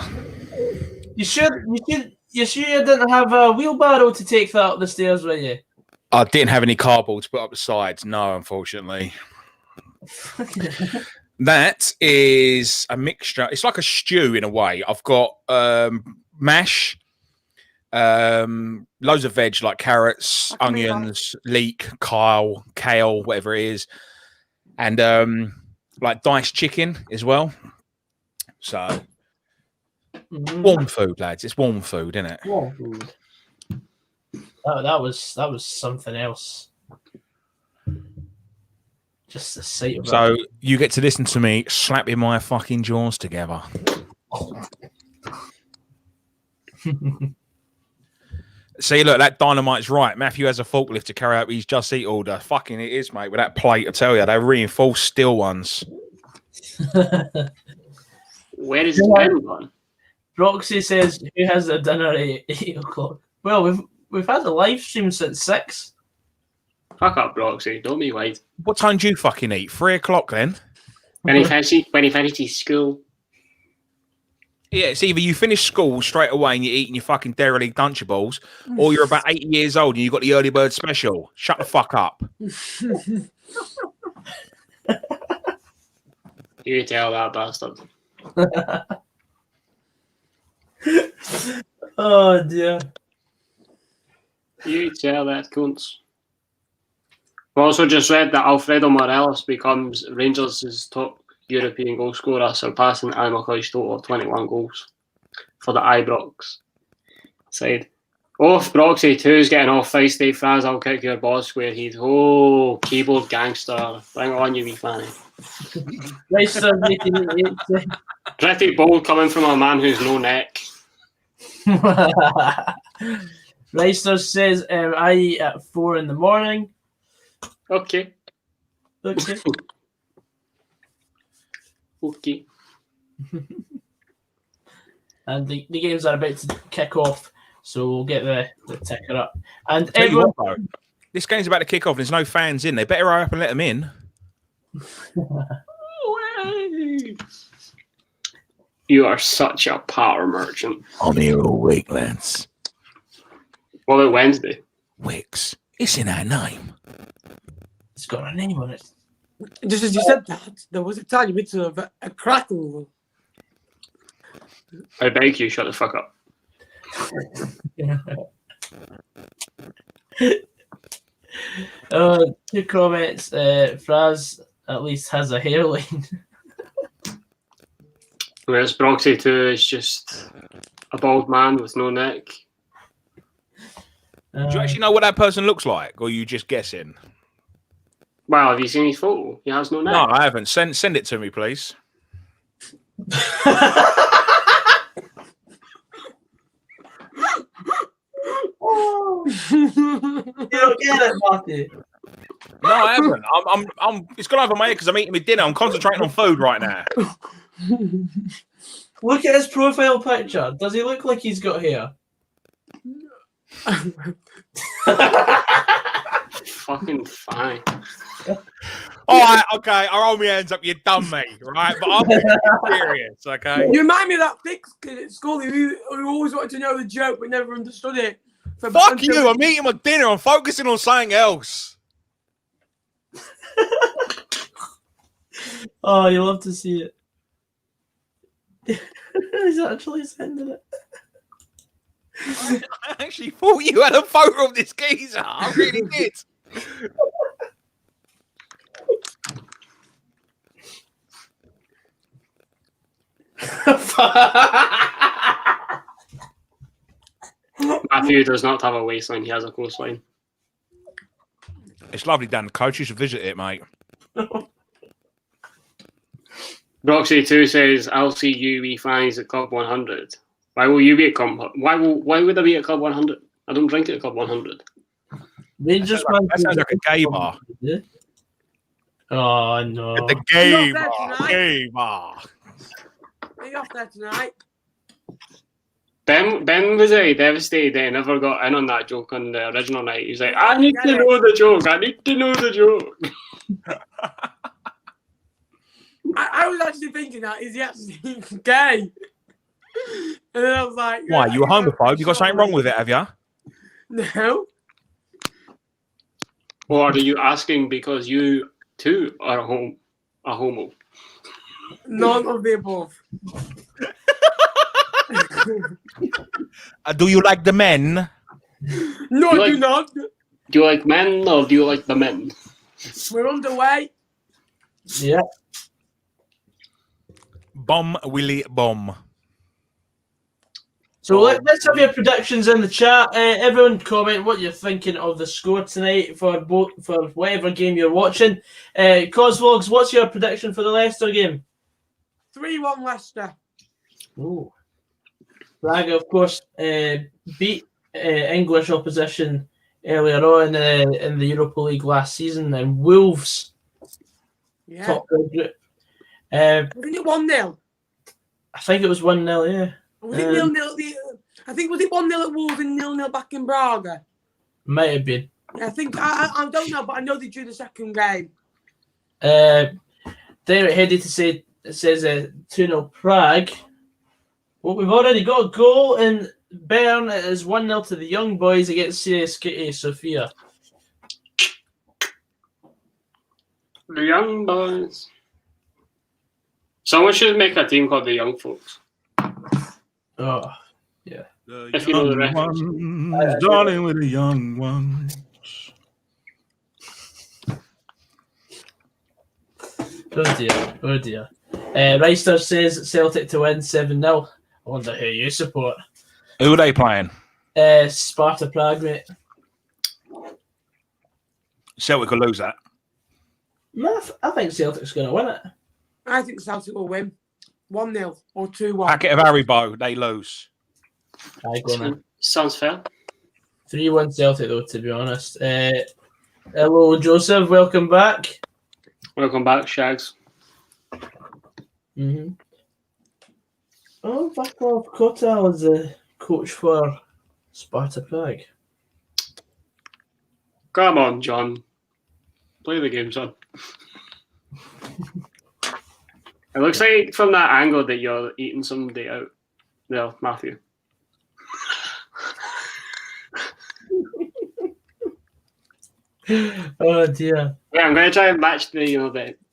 You sure you didn't have a wheelbarrow to take that up the stairs, were you? I didn't have any cardboard to put up the sides. No, unfortunately. That is a mixture. It's like a stew in a way. I've got mash, loads of veg like carrots, onions, leek, kale, whatever it is, and like diced chicken as well. So warm food, lads. It's warm food, isn't it? Warm food. That was something else. Just the sight of So you get to listen to me slapping my fucking jaws together. See, look, that dynamite's right. Matthew has a forklift to carry out his Just Eat order. Fucking it is, mate. With that plate, I tell you, they're reinforced steel ones. Where is the pen gone? Roxy says, "Who has their dinner at 8 o'clock?" Well, we've had a live stream since 6. Fuck up, Roxy. Don't be wide. What time do you fucking eat? 3 o'clock then? When he finishes school. Yeah, it's either you finish school straight away and you're eating your fucking derelict Dunchables, or you're about 80 years old and you've got the early bird special. Shut the fuck up. You tell that bastard. Oh dear. You tell that cunts. We also just read that Alfredo Morelos becomes Rangers' top European goal scorer, surpassing Ali McCoy's total of 21 goals for the Ibrox side. Oh, if Broxy 2's getting off feisty, Fraz, I'll kick your balls square heat. Oh, keyboard gangster. Bring it on, you wee fanny. Nice sir, 1888. Pretty bold coming from a man who's no neck. Reister says, I eat at 4 in the morning. Okay. Okay. Okay. And the games are about to kick off, so we'll get the ticker up. And Tell you everyone, what, though, this game's about to kick off. There's no fans in. They better hurry up and let them in. You are such a power merchant. I'm here all week, Lance. What about Wednesday? Wicks. It's in our name. it's got a name on it. Just as you said that, there was a tiny bit of a crackle. I beg you, shut the fuck up. Two comments. Fraz at least has a hairline. Whereas Broxy 2 is just a bald man with no neck. Do you actually know what that person looks like, or are you just guessing? Wow, have you seen his photo? He has no neck. No, I haven't. Send it to me, please. You don't get it, Marty. No, I haven't. I'm. It's gone over my head because I'm eating my dinner. I'm concentrating on food right now. Look at his profile picture. Does he look like he's got hair? Fucking fine. All right, okay. I'll roll my hands up. You done me, right? But I'm serious, okay? You remind me of that thick kid at school who always wanted to know the joke but never understood it. Fuck you! I'm eating my dinner. I'm focusing on something else. Oh, you love to see it. He's actually sending it. I actually thought you had a photo of this geezer. I really did. Matthew does not have a waistline, he has a coastline. It's lovely, Dan. Coach, you should visit it, mate. Broxy 2 says, I'll see you we fans at Club 100. Why will you be at Club? Why would I be at Club 100? I don't drink at Club 100. Rangers That sounds like a gay bar. Oh no! At the gay Not there bar. tonight. Gay bar. Are you off there tonight? Ben was devastated they never got in on that joke on the original night. He was like, I need to know the joke. I need to know the joke. I was actually thinking that, is he actually gay? And then I was like... Why? You a homophobe? You got something wrong with it, have you? No. Or are you asking because you too are a homo? None of the above. Do you like the men? No, You I do like- not. Do you like men or do you like the men? We're underway. Yeah. Bomb Willie Bomb. So let's have your predictions in the chat. Everyone comment what you're thinking of the score tonight for whatever game you're watching. Cosvlogs, what's your prediction for the Leicester game? 3-1 Leicester. Ooh. Prague, of course, beat English opposition earlier on in the Europa League last season, and Wolves Yeah. top group. Wasn't it 1-0? I think it was 1-0, yeah. Was it 0-0? I think was it 1-0 at Wolves and 0-0 back in Braga? Might have been. I think I don't know, but I know they drew the second game. Derek Heady says 2-0 Prague. Well, we've already got a goal in Bern. It is 1-0 to the Young Boys against CSKA Sofia. The Young Boys. Someone should make a team called the Young Folks. Oh, yeah. The If you know the young reference. ones, darling with the young ones. Oh dear. Oh dear. Reister says Celtic to win 7-0. I wonder who you support. Who are they playing? Sparta Prague, mate. Celtic will lose that. No, I think Celtic's going to win it. I think Celtic will win 1-0 or 2-1. Packet of Haribo, they lose. I go on. Sounds fair. 3-1 Celtic, though, to be honest. Hello, Joseph. Welcome back. Welcome back, Shags. Mm-hmm. Oh, Vakov Kotal is the coach for Sparta Prague. Come on, John. Play the game, son. It looks like from that angle that you're eating somebody out there, Matthew. Oh dear. Yeah, I'm gonna try and match the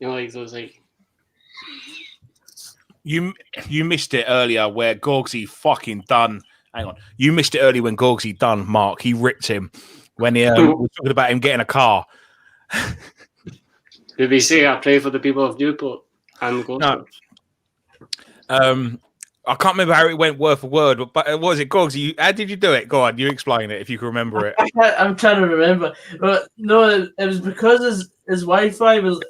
like those like. You missed it earlier where Gorgsy fucking done. Hang on. You missed it earlier when Gorgsy done, Mark. He ripped him when he was talking about him getting a car. Did they say I pray for the people of Newport and Gloucester? No. I can't remember how it went word for word, but what was it, Gorgsy? How did you do it? Go on, you explain it if you can remember it. I'm trying to remember, but no, it was because his Wi-Fi was.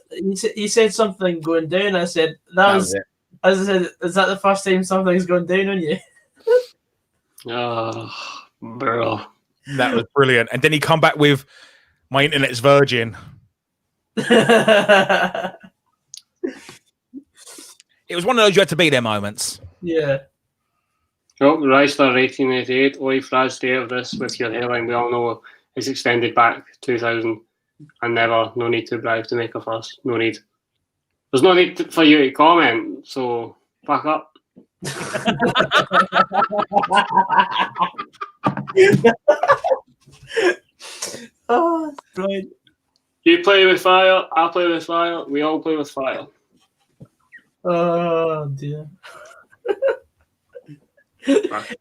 He said something going down. I said that was it. As I said, is that the first time something's gone down on you? Oh, bro. That was brilliant. And then he come back with, my internet's virgin. Yeah. It was one of those you had to be there moments. Oh, Reisler 1888. Oi, Fraz, stay out of this with your hairline. We all know it's extended back 2000 and never. No need to brag to make a fuss. No need. There's no need for you to comment, so fuck up. Oh, brilliant. You play with fire, I play with fire, we all play with fire. Oh, dear.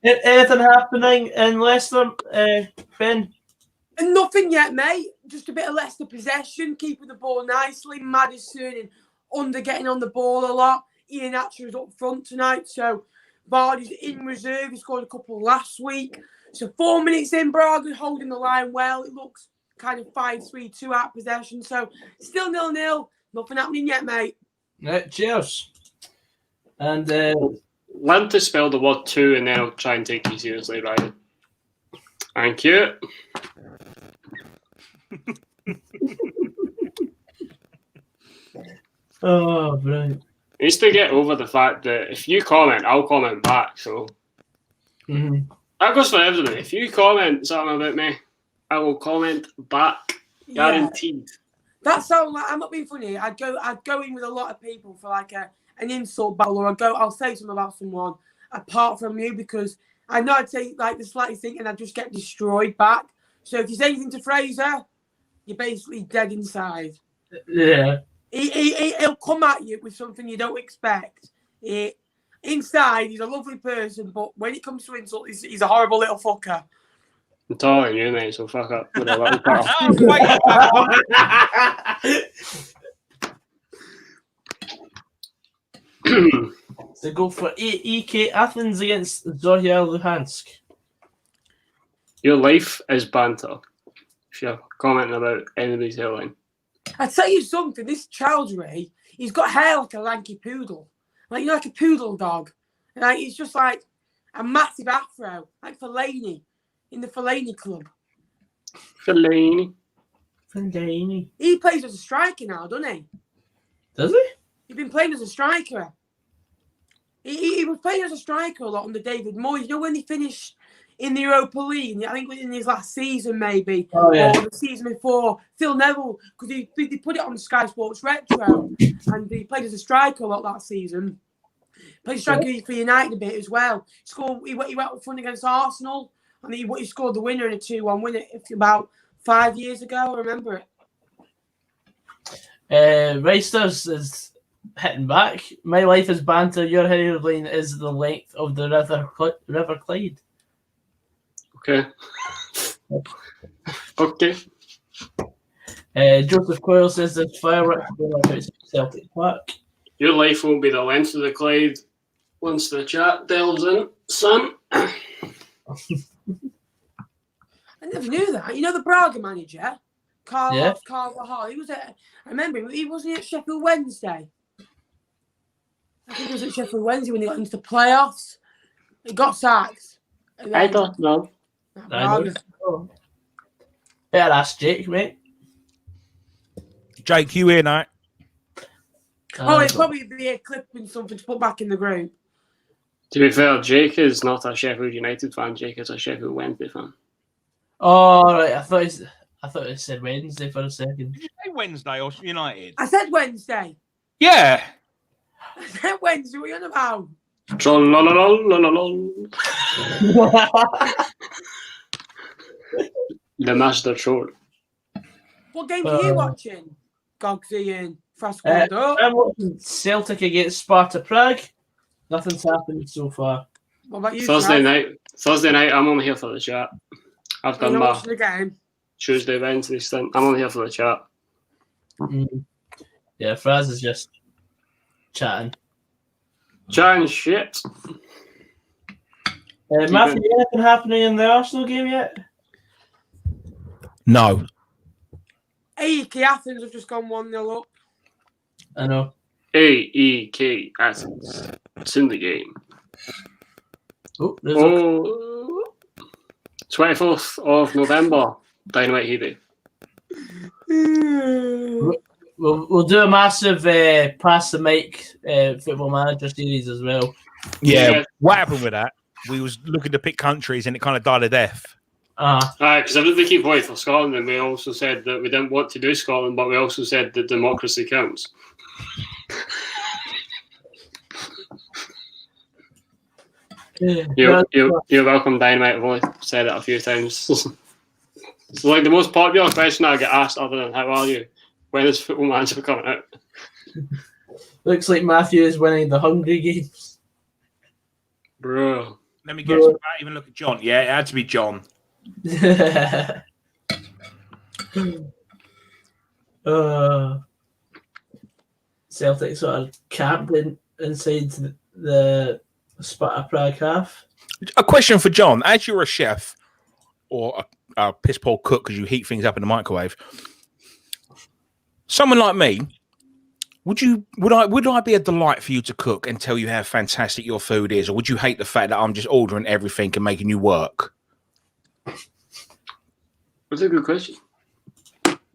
Anything happening in Leicester, Ben? Nothing yet, mate. Just a bit of Leicester possession, keeping the ball nicely. Madison and getting on the ball a lot. Ian Hatcher is up front tonight, so Vardy's in reserve. He scored a couple last week. So 4 minutes in, Braga holding the line well. It looks kind of 5-3-2 out possession. So still 0-0. Nothing happening yet, mate. Right, cheers. And learn to spell the word two and then I'll try and take you seriously, right? Thank you. oh, brilliant. I used to get over the fact that if you comment, I'll comment back. So that goes for everything. If you comment something about me, I will comment back. Guaranteed. Yeah. That sounds like, I'm not being funny. I'd go in with a lot of people for like an insult battle, or I'll say something about someone apart from you, because I know I'd say like the slightest thing and I'd just get destroyed back. So if you say anything to Fraser, you're basically dead inside. Yeah. He'll come at you with something you don't expect. Inside, he's a lovely person, but when it comes to insult, he's a horrible little fucker. I'm taller than you, mate, so fuck up. With a little So go for EK Athens against Zorya Luhansk. Your life is banter. If you're commenting about anybody's hairline. I tell you something, this Chowdhury, he's got hair like a lanky poodle. Like, you know, like a poodle dog. Like, it's just like a massive afro, like Fellaini, in the Fellaini club. Fellaini. He plays as a striker now, doesn't he? Does he? He's been playing as a striker. He was playing as a striker a lot under David Moyes. You know, when he finished in the Europa League, I think in his last season maybe, or the season before, Phil Neville, because they put it on Sky Sports Retro, and he played as a striker a lot that season. Played striker for United a bit as well. He went up front against Arsenal, and he scored the winner in a 2-1 win about 5 years ago. I remember it. Reisters is hitting back. My life is banter. Your hairline is the length of the River Clyde. Okay. Okay. Joseph Coyle says there's fireworks going off at Celtic Park. Your life won't be the length of the Clyde once the chat delves in, son. I never knew that. You know the Braga manager, Carlos Carvajal. He was at. I remember him. He wasn't at Sheffield Wednesday. I think he was at Sheffield Wednesday when they got into the playoffs. He got sacked. I don't know. Better ask Jake, mate. Jake, you here, mate? It'd probably be a clip and something to put back in the group. To be fair, Jake is not a Sheffield United fan. Jake is a Sheffield Wednesday fan. Oh, right. I thought it said Wednesday for a second. Did you say Wednesday or United? I said Wednesday. Yeah. I said Wednesday. What are you on about? The Master Troll. What games are you watching? Gogsy and Fast World Up. I'm watching Celtic against Sparta Prague. Nothing's happened so far. What about you? Thursday night. I'm only here for the chat. I've done my the game. Tuesday, Wednesday stint. I'm only here for the chat. Yeah, Fraz is just chatting. Chatting shit. Matthew, anything happening in the Arsenal game yet? No. AEK Athens have just gone 1-0 up. I know. AEK Athens. It's in the game. Oh, 24th of November. Dynamite Heyday. We'll do a massive pass the mic football manager series as well. Yeah. What happened with that? We was looking to pick countries and it kind of died a death. Because I didn't keep voting for Scotland, and we also said that we didn't want to do Scotland, but we also said that democracy counts. You're welcome, Dynamite. I've only said it a few times. It's like the most popular question I get asked, other than "How are you?" When is Football Manager coming out? Looks like Matthew is winning the Hungry Games, bro. Let me guess. Without even look at John. Yeah, it had to be John. Celtic sort of camped inside the Sparta Prague half. A question for John. As you're a chef or a piss poor cook because you heat things up in the microwave, someone like me, would I be a delight for you to cook and tell you how fantastic your food is, or would you hate the fact that I'm just ordering everything and making you work? That's a good question.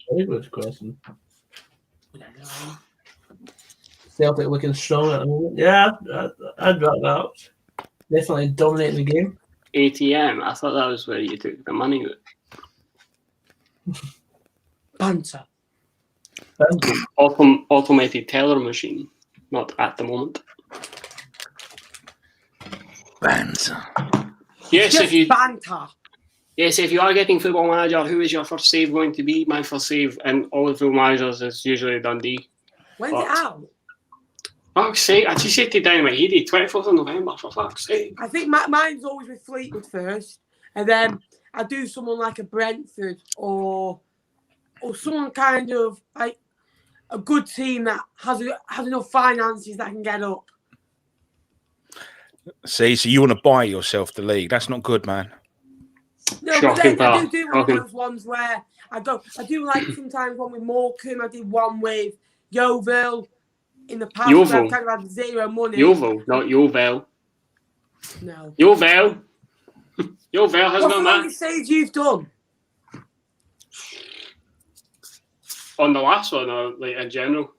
Very good question. Celtic looking strong at the moment. Yeah, I'd back that up. Definitely dominating the game. ATM. I thought that was where you took the money with. Banter. Automated teller machine. Not at the moment. Banter. Yes, banter. Yes, if you are getting Football Manager, who is your first save going to be? My first save and all the Football Managers is usually Dundee. When's it out? Fuck's sake, I just said to Dynamite Heyday, 24th of November, for fuck's sake. I think mine's always with Fleetwood first, and then I do someone like a Brentford or someone kind of like a good team that has enough finances that can get up. See, so you want to buy yourself the league. That's not good, man. No, Shocking, but I do one of those ones where I do like sometimes one with Morecambe. I did one with Yeovil in the past. Yeovil. I kind of had zero money. Yeovil, not Yeovil. No. Yeovil. Yeovil has no man. What's the stage you've done? On the last one, or like in general?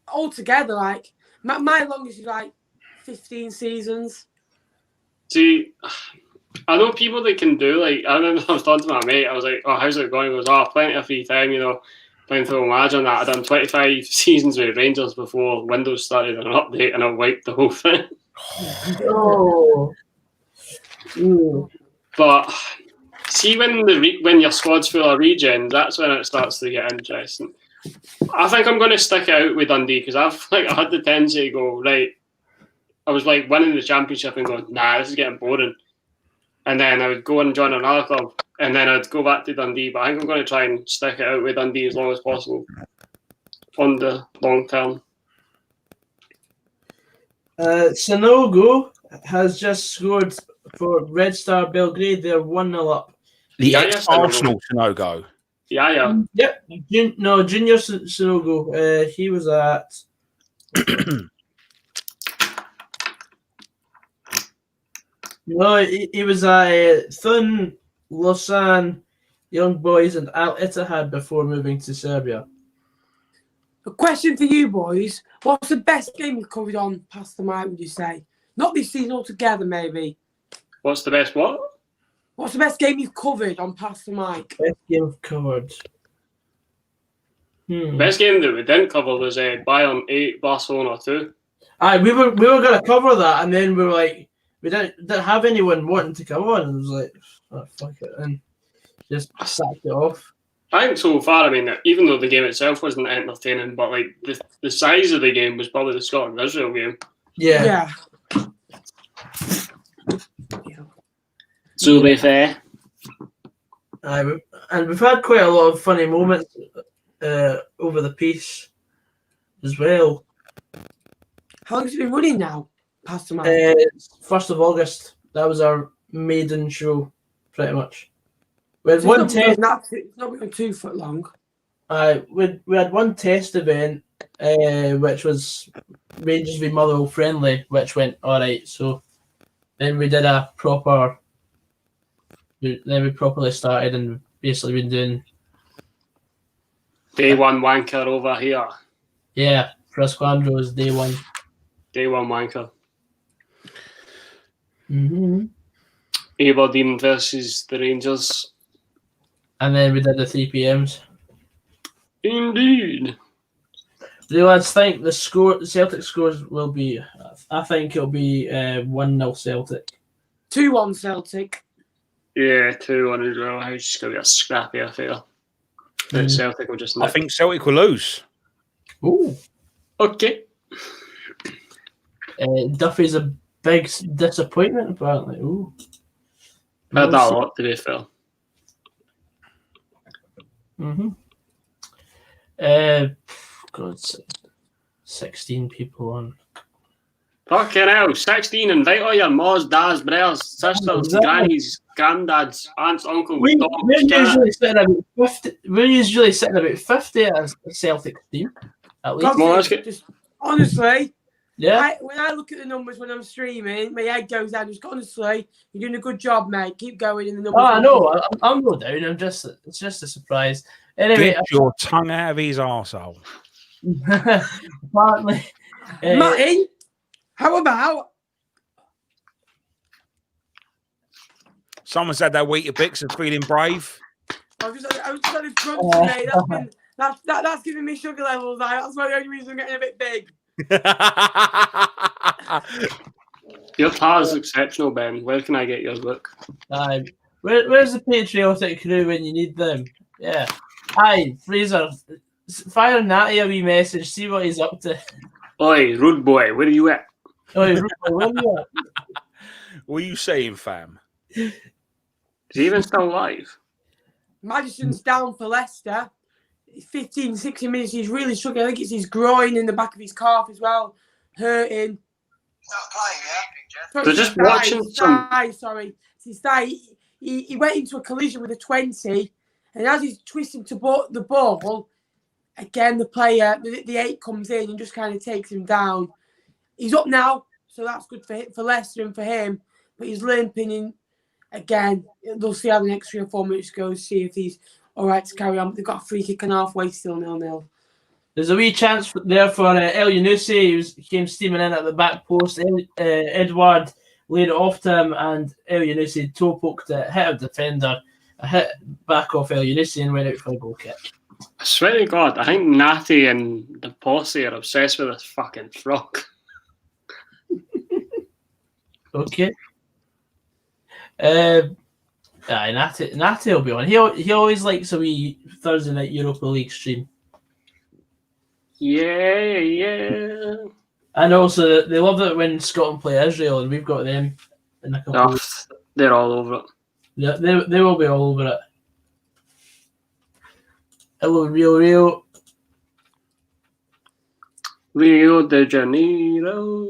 Altogether, like my longest is like 15 seasons. See, I know people that can do, like, I remember I was talking to my mate, I was like, oh, how's it going? He goes, oh, plenty of free time, you know, painful imagine that. I'd done 25 seasons with Rangers before Windows started an update and I wiped the whole thing. Oh. Ooh. But see, when your squad's full of regens, that's when it starts to get interesting. I think I'm going to stick it out with Dundee because I had the tendency to go, right, I was like winning the championship and going, nah, this is getting boring. And then I would go and join another club and then I'd go back to Dundee. But I think I'm going to try and stick it out with Dundee as long as possible on the long term. Sanogo has just scored for Red Star Belgrade. They're 1-0 up. The Yeah, ex-Arsenal Sanogo. Yeah. Yep. Junior Sanogo. He was at. No, he was at Thun, Lausanne, Young Boys, and Al Ittihad before moving to Serbia. A question for you boys: what's the best game you've covered on Past the Mic? Would you say? Not this season altogether, maybe. What's the best what? What's the best game you've covered on Past the Mic? Best game I've covered. Best game that we didn't cover was Bayern 8, Barcelona 2. We were gonna cover that, and then we were like, we didn't have anyone wanting to come on, and it was like, oh, fuck it, and just sacked it off. I think so far, I mean, even though the game itself wasn't entertaining, but like the size of the game was probably the Scotland-Israel game. Yeah. To be fair. And we've had quite a lot of funny moments over the piece as well. How long has it been running now? Past the Mic. 1st of August. That was our maiden show, pretty much. We had one test. It's not been 2 foot long. We had one test event, which was Rangers v Motherwell friendly, which went all right. So then we did a proper. Then we properly started and basically been doing. Day one wanker over here. Yeah, Frasquandro was day one. Day one wanker. Mm-hmm. Aberdeen versus the Rangers. And then we did the 3 PMs. Indeed. Do you lads think the Celtic scores will be? I think it'll be 1-0 Celtic. 2-1 Celtic. Yeah, 2-1 as well. It's just going to be a scrappy affair. But Celtic will just I think Celtic will lose. Ooh. Okay. Duffy's a big disappointment, apparently. Ooh. Heard that a lot, to be fair. Mm-hmm. God, 16 people on. Fucking hell, 16, invite all your ma's, dads, brothers, sisters, grannies, granddads, aunts, uncles, dogs, We're usually sitting about 50 as a Celtic team, at least. Just, honestly, yeah. When I look at the numbers when I'm streaming, my head goes down. Just honestly, you're doing a good job, mate. Keep going in the numbers. Oh, I know. I'm not down. It's just a surprise. Anyway, get your tongue out of his arsehole. Apparently, Matty, how about? Someone's had their Weetabix and feeling brave. I was just on this crunch, mate. That's giving me sugar levels. That's the only reason I'm getting a bit big. Your par's exceptional, Ben. Where can I get your book? Where's the patriotic crew when you need them? Yeah. Hi, Fraser. Fire Natty a wee message. See what he's up to. Oi, rude boy, where are you at? Oi, rude boy, where are you at? What are you saying, fam? Is he even still alive? Madison's down for Leicester. 15, 16 minutes. He's really struggling. I think it's his groin in the back of his calf as well, hurting. He's not playing, yeah? They're just watching some. Sorry, it's his thigh. He went into a collision with a 20, and as he's twisting to the ball, again the player, the 8 comes in and just kind of takes him down. He's up now, so that's good for Leicester and for him. But he's limping in again. They'll see how the next 3 or 4 minutes goes. See if he's all right to carry on. But they've got a free kick and halfway, still 0-0. There's a wee chance there for El Yunusi. He came steaming in at the back post. Edward laid it off to him, and El Yunusi toe poked it, hit a defender, a hit back off El Yunusi, and went out for a goal kick. I swear to God, I think Natty and the posse are obsessed with this fucking frog. Okay. Aye, Natty will be on. He always likes a wee Thursday night Europa League stream. Yeah. And also, they love it when Scotland play Israel, and we've got them in a couple of weeks. They're all over it. Yeah, they will be all over it. Hello, Rio. Rio de Janeiro.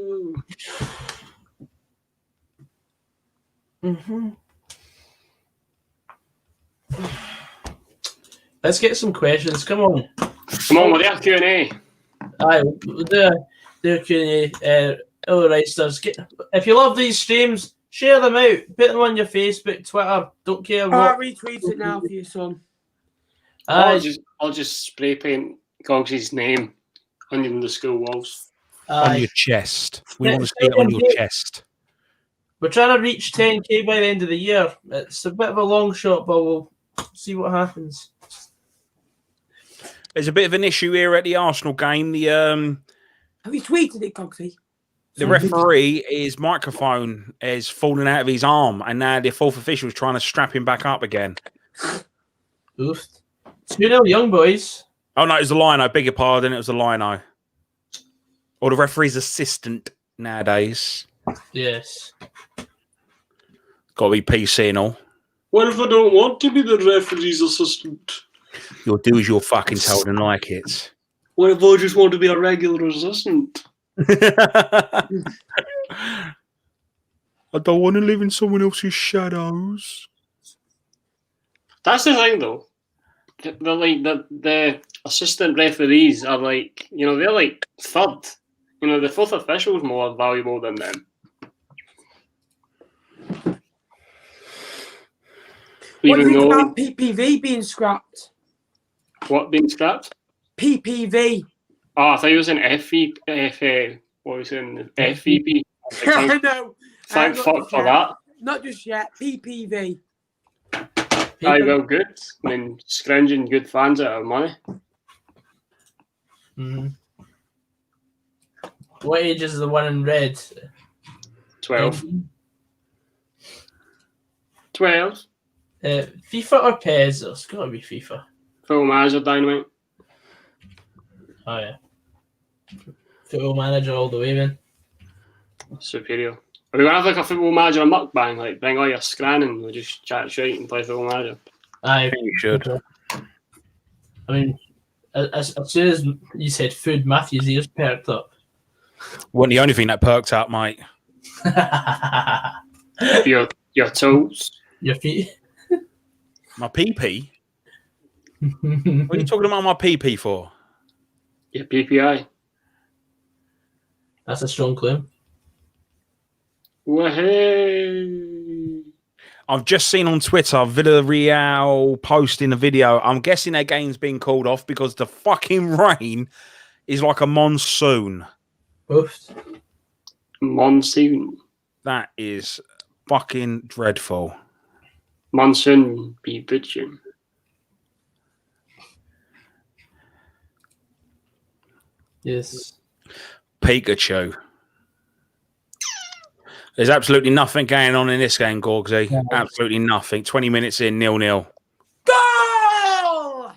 Let's get some questions. Come on, we'll do a Q&A. Aye, we'll do a Q&A. If you love these streams, share them out. Put them on your Facebook, Twitter. Don't care what. I'll retweet it now for you, son. I'll just spray paint Gogs's name on the school walls. On your chest. We want to see it on your chest. We're trying to reach 10k by the end of the year. It's a bit of a long shot, but we'll see what happens. There's a bit of an issue here at the Arsenal game. Have you tweeted it, Cogsy? The referee, his microphone is falling out of his arm, and now the fourth official is trying to strap him back up again. Oof. 2-0 Young Boys. Oh, no, it was the Lino. Beg your pardon. It was the Lino. Or the referee's assistant nowadays. Yes. Got to be PC and all. What if I don't want to be the referee's assistant? You'll do as you're fucking told and like it. What if I just want to be a regular assistant? I don't want to live in someone else's shadows. That's the thing, though. The assistant referees are like, they're like third. The fourth official is more valuable than them. What do you think about PPV being scrapped? What being scrapped? PPV. Oh, I thought it was an FEP. What was it? FEP. I know. Thank fuck for that. Not just yet. PPV. Aye, well, good. I mean, scrounging good fans out of money. Mm-hmm. What age is the one in red? 12. 12. FIFA or PES? It's got to be FIFA. Football Manager Dynamite. Oh, yeah. Football Manager all the way, man. Superior. Are we going to have like a Football Manager mukbang? Like, bring all your scran and we'll just chat shit and play Football Manager? I think you should. I mean, as soon as you said food, Matthew's ears perked up. Wasn't the only thing that perked up, mate. Your toes. Your feet. My pee-pee? What are you talking about my pee-pee for? Your PPI. That's a strong claim. Wahey. I've just seen on Twitter Villarreal posting a video. I'm guessing their game's been called off because the fucking rain is like a monsoon. Oof. Monsoon. That is fucking dreadful. Monsoon be bitchin'. Yes. Pikachu. There's absolutely nothing going on in this game, Gorgsy. Yeah. Absolutely nothing. 20 minutes in, 0-0. Goal!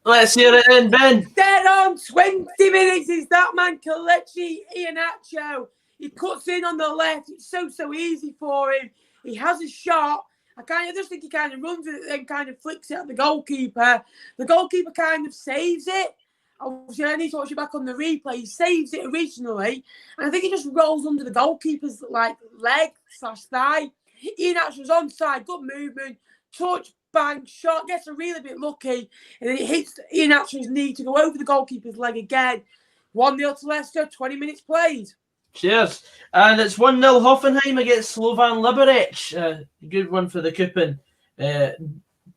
Let's hear it in, Ben. Dead on 20 minutes is that man, Kelechi Iheanacho. He cuts in on the left. It's so easy for him. He has a shot. I just think he kind of runs it and kind of flicks it at the goalkeeper. The goalkeeper kind of saves it. Obviously, I need to watch it back on the replay. He saves it originally, and I think he just rolls under the goalkeeper's leg/thigh. Iheanacho's onside, good movement, touch, bang, shot, gets a really bit lucky, and then it hits Iheanacho's knee to go over the goalkeeper's leg again. 1-0 to Leicester, 20 minutes played. Cheers. And it's 1-0 Hoffenheim against Slovan Liberec. Good one for the Kupen.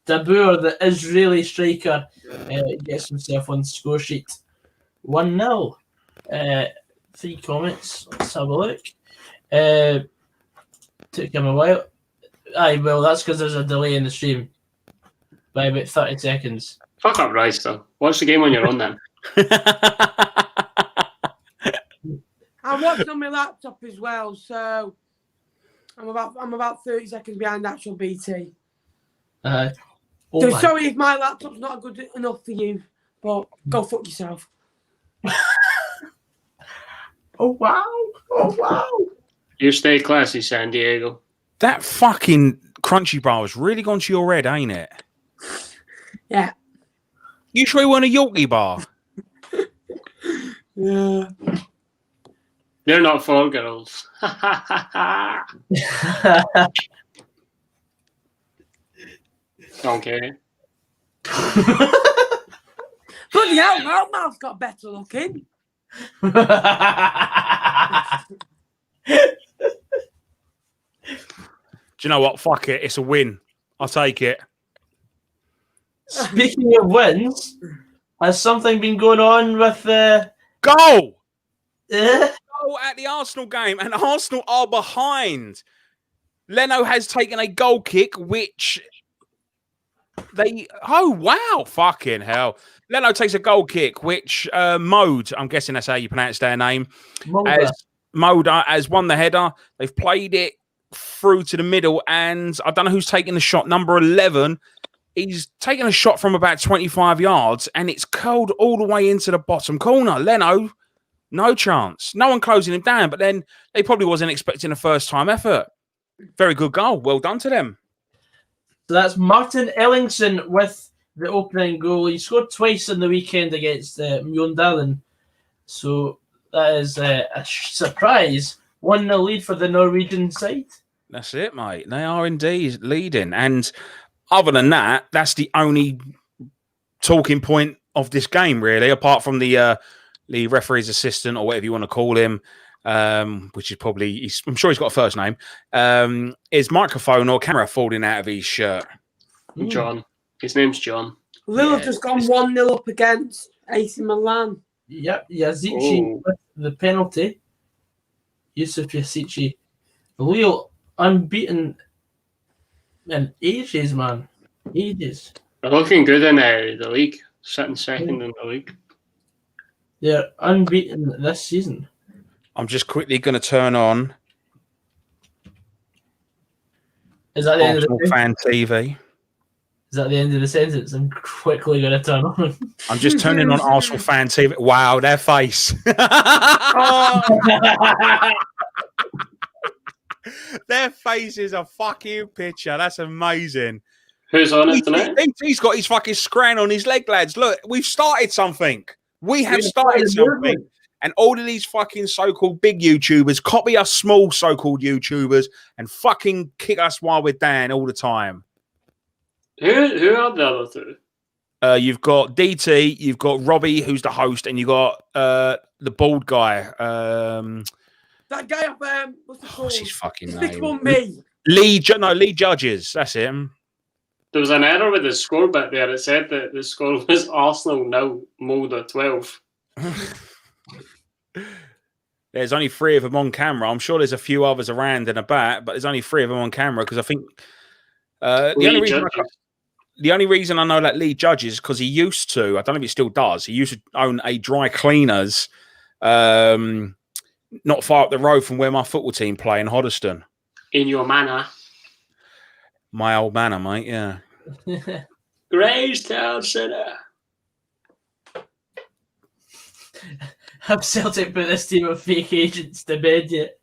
Dabur, the Israeli striker, gets himself on the score sheet. 1-0. 3 comments. Let's have a look. Took him a while. Aye, well, that's because there's a delay in the stream by about 30 seconds. Fuck up, Rice, though. Watch the game on your own then. I'm watching on my laptop as well, so I'm about 30 seconds behind actual BT. Oh So my- sorry if my laptop's not good enough for you, but go fuck yourself. Oh wow! Oh wow! You stay classy, San Diego. That fucking crunchy bar has really gone to your head, ain't it? Yeah. You sure you want a Yorkie bar? Yeah. They're not for girls. Okay. Bloody hell, my mouth's got better looking. Do you know what? Fuck it. It's a win. I'll take it. Speaking of wins, has something been going on with Goal! uh, Goal at the Arsenal game, and Arsenal are behind. Leno has taken a goal kick, which they... Oh, wow. Fucking hell. Leno takes a goal kick, which Mode, I'm guessing that's how you pronounce their name, Mulder? has won the header. They've played it through to the middle, and I don't know who's taking the shot. Number 11, he's taken a shot from about 25 yards, and it's curled all the way into the bottom corner. Leno, no chance. No one closing him down, but then they probably wasn't expecting a first-time effort. Very good goal. Well done to them. So that's Martin Ellingson with the opening goal. He scored twice in the weekend against Mjøndalen. So that is a surprise. 1-0 lead for the Norwegian side. That's it, mate. They are indeed leading. And other than that, that's the only talking point of this game, really, apart from the referee's assistant or whatever you want to call him, which is probably, I'm sure he's got a first name, is microphone or camera falling out of his shirt. John. His name's John. Lille have just gone 1-0 up against AC Milan. Yep, Yazici with the penalty. Yusuf Yazici. Lille unbeaten in ages, man. Ages. They're looking good in the league. Sitting second in the league. They're unbeaten this season. I'm just quickly going to turn on Is that the end of Arsenal the Fan TV. Is that the end of the sentence? I'm quickly going to turn on. I'm just turning on Arsenal Fan TV. Wow, their face. Their face is a fucking picture. That's amazing. Who's on it tonight? He's got his fucking scran on his leg, lads. Look, we've started something. We have started something. And all of these fucking so-called big YouTubers copy us small so-called YouTubers and fucking kick us while we're down all the time. Who are the other two? You've got DT, you've got Robbie, who's the host, and you've got the bald guy. That guy up, what's the What's his fucking Big name? one, me. Lee Judges. That's him. There was an error with the score bit there. It said that the score was Arsenal 0, Mulder 12. There's only 3 of them on camera. I'm sure there's a few others around and about, but there's only 3 of them on camera because I think the only reason I know that Lee Judges is because he used to, I don't know if he still does, he used to own a dry cleaners not far up the road from where my football team play in Hoddesdon. In your manor. My old manor, mate, yeah. Greystown Centre. Have Celtic put this team of fake agents to bed yet?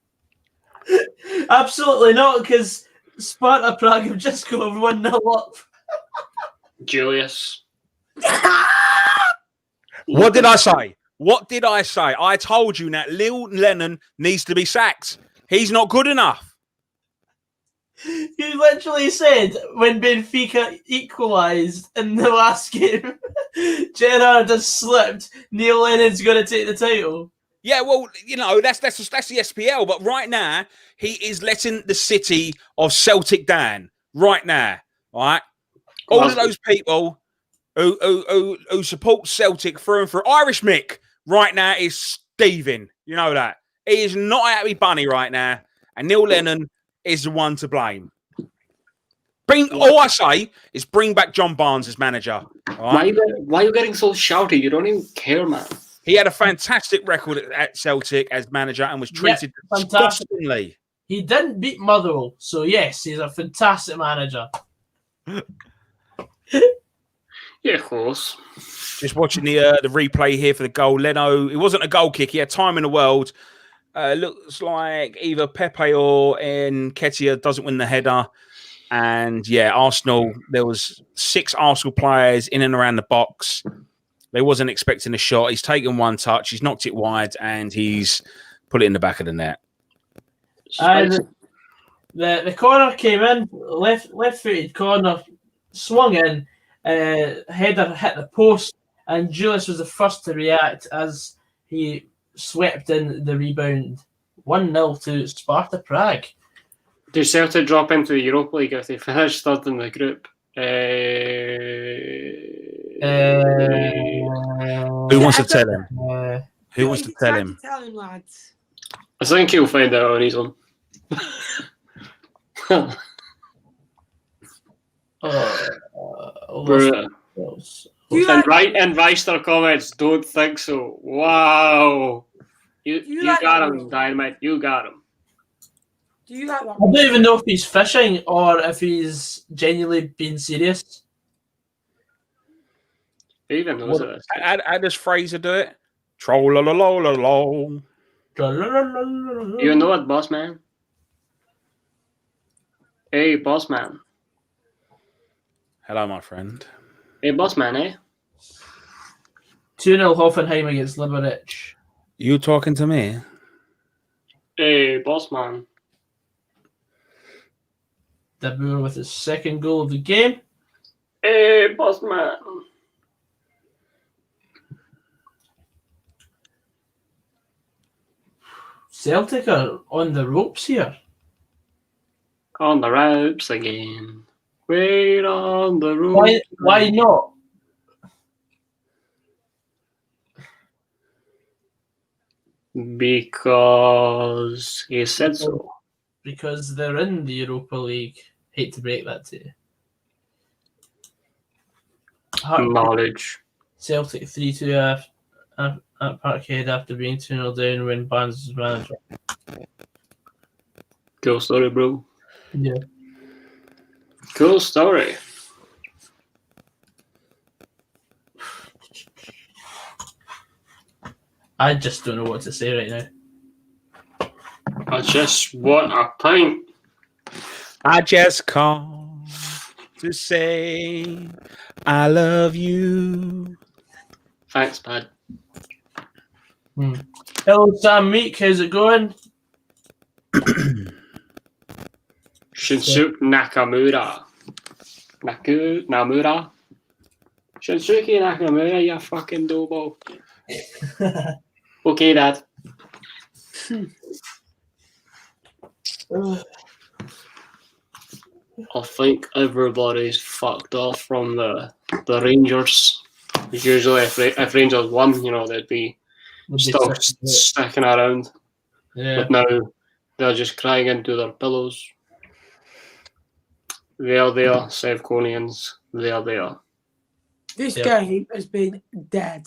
Absolutely not, because Sparta Prague have just gone 1-0 up. Julius. What did I say? What did I say? I told you that Lil Lennon needs to be sacked. He's not good enough. You literally said when Benfica equalised in the last game, Gerrard has slipped. Neil Lennon's going to take the title. Yeah, well, you know, that's the SPL. But right now, he is letting the city of Celtic down. Right now, right? All of those people who support Celtic through and through. Irish Mick right now is Steven. You know that. He is not a happy bunny right now. And Neil Lennon is the one to blame. All I say is bring back John Barnes as manager. All right? Why are you getting so shouty? You don't even care, man. He had a fantastic record at Celtic as manager and was treated disgustingly. He didn't beat Motherwell, so yes, he's a fantastic manager. Yeah, of course. Just watching the replay here for the goal. Leno, it wasn't a goal kick. He had time in the world. Looks like either Pepe or Nketiah doesn't win the header. And yeah, Arsenal, there was 6 Arsenal players in and around the box. They wasn't expecting a shot. He's taken one touch. He's knocked it wide and he's put it in the back of the net. The corner came in, left-footed corner, swung in, header hit the post, and Julius was the first to react as he swept in the rebound. 1-0 to Sparta Prague. Do Celtic drop into the Europa League if they finish third in the group? Who wants to tell him? Who wants to tell him? Tell him, lads. I think he'll find out on his own. And Reister comments, don't think so. Wow. You got him, Dynamite. You got him. Do you like that? I don't even know if he's fishing or if he's genuinely being serious. Who even knows it? How does Fraser do it? Troll-la-la-la-la-la. You know it, boss man. Hey, boss man. Hello, my friend. Hey, boss man, eh? 2-0 Hoffenheim against Liberec. You talking to me? Hey, boss man. De Boer with his second goal of the game. Hey, boss man. Celtic are on the ropes here. On the ropes again. Wait on the ropes. Why not? Because he said so. Because they're in the Europa League. Hate to break that to you. Knowledge. Celtic 3-2 at Parkhead after being 2-0 down when Barnes was manager. Cool story, bro. Yeah. Cool story. I just don't know what to say right now. I just want a pint. I just call to say I love you. Thanks, bud. Hello, Sam Meek. How's it going? Shinsuke Nakamura. Namura. Shinsuke Nakamura, you fucking doughball. Okay, Dad. I think everybody's fucked off from the Rangers. Usually, if Rangers won, you know, they'd be still sticking around. Yeah. But now they're just crying into their pillows. They are there, Sevconians. They are there. This game has been dead.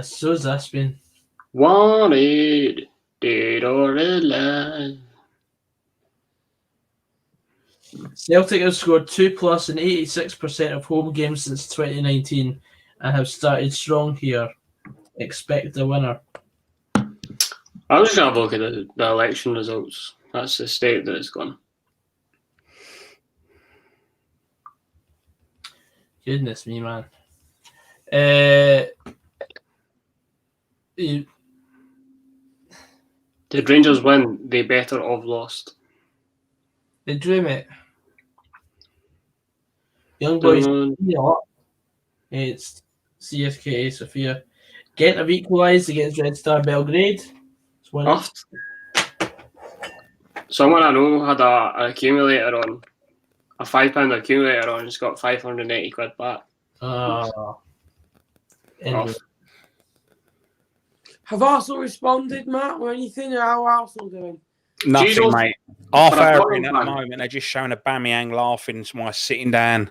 So's that's been. Wanted, dead or alive. Celtic have scored 2+ in 86% of home games since 2019 and have started strong here. Expect a winner. I was just going to look at the election results. That's the state that it's gone. Goodness me, man. Did Rangers win? They better have lost. They drew, mate. Young boys. It's CSKA Sofia. Ghent have equalised against Red Star Belgrade. Someone I know had an accumulator on, a £5 accumulator on, just got 580 quid back. Anyway. Have Arsenal responded, Matt, or anything? Or how are Arsenal doing? Nothing, Jesus. mate. Half For a hour Tottenham in at the fan. moment, they're just showing a Bamiyang laughing while sitting down.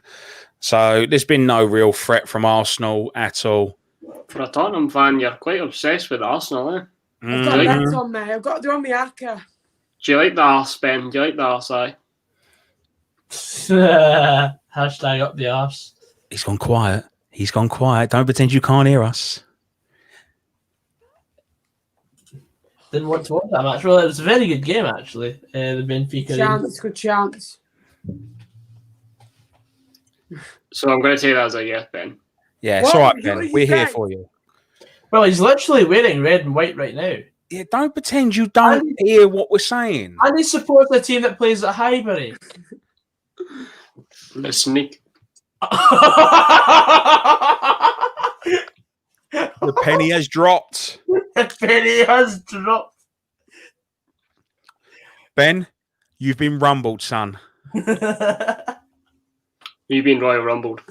So there's been no real threat from Arsenal at all. For a Tottenham fan, you're quite obsessed with Arsenal, eh? I've got Mhm. bets on me. I've got they're on my hacker. Do you like the arse, Ben? Do you like the arse, aye? Hashtag up the arse. He's gone quiet. He's gone quiet. Don't pretend you can't hear us. Didn't want to watch that match. Well, it was a very good game, actually. The Benfica. Chance, good chance. So I'm going to take that as a yes, Ben. Yeah, it's What? all right, What Ben. did you We're here say? for you. Well, he's literally wearing red and white right now. Yeah, don't pretend you don't hear what we're saying. And he supports the team that plays at Highbury. The sneak. The penny has dropped. The penny has dropped. Ben, you've been rumbled, son. You've been Royal Rumbled.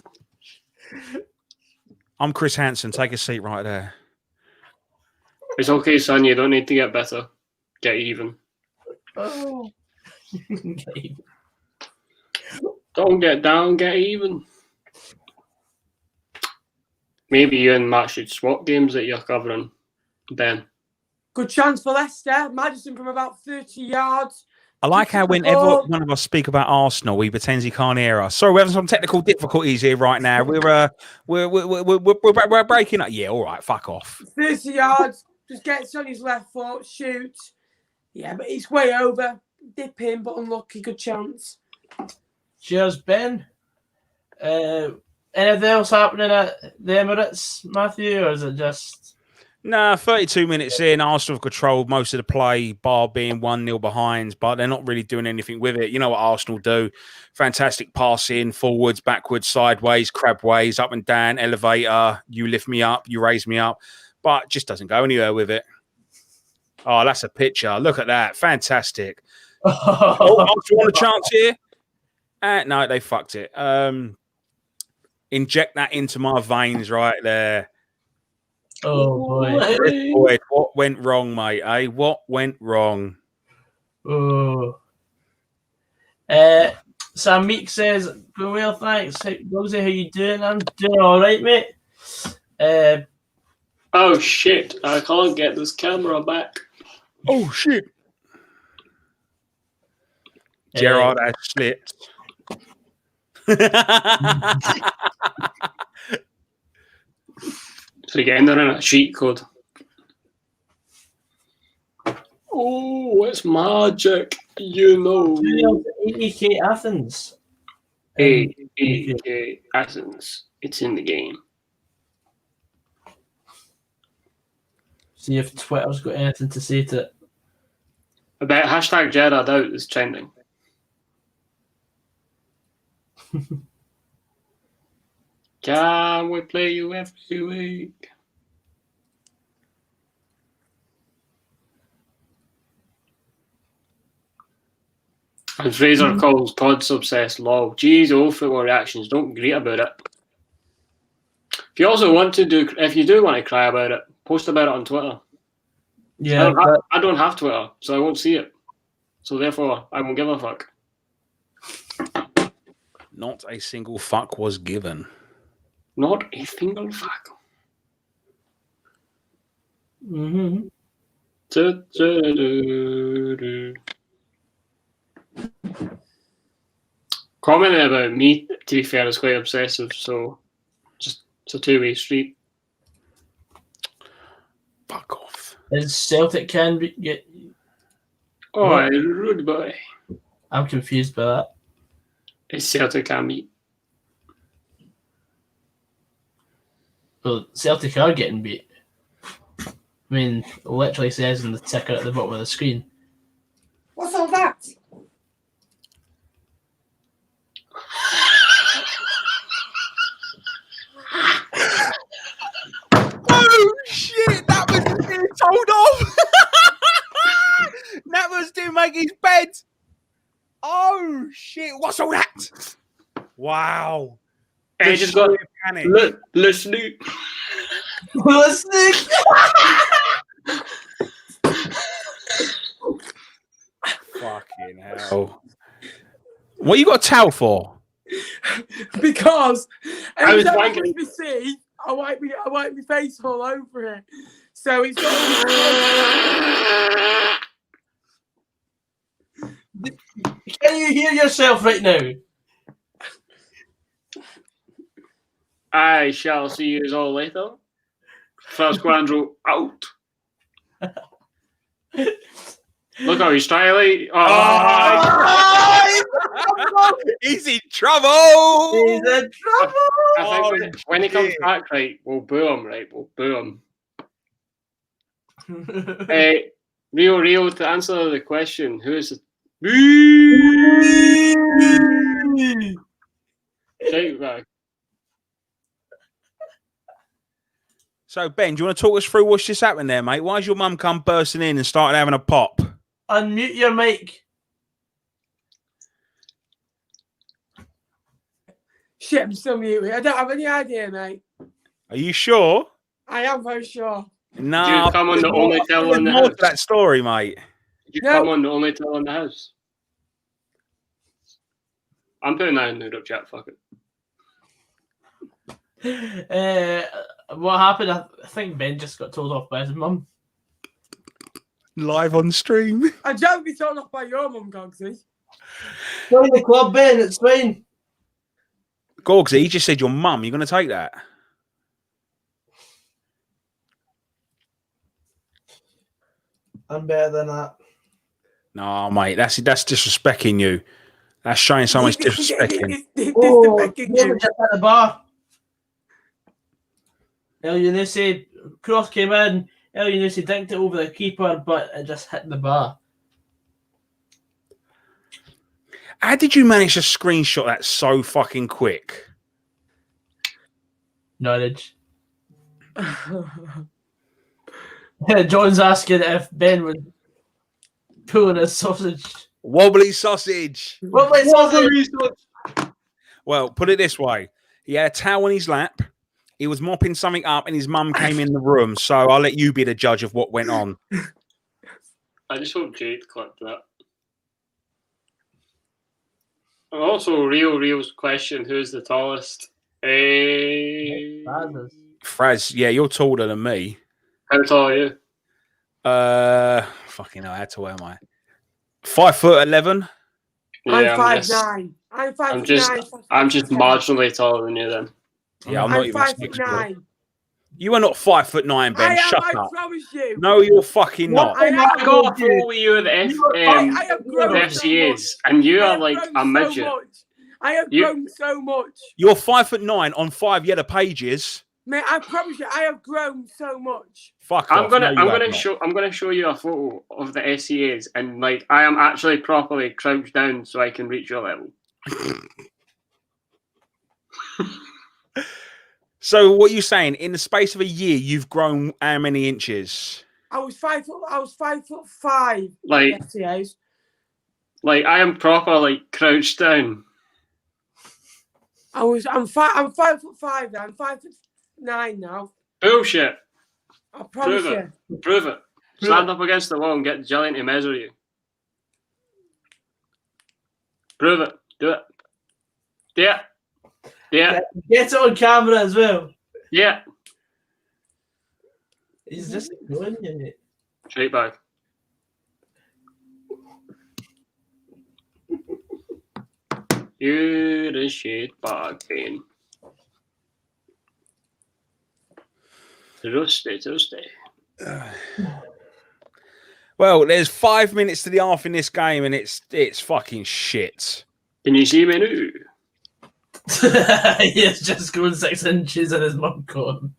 I'm Chris Hansen. Take a seat right there. It's okay, son. You don't need to get better. Get even. Oh. Don't get down, get even. Maybe you and Matt should swap games that you're covering, Ben. Good chance for Leicester. Madison from about 30 yards. I like how whenever one of us speak about Arsenal, he pretends he can't hear us. Sorry, we're having some technical difficulties here right now. We're breaking up. Yeah, all right, fuck off. 30 yards. Just gets on his left foot, shoots. Yeah, but it's way over. Dip in, but unlucky. Good chance. Cheers, Ben. Anything else happening at the Emirates, Matthew, or is it just... Nah, 32 minutes in, Arsenal have controlled most of the play, bar being 1-0 behind, but they're not really doing anything with it. You know what Arsenal do. Fantastic passing, forwards, backwards, sideways, crabways, up and down, elevator, you lift me up, you raise me up, but just doesn't go anywhere with it. Oh, that's a picture. Look at that. Fantastic. Arsenal want a chance here? No, they fucked it. Inject that into my veins right there. Oh, boy. Boy, what went wrong, mate? Eh? What went wrong? Oh. Sam Meek says, well, thanks. Rosie, how you doing? I'm doing all right, mate. Oh, shit. I can't get this camera back. Oh, shit. Gerard has slipped. So you're getting there in a cheat code. Oh, it's magic. You know. 80k Athens. A Athens. It's in the game. See if Twitter's got anything to say to it. I bet hashtag Gerard out is trending. Can we play you every week? And Fraser calls Todd's obsessed lol. Geez, all football reactions. Don't greet about it. If you also want to do, if you do want to cry about it, post about it on Twitter. Yeah, I don't have Twitter, so I won't see it. So therefore, I won't give a fuck. Not a single fuck was given. Not a single fuck. Mm-hmm. Commenting about me, to be fair, is quite obsessive, so just it's a two-way street. Fuck off. Is Celtic can get... Oh, rude boy. I'm confused by that. It's Celtic can beat. Well, Celtic are getting beat. I mean, it literally says in the ticker at the bottom of the screen. What's all that? Oh, shit. That was getting told off. That was to make his bed. Oh, shit. What's all that? Wow. And he just got panic. listening. Listening. Fucking hell. What you got a towel for? Because I every was time I wanking. brush my teeth, I wipe my face all over it. So it's got Can you hear yourself right now? I shall see you all later. First Guandro out. Look how he's trying. He's in trouble. He's in trouble. I think when he comes back, right, we'll boo him, right? We'll boo him. Rio, to answer the question, who is it? Shout back. So, Ben, do you want to talk us through what's just happened there, mate? Why's your mum come bursting in and started having a pop? Unmute your mic. shit. I'm still muted. I don't have any idea, mate. Are you sure? I am very sure. No. Did you come on the only tell in the more house? to that story, mate. Did you come on the only tell in the house? I'm putting that in the group chat. Fuck it. What happened? I think Ben just got told off by his mum. Live on stream. I don't be told off by your mum, Gogsy. Join the club, Ben. It's fine. Gogsy, he just said your mum. You're going to take that? I'm better than that. No, mate. That's disrespecting you. That's showing so much disrespecting. Oh, just at the bar. El Yunusi cross came in. El Yunusi dinked it over the keeper, but it just hit the bar. How did you manage to screenshot that so fucking quick? Knowledge. John's asking if Ben would pull in his sausage. Wobbly sausage. Wobbly sausage. Well, put it this way. He had a towel in his lap. He was mopping something up and his mum came in the room. So I'll let you be the judge of what went on. I just hope Jade clipped that. And also, Rio's question, who's the tallest? Fraz, yeah, you're taller than me. How tall are you? Fucking hell, how tall am I? 5'11". Yeah, I'm 5'9". I'm just marginally taller than you then. Yeah, I'm not even 5'9". You are not 5'9", Ben. Shut up. I promise you. No, you're fucking not. I got over you at the FCAs, and you are like a midget. I have grown so much. You're 5'9" on 5 yellow pages. Mate, I promise you, I have grown so much. Fuck I'm off. gonna show you a photo of the SCAs, and like I am actually properly crouched down so I can reach your level. So what are you saying? In the space of a year, you've grown how many inches? I was 5'5". Like I am proper like crouched down. I'm 5'5" now. I'm 5'9" now. Bullshit. I promise you. Prove it. Stand up against the wall and get Jillian to measure you. Prove it. Do it. Yeah. Yeah. Get it on camera as well. Yeah. He's just ignoring you, mate. Straight back. You're the shit bag, Ben. Toasty. Well, there's 5 minutes to the half in this game, and it's fucking shit. Can you see me now? He's just grown 6 inches and his mum caught him.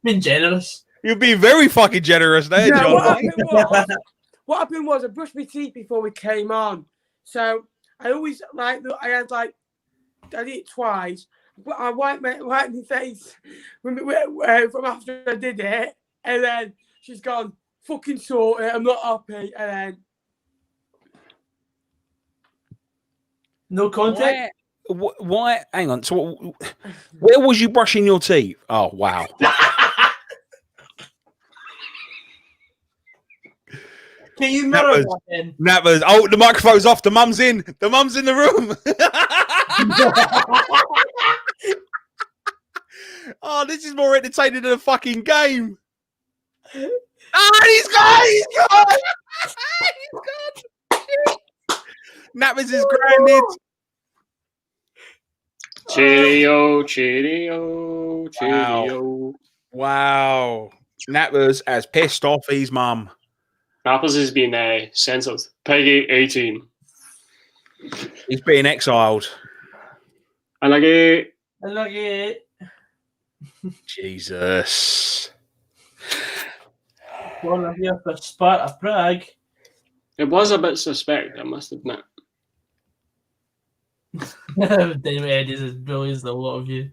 Been generous. You've been very fucking generous there, Yeah, John. what happened was I brushed my teeth before we came on. So I always I did it twice. But I wiped my face from after I did it, and then she's gone, fucking sort it, I'm not happy, and then No contact? Why? Hang on. So, where was you brushing your teeth? Oh, wow. Can you mirror that in? Nappers. Oh, the microphone's off. The mum's in. The mum's in the room. Oh, this is more entertaining than a fucking game. Ah, he's gone. He's gone. He's gone. Nappers is grounded. Cheerio, cheerio, cheerio. Wow. Nappers has pissed off his mum. Nappers has been censored. Peggy 18. He's being exiled. And I like it. Jesus. Well, I'm here for Sparta Prague. it was a bit suspect, I must admit. David Eddies is brilliant, a lot of you.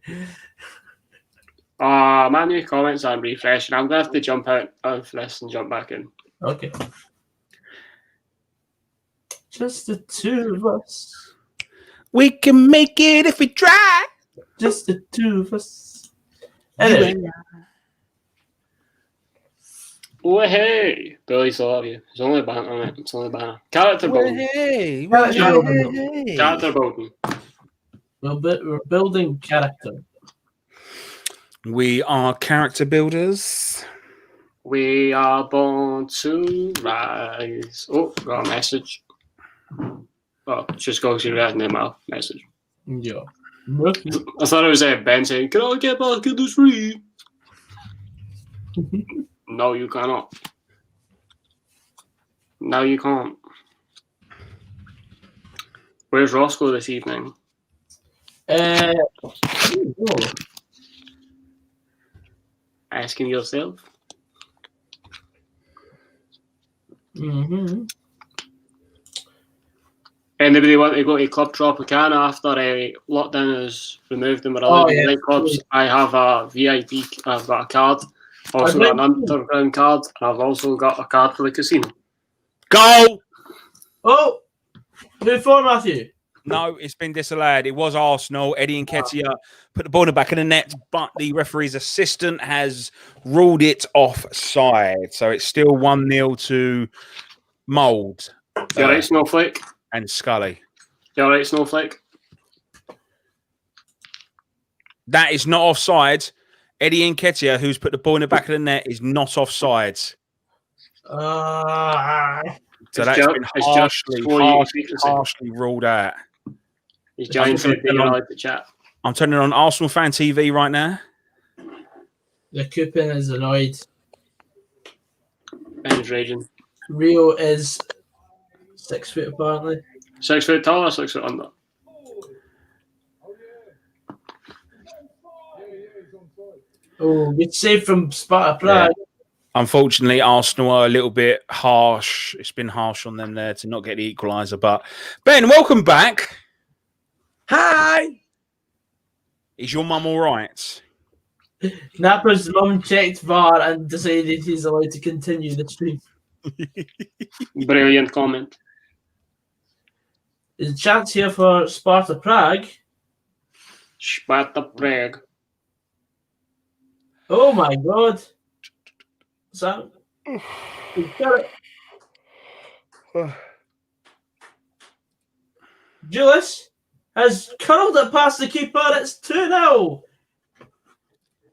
My new comments I'm refreshing. I'm going to have to jump out of this and jump back in. Okay. Just the two of us. We can make it if we try. Just the two of us. Anyway. Oh, hey. Billy, still love you. It's only a banter, mate. It's only a banter. Character building. Hey. Character building. We're building character. We are character builders. We are born to rise. Oh, got a message. Oh, it's just goes to read my message. Yeah. I thought it was Ben saying, "Can I get back in the street?" No, you cannot. No, you can't. Where's Roscoe this evening? Asking yourself. Mm-hmm. Anybody want to go to Club Tropicana after lockdown has removed them? Clubs. I have a VIP. I've got a card. Also got an underground card, and I've also got a card for the casino. Go! Oh! Who for, Matthew? No, it's been disallowed. It was Arsenal. Eddie Nketiah put the ball in the back of the net, but the referee's assistant has ruled it offside. So it's still 1-0 to Mould. You alright, Snowflake? And Scully. You alright, Snowflake? That is not offside. Eddie Nketiah, who's put the ball in the back of the net, is not offside. So that's been harshly ruled out. He's giant said that you're allowed to chat. I'm turning on Arsenal Fan TV right now. The coupon is annoyed. Ben's raging. Rio is 6 foot apparently. 6 foot tall or 6 foot under? Oh, good save from Sparta Prague. Yeah. Unfortunately, Arsenal are a little bit harsh. It's been harsh on them there to not get the equaliser. But Ben, welcome back. Hi. Is your mum all right? Napper's mum checked VAR and decided he's allowed to continue the stream. Brilliant comment. There's a chance here for Sparta Prague. Sparta Prague. Oh my god. So, he's got it. Julius has curled it past the keeper. It's 2-0.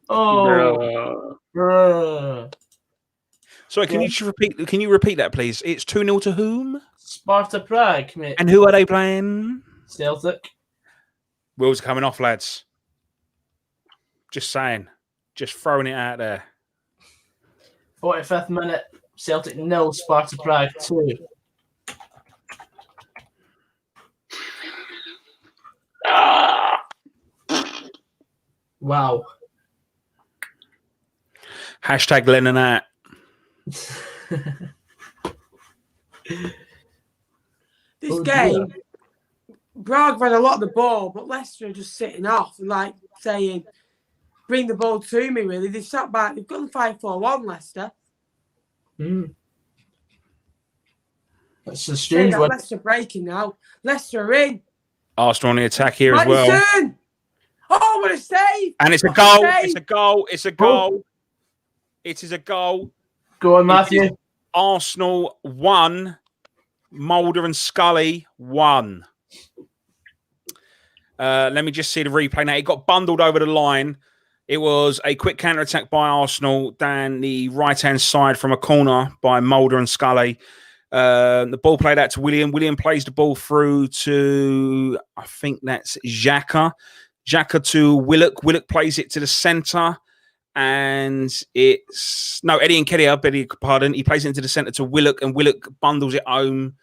Oh, bruh. Sorry, can you just repeat? Can you repeat that, please? It's 2-0 to whom? Sparta Prague, mate. And who are they playing? Celtic. Wheels coming off, lads. Just saying. Just throwing it out there. 45th minute. Celtic 0, Sparta Prague 2. Wow. Hashtag Lennon out. This game, Prague ran a lot of the ball, but Leicester are just sitting off and like saying, bring the ball to me, really. They've sat back. They've got the 5-4-1, Leicester. That's a strange one. Leicester breaking now. Leicester are in. Arsenal on the attack here as well. Madison! Oh, what a save! And it's a goal. It's a goal. It's a goal. It is a goal. Go on, Matthew. Arsenal 1, Mulder and Scully 1. Let me just see the replay now. It got bundled over the line. It was a quick counter-attack by Arsenal down the right-hand side from a corner by Mulder and Scully. The ball played out to William. William plays the ball through to, I think that's Xhaka. Xhaka to Willock. Willock plays it to the centre. And it's... No, Eddie Nketiah, beg your pardon. He plays it into the centre to Willock, and Willock bundles it home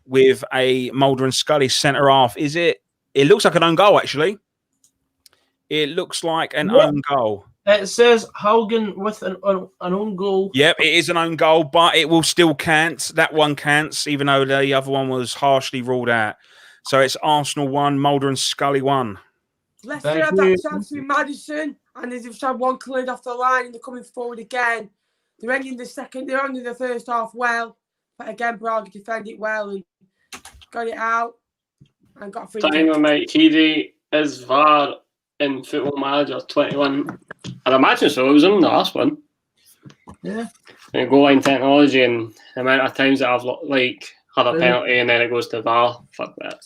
with a Mulder and Scully centre half. Is it? It looks like an own goal, actually. It looks like an own goal. It says Haugen with an own goal. Yep, it is an own goal, but it will still count. That one counts, even though the other one was harshly ruled out. So it's Arsenal 1, Mulder and Scully 1. Leicester had that chance with Maddison, and they've just had one cleared off the line, and they're coming forward again. They're ending the first half well, but again, Prague defended well and got it out and got a free. Time, mate. Heedy is VAR in Football Manager 21. I'd imagine so. It was in the last one. Yeah. And goal line technology and the amount of times that I've had a penalty and then it goes to VAR. Fuck that.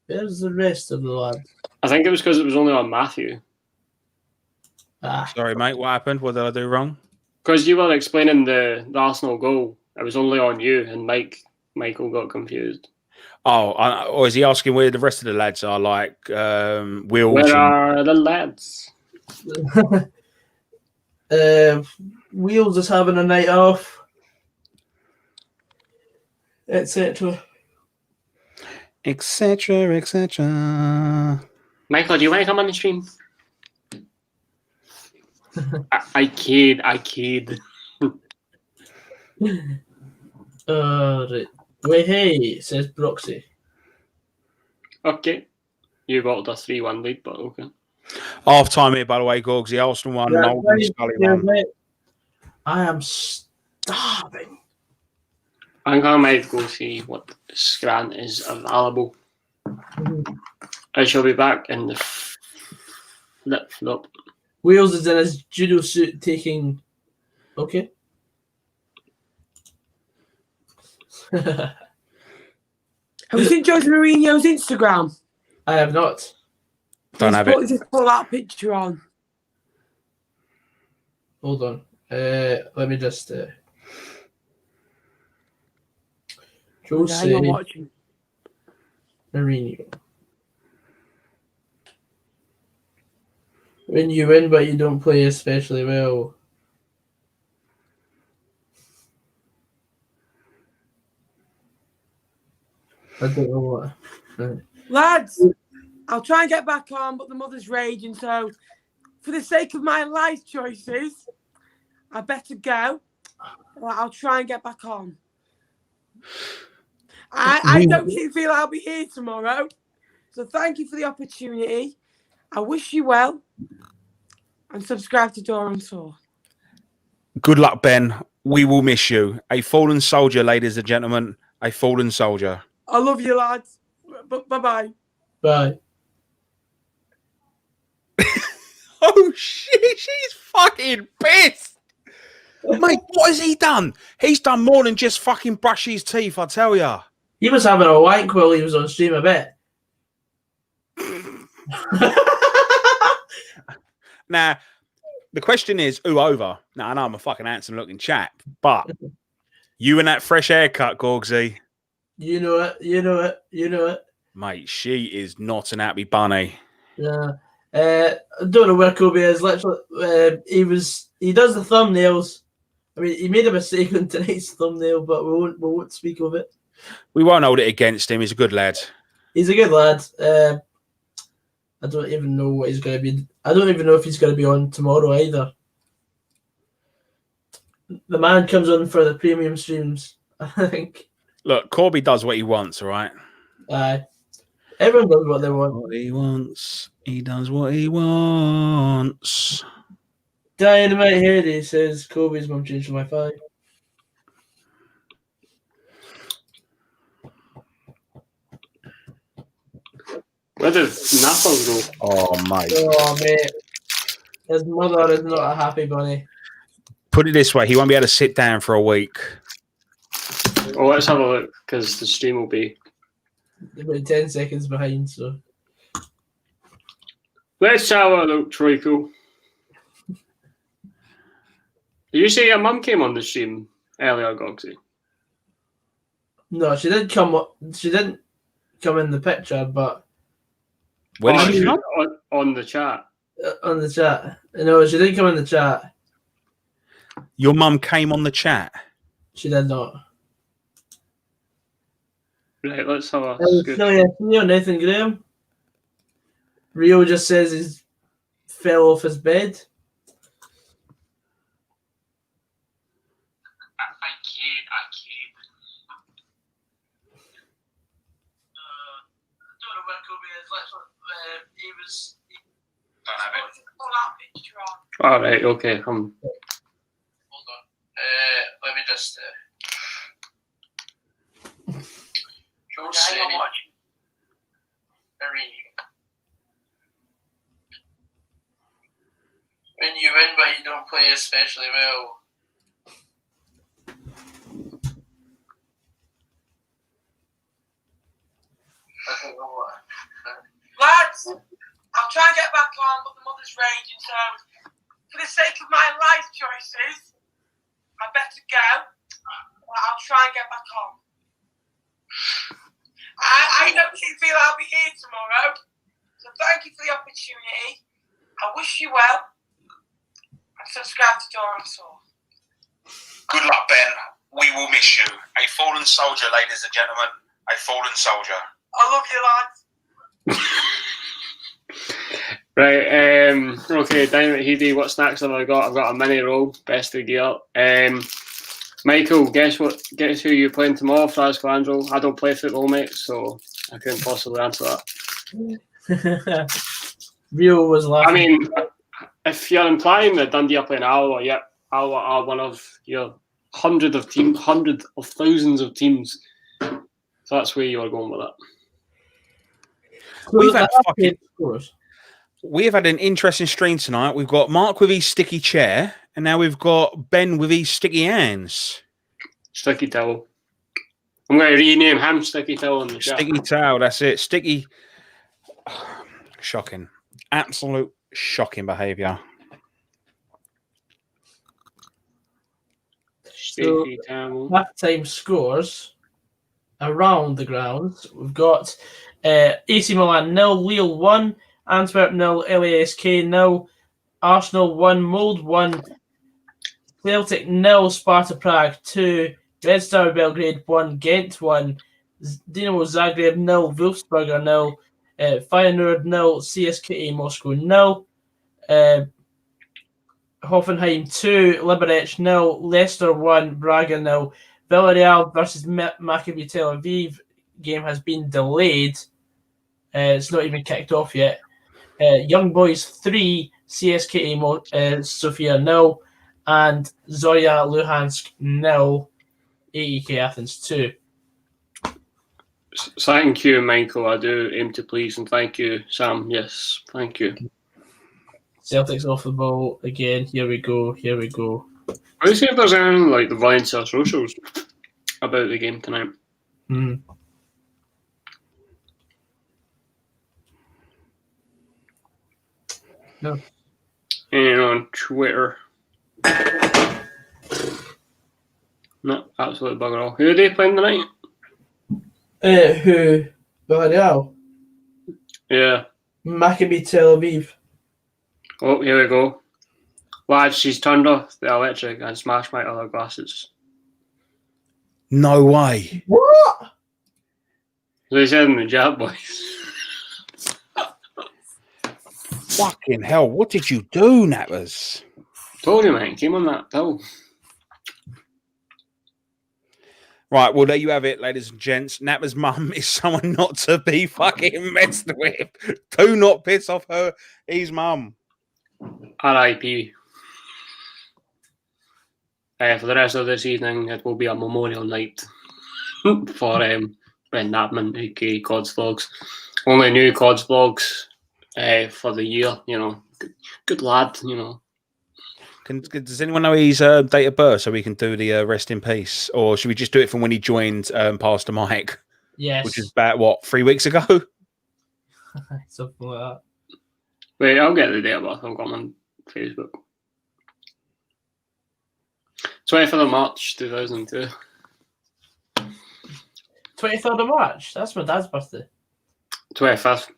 Where's the rest of the lads? I think it was because it was only on Matthew. Sorry, mate. What happened? What did I do wrong? Because you were explaining the Arsenal goal. It was only on you, and Michael got confused. Or is he asking where the rest of the lads are? Like Will? Where are the lads? Wheels is having a night off, etc. Etc. Etc. Michael, do you want to come on the stream? I kid. Right. Wait, hey, says Broxy. Okay. You got a 3-1 lead, but okay. Half time here, by the way, Gorgs. The Arsenal 1, Mulder and Scully 1. I am starving. I'm going to go see what Scran is available. I shall be back in the flip-flop. Wales is in his judo suit taking... Okay. Have you seen Jose Mourinho's Instagram? I have not. Don't have it. Just put that picture on. Hold on. Let me just... Jose Mourinho. When you win but you don't play especially well. I don't know what. Lads, I'll try and get back on, but the mother's raging, so for the sake of my life choices, I better go. I'll try and get back on. I don't feel I'll be here tomorrow, so thank you for the opportunity. I wish you well, and subscribe to Doran Tour. Good luck, Ben. We will miss you. A fallen soldier, ladies and gentlemen. A fallen soldier. I love you, lads. Bye-bye. Bye. Oh, shit. She's fucking pissed. Mate, what has he done? He's done more than just fucking brush his teeth, I tell ya. He was having a wank while he was on stream, I bet. Now, the question is, who over? Now, I know I'm a fucking handsome-looking chap, but you and that fresh haircut, Gorgsy. You know it. Mate, she is not an happy bunny. Yeah. I don't know where Kobe is. Literally, he does the thumbnails. I mean, he made a mistake on tonight's thumbnail, but we won't speak of it. We won't hold it against him. He's a good lad. He's a good lad. I don't even know what he's going to be. I don't even know if he's going to be on tomorrow either. The man comes on for the premium streams, I think. Look, Corby does what he wants, all right? Aye. Everyone does what they want. What he wants. He does what he wants. Dynamite Heady says Kobe's mum changed my Wi-Fi. Where did Napples go? Oh, mate. Oh, mate. His mother is not a happy bunny. Put it this way. He won't be able to sit down for a week. Oh, let's have a look because the stream will be. About 10 seconds behind, so. Let's have a look, Troico. Did you say your mum came on the stream earlier, Gogsy? No, she didn't come. She didn't come in the picture, but Where did she Oh, come? on the chat. on the chat. No, she didn't come in the chat. Your mum came on the chat. She did not. Right, let's have a Silly Nathan Graham. Rio just says he's fell off his bed. I kid. I don't know where Kobe is. He was. Don't have it. Pull that picture on. All right, okay. Hold on. Let me just. I'm watching. When you win, but you don't play especially well. I don't know what. Lads, I'll try and get back on, but the mother's raging, so for the sake of my life choices, I better go. I'll try and get back on. I don't feel I'll be here tomorrow, so thank you for the opportunity. I wish you well, and subscribe to Dora. Good luck, Ben. We will miss you. A fallen soldier, ladies and gentlemen. A fallen soldier. I love you, lads. Right, okay, down at Heedy, what's next have I got? I've got a mini roll, best of gear. Michael, guess who you're playing tomorrow, Frasco Andro? I don't play football, mate, so I couldn't possibly answer that. Rio was laughing. I mean, if you're implying that Dundee are playing Alloa, yep, Alloa are one of your hundreds of thousands of teams. So that's where you are going with that. We've had an interesting stream tonight. We've got Mark with his sticky chair, and now we've got Ben with his sticky hands. Sticky towel. I'm going to rename him Sticky Towel in the chat. Sticky towel, that's it. Sticky. Shocking. Absolute shocking behaviour. Sticky towel. Half-time scores around the grounds. We've got AC Milan 0, Lille 1, Antwerp 0, LASK 0, Arsenal 1, Mold 1, Celtic 0, Sparta Prague 2, Red Star Belgrade 1, Ghent 1, Dinamo Zagreb 0, Wolfsburger 0, Feyenoord 0, CSKA Moscow 0, Hoffenheim 2, Liberec 0, Leicester 1, Braga 0, Villarreal versus Maccabi Tel Aviv game has been delayed. It's not even kicked off yet. Young Boys 3, CSKA Sofia 0, and Zorya Luhansk 0, AEK Athens 2. Thank you, Michael. I do aim to please, and thank you, Sam. Yes, thank you. Celtics off the ball again. Here we go. I was see if there's anything like the Valencia socials about the game tonight. Mm. No. And on Twitter. No, absolutely bugger all. Who are they playing tonight? Who? Villarreal. Yeah. Maccabi Tel Aviv. Oh, here we go. Lads, she's turned off the electric and smashed my other glasses. No way. What? They said in the chat, boys. Fucking hell, what did you do, Nappers? Told you, mate. Came on that pill. Right, well, there you have it, ladies and gents. Napper's mum is someone not to be fucking messed with. Do not piss off his mum. R.I.P. For the rest of this evening, it will be a memorial night for Ben Napman, aka Cods Vlogs. Only new Cods Vlogs for the year, you know. Good lad, you know. Does anyone know his date of birth so we can do the rest in peace? Or should we just do it from when he joined Pastor Mike? Yes. Which is about, what, 3 weeks ago? Something like that. Wait, I'll get the date of birth. I've got him on Facebook. 25th of March 2002. 23rd of March. That's my dad's birthday. 25th.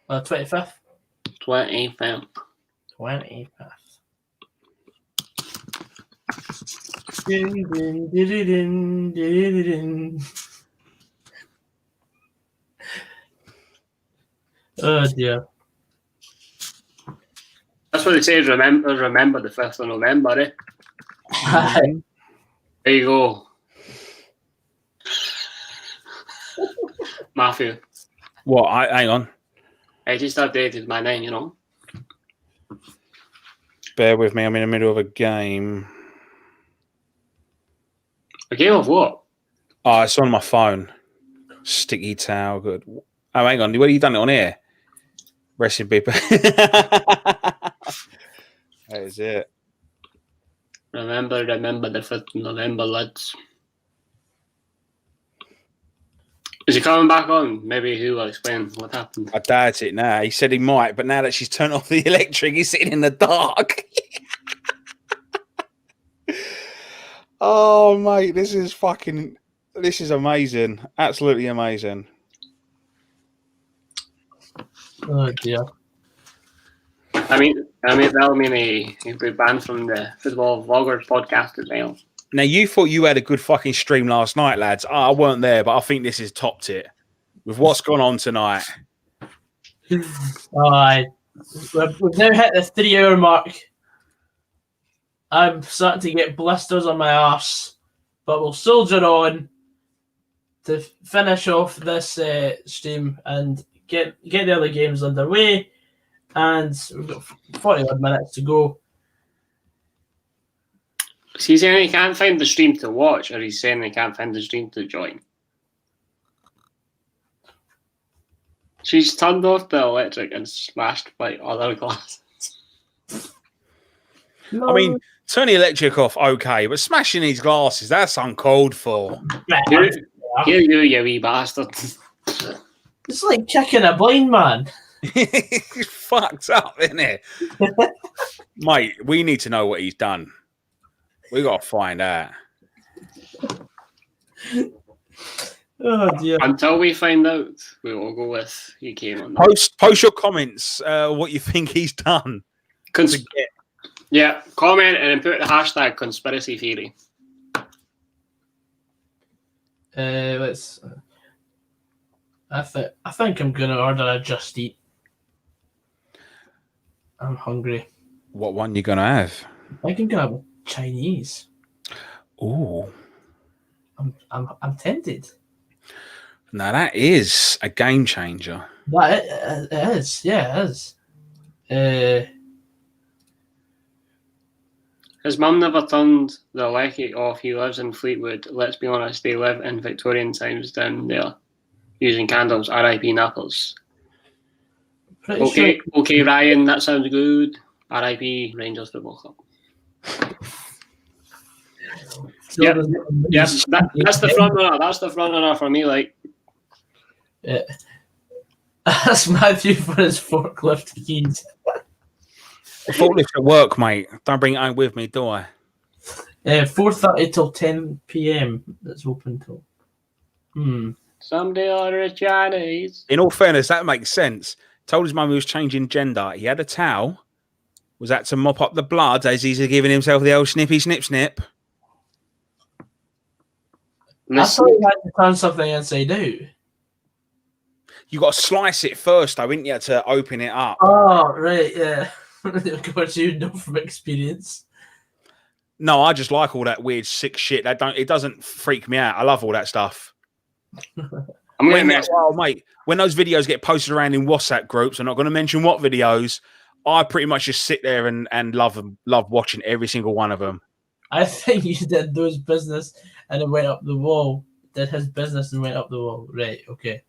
25th. 25th. 25th. Din, din, din, din, din, din. Oh dear. That's what they say is remember the 5th of November, eh? There you go. Matthew. What? Hang on. I just updated my name, you know. Bear with me. I'm in the middle of a game. A game of what? Oh, it's on my phone. Sticky towel. Good. Oh, hang on. Where have you done it on here? Rest in peace. That is it. Remember the 5th of November, lads. Is he coming back on? Maybe he will explain what happened. I doubt it now. He said he might, but now that she's turned off the electric, he's sitting in the dark. Oh, mate, this is amazing. Absolutely amazing. Oh dear. I mean that'll mean he'll be banned from the Football Vloggers podcast as well. Now, you thought you had a good fucking stream last night, lads. I weren't there, but I think this has topped it. With what's gone on tonight. Alright. We've now hit the 3-hour mark. I'm starting to get blisters on my arse, but we'll soldier on to finish off this stream and get the other games underway. And we've got 40 minutes to go. Is he saying he can't find the stream to watch, or he's saying he can't find the stream to join? She's turned off the electric and smashed by other glasses. No. I mean, turn the electric off, okay, but smashing these glasses, that's uncalled for. Here you wee bastard. It's like kicking a blind man. He's fucked up, isn't it? Mate, we need to know what he's done. We got to find out. Oh dear. Until we find out, we will go with he came on. Post your comments, what you think he's done. Yeah, comment and then put the hashtag conspiracy theory. Let's. I think I'm gonna order a Just Eat. I'm hungry. What one you gonna have? I think I'm gonna have Chinese. Ooh. I'm tempted. Now that is a game changer. That it is, yeah, it is. His mum never turned the lecky off. He lives in Fleetwood. Let's be honest, they live in Victorian times down there, using candles. R.I.P. Napples. Okay, Ryan, that sounds good. R.I.P. Rangers Football Club. Yep, that's the front runner. That's the front runner for me. Like, that's Matthew for his forklift keys. The forklift at work, mate. Don't bring it home with me, do I? 4:30 till 10 p.m. That's open till. Someday order a Chinese. In all fairness, that makes sense. Told his mum he was changing gender. He had a towel. Was that to mop up the blood as he's giving himself the old snippy snip snip? I thought you had to turn something inside out. You got to slice it first, though, didn't you, to open it up? Oh, right, yeah. Of course, you know from experience. No, I just like all that weird, sick shit. It doesn't freak me out. I love all that stuff. I'm going to mate, when those videos get posted around in WhatsApp groups, I'm not going to mention what videos, I pretty much just sit there and love watching every single one of them. I think you did those business and it went up the wall. Did his business and went up the wall. Right, okay.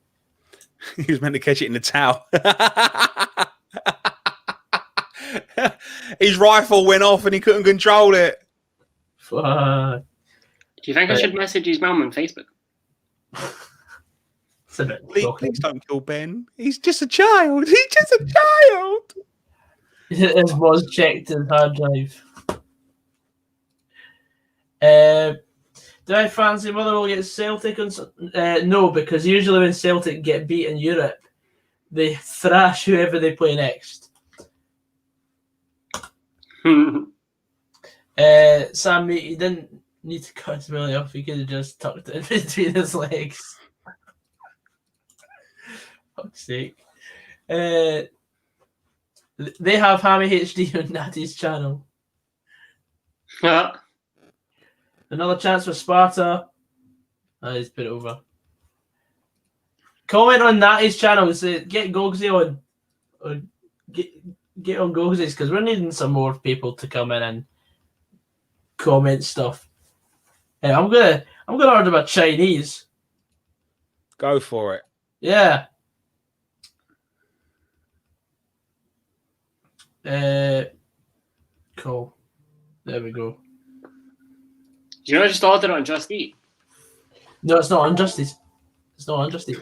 He was meant to catch it in the towel. His rifle went off and he couldn't control it. Fuck. Do you think I should message his mum on Facebook? It's a bit Please don't kill Ben. He's just a child. He's just a child. It was checked in hard drive. Do I fancy Motherwell get Celtic on? No, because usually when Celtic get beat in Europe, they thrash whoever they play next. Sam, mate, you didn't need to cut his belly off. He could have just tucked it in between his legs. Fuck's sake. They have Hammy HD on Natty's channel. Another chance for Sparta. He's put it over. Comment on Natty's channel. Say, get Gogsy on. Or get on Gogsy's, because we're needing some more people to come in and comment stuff. I'm gonna order my Chinese. Go for it. Yeah. Cool. There we go. Do you know I just ordered it on Just Eat? No, it's not Unjustice. It's not Unjustice.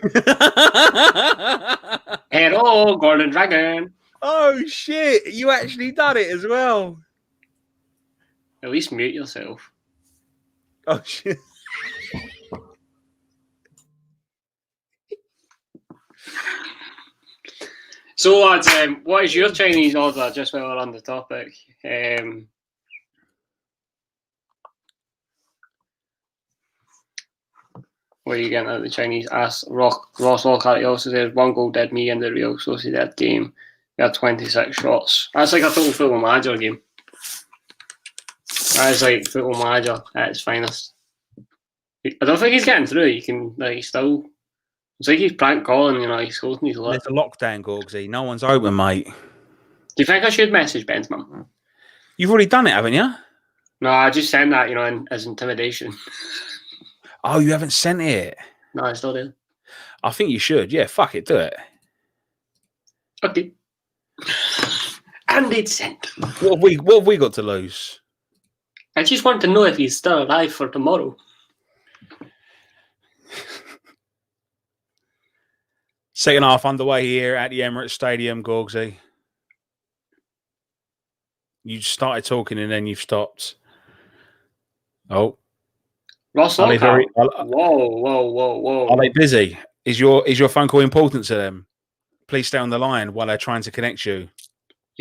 Hello, Golden Dragon. Oh shit! You actually done it as well. At least mute yourself. Oh shit! So, lads, what is your Chinese order? Just while we're on the topic. What are you getting at the Chinese? Ask Ross Lockhart. He also says 1 goal did me in the Real Sociedad game. We had 26 shots. That's like a total Football Manager game. That is like Football Manager at its finest. I don't think he's getting through. You can still. It's like he's prank calling. He's holding his lip. It's a lockdown, Gorgsy. No one's open, mate. Do you think I should message Ben's mum? You've already done it, haven't you? No, I just sent that, as intimidation. Oh, you haven't sent it? No, I still do. I think you should. Yeah, fuck it, do it. Okay. And it's sent. What have we got to lose? I just want to know if he's still alive for tomorrow. Second half underway here at the Emirates Stadium, Gorgsy. You started talking and then you've stopped. Oh. Ross Lockhart. Whoa. Are they busy? Is your phone call important to them? Please stay on the line while they're trying to connect you.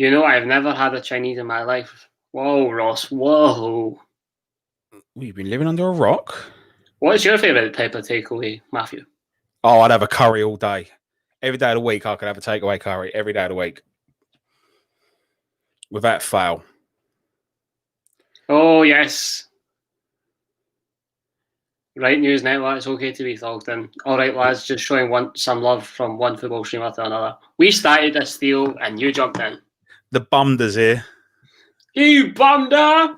I've never had a Chinese in my life. Whoa, Ross. Whoa. You've been living under a rock? What's your favourite type of takeaway, Matthew? Oh, I'd have a curry all day. Every day of the week, I could have a takeaway curry. Every day of the week. Without fail. Oh, yes. Right news network, it's okay to be thugged in. All right, lads, just showing some love from one football streamer to another. We started this deal and you jumped in. The bumders here. You bumder!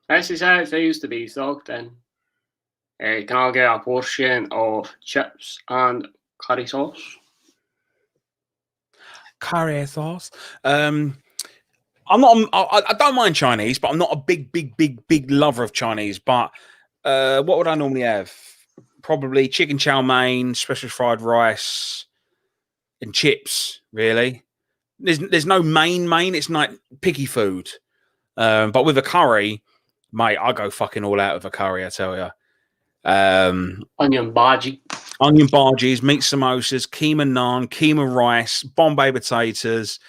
This is how it feels to be thugged in. Can I get a portion of chips and curry sauce? Curry sauce. I don't mind Chinese, but I'm not a big lover of Chinese. But what would I normally have? Probably chicken chow mein, special fried rice, and chips. Really, there's no main. It's like picky food. But with a curry, mate, I go fucking all out with a curry. I tell you. Onion bhajis, meat samosas, keema naan, keema rice, Bombay potatoes.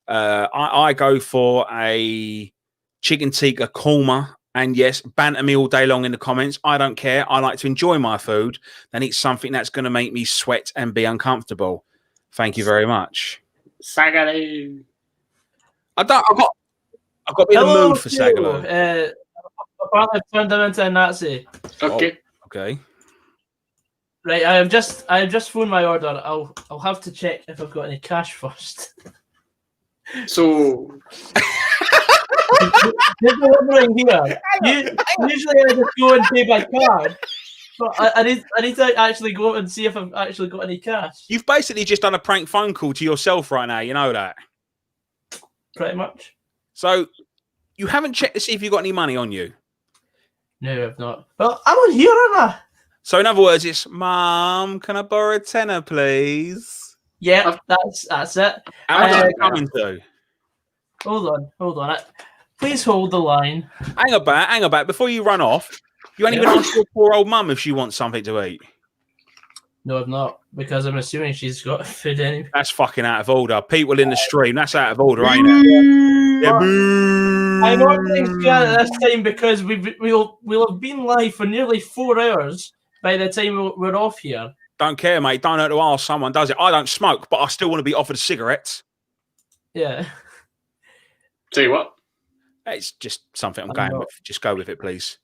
I go for a chicken tikka korma, and yes, banter me all day long in the comments. I don't care. I like to enjoy my food than eat something that's going to make me sweat and be uncomfortable. Thank you very much. Sagalo. I've got to be in the mood for Sagalo. Apparently, I've turned him into a Nazi. Okay. Okay. Right, I have just phoned my order. I'll have to check if I've got any cash first. So, You're delivering here. Usually I just go and pay by card. But I need to actually go and see if I've actually got any cash. You've basically just done a prank phone call to yourself right now. You know that. Pretty much. So you haven't checked to see if you've got any money on you. No, I've not. Well, I'm on here, aren't I? So in other words, it's Mum, can I borrow a tenner, please? Yeah, that's it. How much are you coming to? Hold on. Please hold the line. Hang about. Before you run off, you ain't even asked your poor old mum if she wants something to eat. No, I've not, because I'm assuming she's got food anyway. That's fucking out of order. People in the stream, that's out of order, ain't it? Yeah, I'm not getting at this time because we'll have been live for nearly 4 hours by the time we're off here. Don't care, mate. Don't know to ask someone does it. I don't smoke, but I still want to be offered cigarettes. Yeah. Tell you what. It's just something I'm going with. Just go with it, please.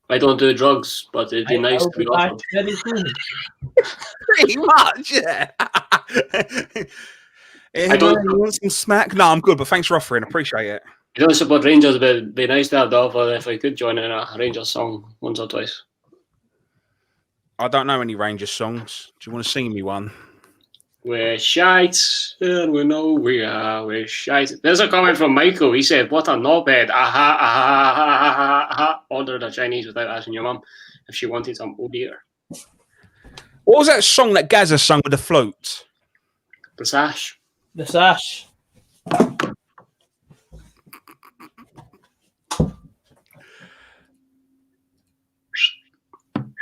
I don't do drugs, but it'd be nice to be offered. Very soon. Pretty much, yeah. I don't want some smack. No, I'm good, but thanks for offering. Appreciate it. I don't support Rangers, but it'd be nice to have the offer if I could join in a Rangers song once or twice. I don't know any Rangers songs. Do you want to sing me one? We're shite, and we know we are. We're shite. There's a comment from Michael. He said, "What a knobhead! Aha, aha, aha, aha, aha. Ordered a Chinese without asking your mum if she wanted some. Oh dear." What was that song that Gaza sung with the flute? The Sash. The Sash.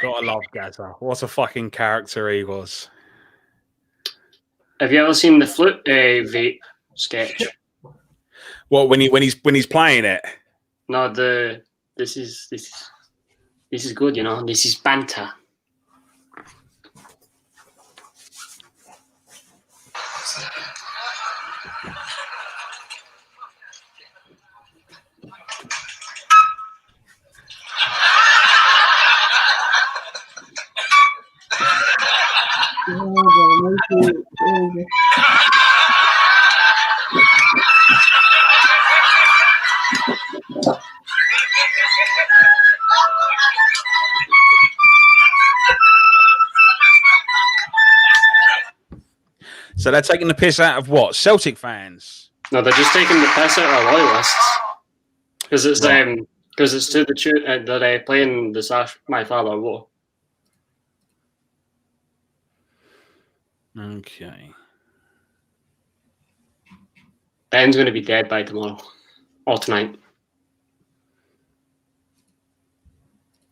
Gotta love Gaza. What a fucking character he was. Have you ever seen the flute vape sketch? What when he's playing it? No, this is good. You know, this is banter. So they're taking the piss out of what? Celtic fans? No, they're just taking the piss out of loyalists because it's to the tune that they're playing the Sash. My Father War. Okay. Ben's going to be dead by tomorrow or tonight.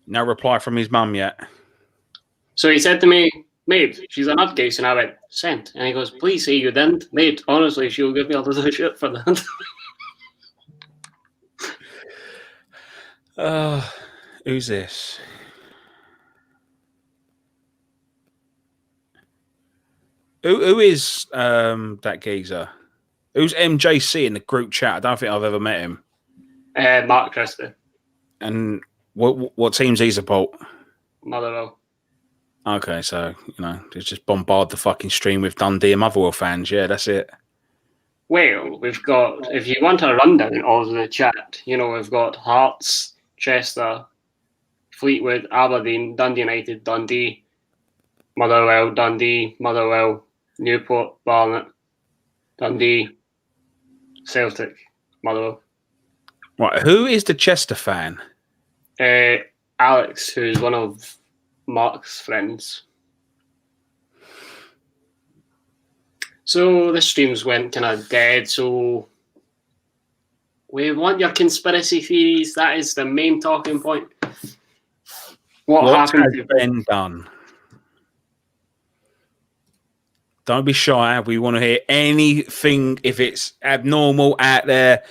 No reply from his mum yet. So he said to me, "Mate, she's a nutcase," and I went, "Sent." And he goes, "Please say you didn't, mate. Honestly, she'll give me a lot of shit for that." Who's this? Who is that geezer? Who's MJC in the group chat? I don't think I've ever met him. Mark Christie. And what teams he support? Motherwell. Okay, so just bombard the fucking stream with Dundee and Motherwell fans. Yeah, that's it. Well, we've got, if you want a rundown of the chat, we've got Hearts, Chester, Fleetwood, Aberdeen, Dundee United, Dundee, Motherwell, Dundee, Motherwell, Newport, Barnet, Dundee, Celtic, Motherwell. Right, who is the Chester fan? Alex, who's one of Mark's friends. So the streams went kind of dead, so we want your conspiracy theories. That is the main talking point. What happened has been done? Don't be shy. We want to hear anything. If it's abnormal out there,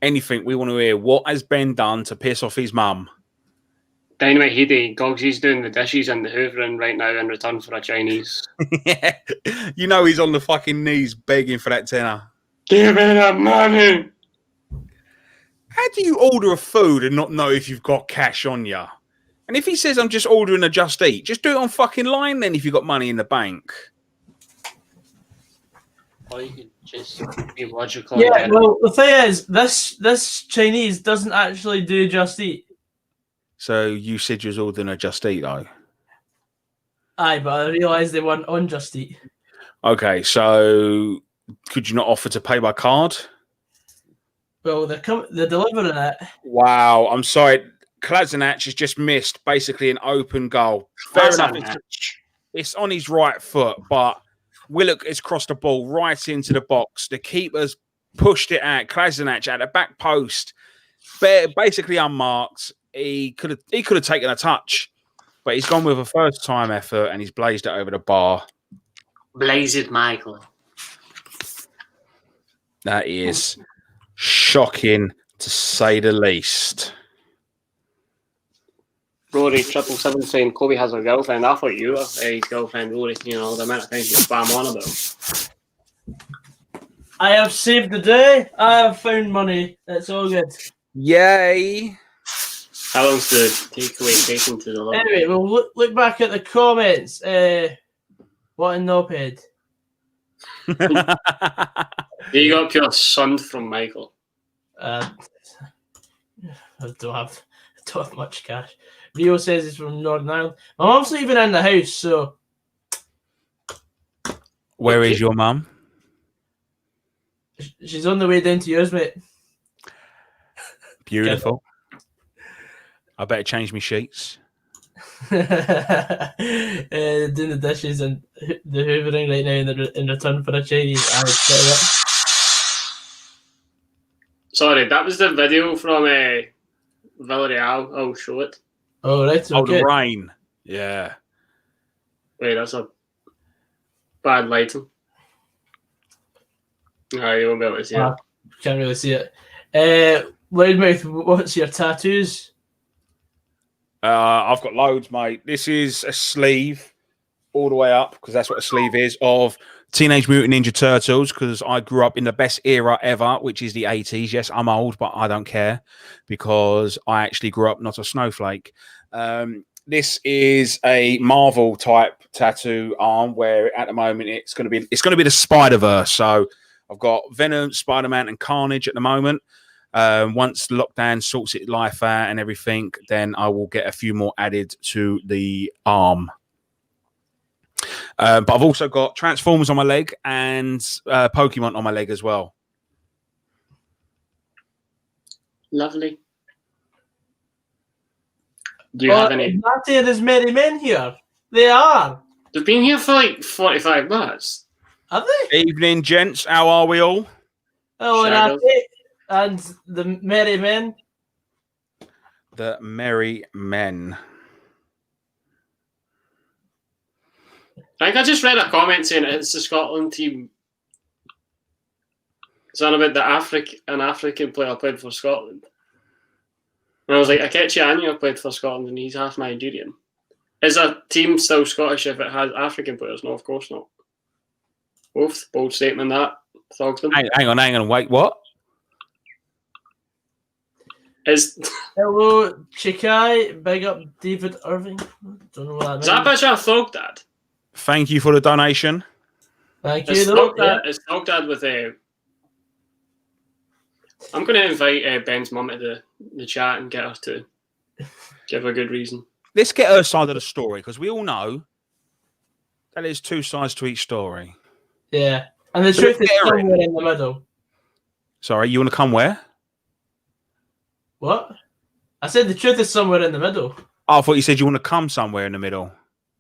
anything, we want to hear what has been done to piss off his mum. Dynamite Heady, Gogsy's doing the dishes and the hoovering right now in return for a Chinese. Yeah. He's on the fucking knees begging for that tenner. Give me that money. How do you order a food and not know if you've got cash on you? And if he says, "I'm just ordering a Just Eat," just do it on fucking line then if you've got money in the bank. Or you could just be logical. Yeah, well, the thing is, this Chinese doesn't actually do Just Eat. So you said you was ordering a Just Eat though. Aye, but I realised they weren't on Just Eat. Okay, so could you not offer to pay by card? Well, they're delivering it. Wow, I'm sorry. Kolasinac has just missed basically an open goal. Fair enough. It's on his right foot, but Willock has crossed the ball right into the box. The keeper's pushed it out. Kolasinac at the back post, basically unmarked. He could have taken a touch, but he's gone with a first time effort and he's blazed it over the bar. Blazed Michael. That is shocking to say the least. Rory 777 saying Kobe has a girlfriend. I thought you were his girlfriend, Rory. You know, the amount of times you spam on about. I have saved the day. I have found money. It's all good. Yay. How long's the takeaway taken to the limit? Anyway, we'll look back at the comments. What a knobhead. You got pure sunned from Michael. I don't have much cash. Rio says he's from Northern Ireland. My mum's not even in the house, so. Where is your mum? She's on the way down to yours, mate. Beautiful. I better change my sheets. Doing the dishes and the hoovering right now in return for a Chinese. Sorry, that was the video from Villarreal. I'll show it. Oh, right. Oh, Okay. the rain. Yeah. Wait, that's a bad lighting. No, you won't be able to see it. Can't really see it. Loudmouth, what's your tattoos? I've got loads, mate. This is a sleeve all the way up, because that's what a sleeve is, of Teenage Mutant Ninja Turtles, because I grew up in the best era ever, which is the 80s. Yes, I'm old, but I don't care, because I actually grew up not a snowflake. This is a Marvel type tattoo arm, where at the moment it's going to be the Spider-Verse. So I've got Venom, Spider-Man, and Carnage at the moment. Once lockdown sorts its life out and everything, then I will get a few more added to the arm. But I've also got Transformers on my leg and Pokemon on my leg as well. Lovely. Do you have any? There's merry men here. They are. They've been here for like 45 minutes. Have they? Evening, gents. How are we all? Oh, Shadows. and the merry men. The merry men. I think I just read a comment saying it's the Scotland team. It's on about an African player played for Scotland. And I was like, Akechi Anya played for Scotland and he's half Nigerian. Is a team still Scottish if it has African players? No, of course not. Oof, bold statement that. Thogston. Hang on. Wait, what? Hello, Chikai. Big up David Irving. Don't know what that means. Is that picture of Thogdad? Thank you for the donation. Thank you. It's Though. Thogdad with a. I'm going to invite Ben's mum to the chat and get her to give a good reason. Let's get her side of the story, because we all know that there's two sides to each story. Yeah. And the truth is somewhere in the middle. Sorry, you want to come where? What? I said the truth is somewhere in the middle. Oh, I thought you said you want to come somewhere in the middle.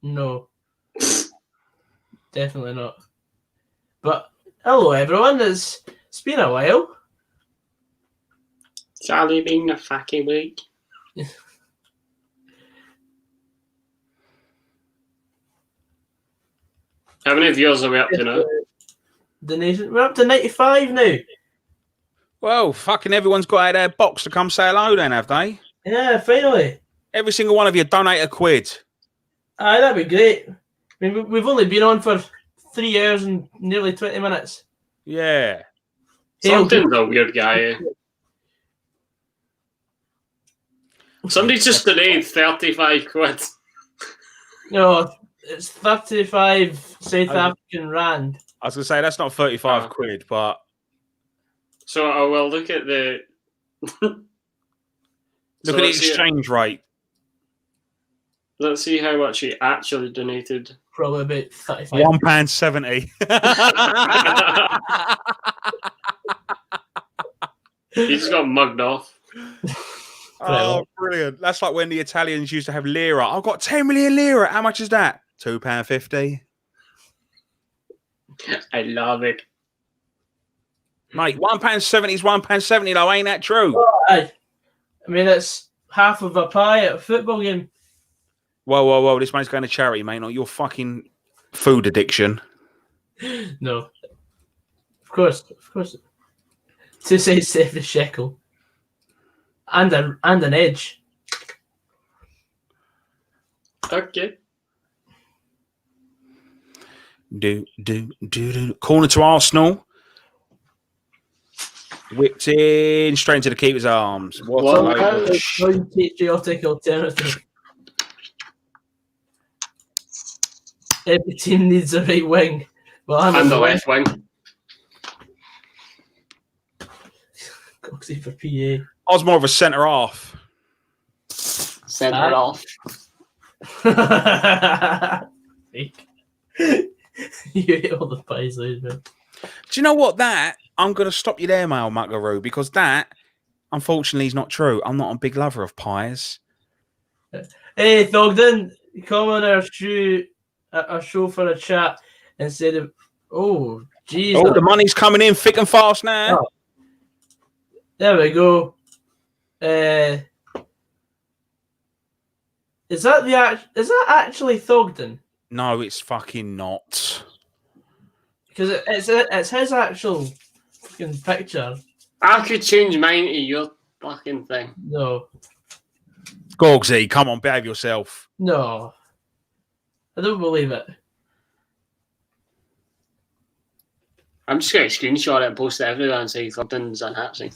No. Definitely not. But hello, everyone. It's been a while. It's only been a fucking week. How many viewers are we up to now? We're up to 95 now. Well, fucking everyone's got out of their box to come say hello then, have they? Yeah, finally. Every single one of you donate £1. Aye, that'd be great. I mean, we've only been on for 3 hours and nearly 20 minutes. Yeah. Something's a weird guy. Somebody just donated 35 quid. No, it's 35 South African rand. I was going to say, that's not 35 quid, but... So I will look at the... Look at the exchange rate. Let's see how much he actually donated. Probably about 35. £1.70. He just got mugged off. Oh, brilliant. That's like when the Italians used to have lira. I've got 10 million lira. How much is that? £2.50. I love it. Mate, £1.70 is £1.70 though, ain't that true? Oh, aye. I mean, it's half of a pie at a football game. Whoa. This money's going to charity, mate, not your fucking food addiction. No. Of course. 2 sides to every shekel. And an edge. Okay. Do. Corner to Arsenal. Whipped in straight into the keeper's arms. What a load of Patriotic alternative. Every team needs a right wing. Well, I'm And the left wing. Coxie for PA. I was more of a centre half. Centre off. Fake. You hate all the pies, man. Do you know what? I'm going to stop you there, Mal Muckaroo, because that, unfortunately, is not true. I'm not a big lover of pies. Hey, Thogden, come on our show for a chat instead of. Oh, jeez. Oh, the money's coming in thick and fast now. Oh. There we go. Is that actually Thogden? No, it's fucking not. Because it's his actual fucking picture. I could change mine to your fucking thing. No. Gogsy, come on, behave yourself. No. I don't believe it. I'm just going to screenshot it and post it everywhere and say Thugden's unhappy.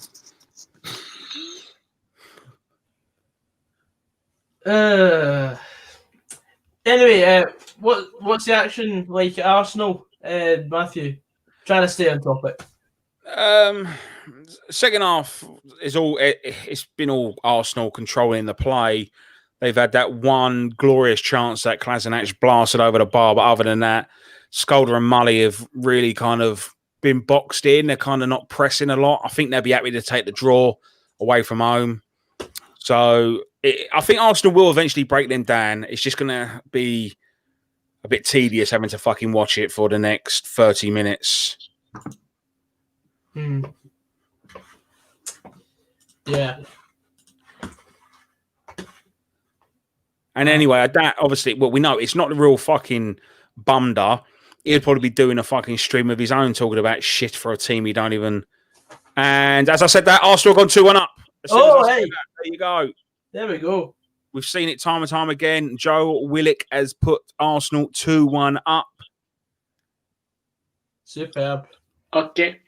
Anyway, what's the action like at Arsenal, Matthew? Trying to stay on topic. Second half is it's been all Arsenal controlling the play. They've had that one glorious chance that Kolasinac blasted over the bar, but other than that, Skolder and Mully have really kind of been boxed in. They're kind of not pressing a lot. I think they'll be happy to take the draw away from home. So I think Arsenal will eventually break them down. It's just going to be a bit tedious having to fucking watch it for the next 30 minutes. Yeah. And anyway, that obviously, well, we know it's not the real fucking bumder. He'd probably be doing a fucking stream of his own talking about shit for a team he don't even. And as I said, that Arsenal gone 2-1 up. Oh, hey. There you go. There we go. We've seen it time and time again. Joe Willock has put Arsenal 2-1 up. Superb. Okay.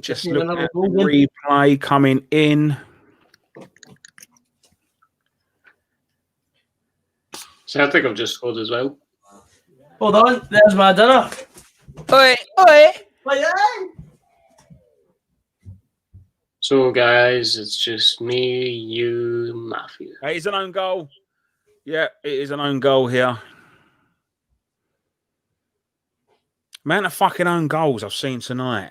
Just look at the replay coming in. Celtic have just scored as well. Hold on, there's my dinner. Oi, oi. So, guys, it's just me, you, Matthew. It is an own goal. Yeah, it is an own goal here. Amount of fucking own goals I've seen tonight.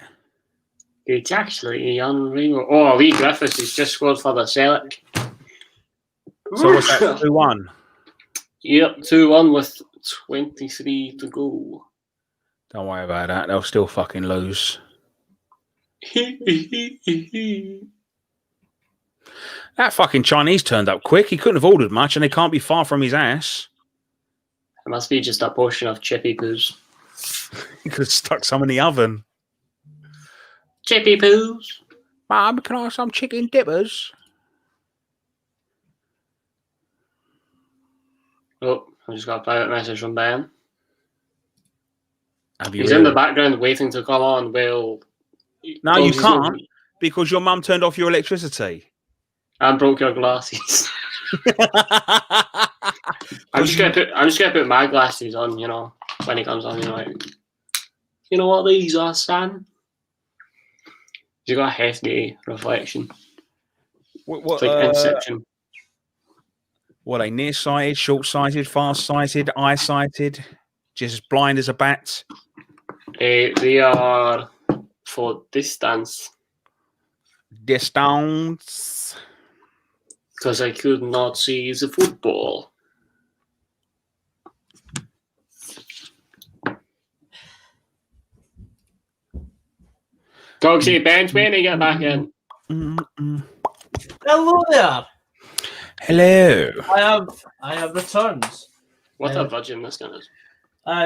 It's actually unreal. Oh, Lee Griffiths has just scored for the Celtic. So what's that, 2-1? Yep, 2-1 with 23 to go. Don't worry about that. They'll still fucking lose. That fucking Chinese turned up quick. He couldn't have ordered much, and they can't be far from his ass. It must be just a portion of chippy poos. He could have stuck some in the oven. Chippy poos. Mum, can I have some chicken dippers? Oh, I just got a private message from Ben. He's in the background waiting to come on. Well, no, you can't, because your mum turned off your electricity. And broke your glasses. I'm just gonna put my glasses on, you know, when he comes on, you know, like, you know what these are, son? You got a hefty reflection. What it's like Inception. What are they? Nearsighted, short-sighted, far-sighted, eye-sighted, just as blind as a bat? They are for distance. Distance. Because I could not see the football. Gogsy, bench, when you get back in? Hello there. Hello. I have returned. What a virgin this guy is.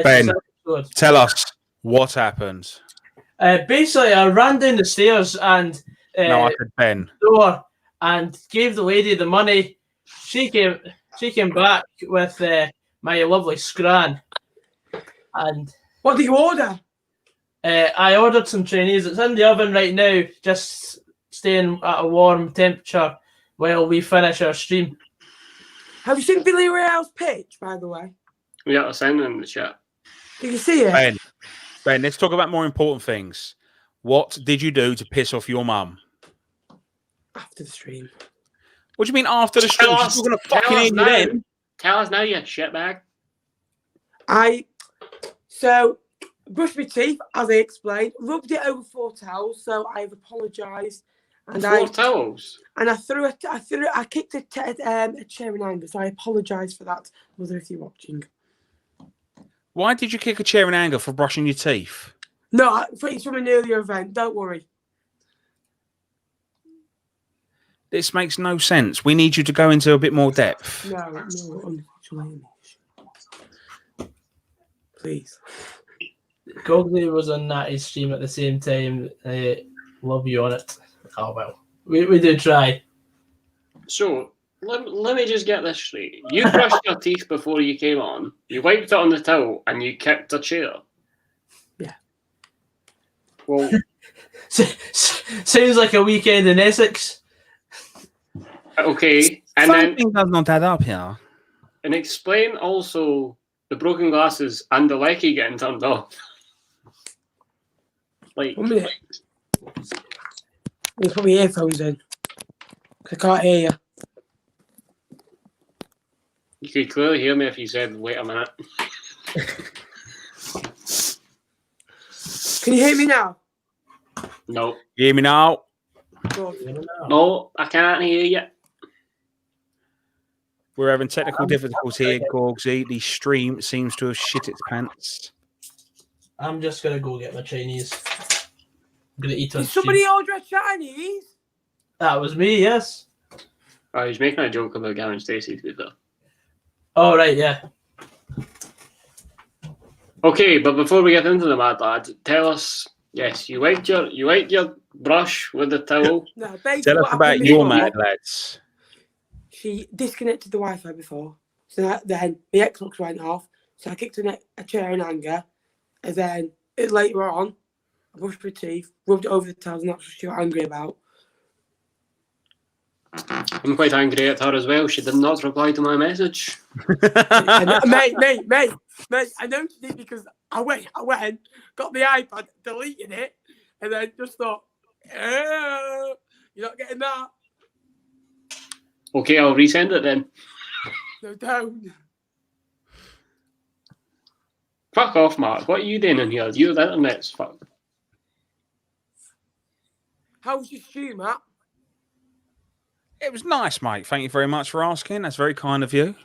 Ben, Good. tell us what happened. Basically, I ran down the stairs and No, I said Ben. door and gave the lady the money. She came back with my lovely scran. And What did you order? I ordered some Chinese. It's in the oven right now, just staying at a warm temperature while we finish our stream. Have you seen Villarreal's pitch, by the way? We got a sign in the chat. Did you see it? Ben, let's talk about more important things. What did you do to piss off your mum? After the stream. What do you mean after the stream? She's not going to fucking hear you then. Tell us now, you shitbag. So brushed my teeth, as I explained, rubbed it over 4 towels, so I've apologised. And 4 towels? And I kicked a chair in anger, so I apologise for that, mother, if you're watching. Why did you kick a chair in anger for brushing your teeth? No, it's from an earlier event, don't worry. This makes no sense. We need you to go into a bit more depth. No, unfortunately. Please. Gogley was on Natty's stream at the same time. Love you on it. Oh, well. We do try. So, let me just get this straight. You brushed your teeth before you came on, you wiped it on the towel, and you kicked a chair. Yeah. Well, sounds like a weekend in Essex. Okay. And something does not add up here. And explain also the broken glasses and the lecky getting turned off. Like, 1 minute. You put my earphones in. I can't hear you. You could clearly hear me if you said, wait a minute. Can you hear me now? No. Hear me now? Good. No, I can't hear you. We're having technical difficulties here, Gorgsy. The stream seems to have shit its pants. I'm just going to go get my Chinese. I'm going to eat on Did somebody order a Chinese? That was me, yes. I was making a joke about Gavin Stacey, to be fair. Oh, right, yeah. Okay, but before we get into the mad lad, tell us, yes, you wiped your brush with the towel. No, basically Tell us about your mad lads. She disconnected the Wi-Fi before, so then the Xbox went off. So I kicked a chair in anger, and then later on, I brushed my teeth, rubbed it over the towels, and that's what she was angry about. I'm quite angry at her as well. She did not reply to my message. Mate, I noticed it because I went, got the iPad, deleted it, and then just thought, you're not getting that. Okay, I'll resend it then. No, don't. Fuck off, Mark. What are you doing in here? The internet's fucked. How was your stream, Matt? It was nice, mate. Thank you very much for asking. That's very kind of you.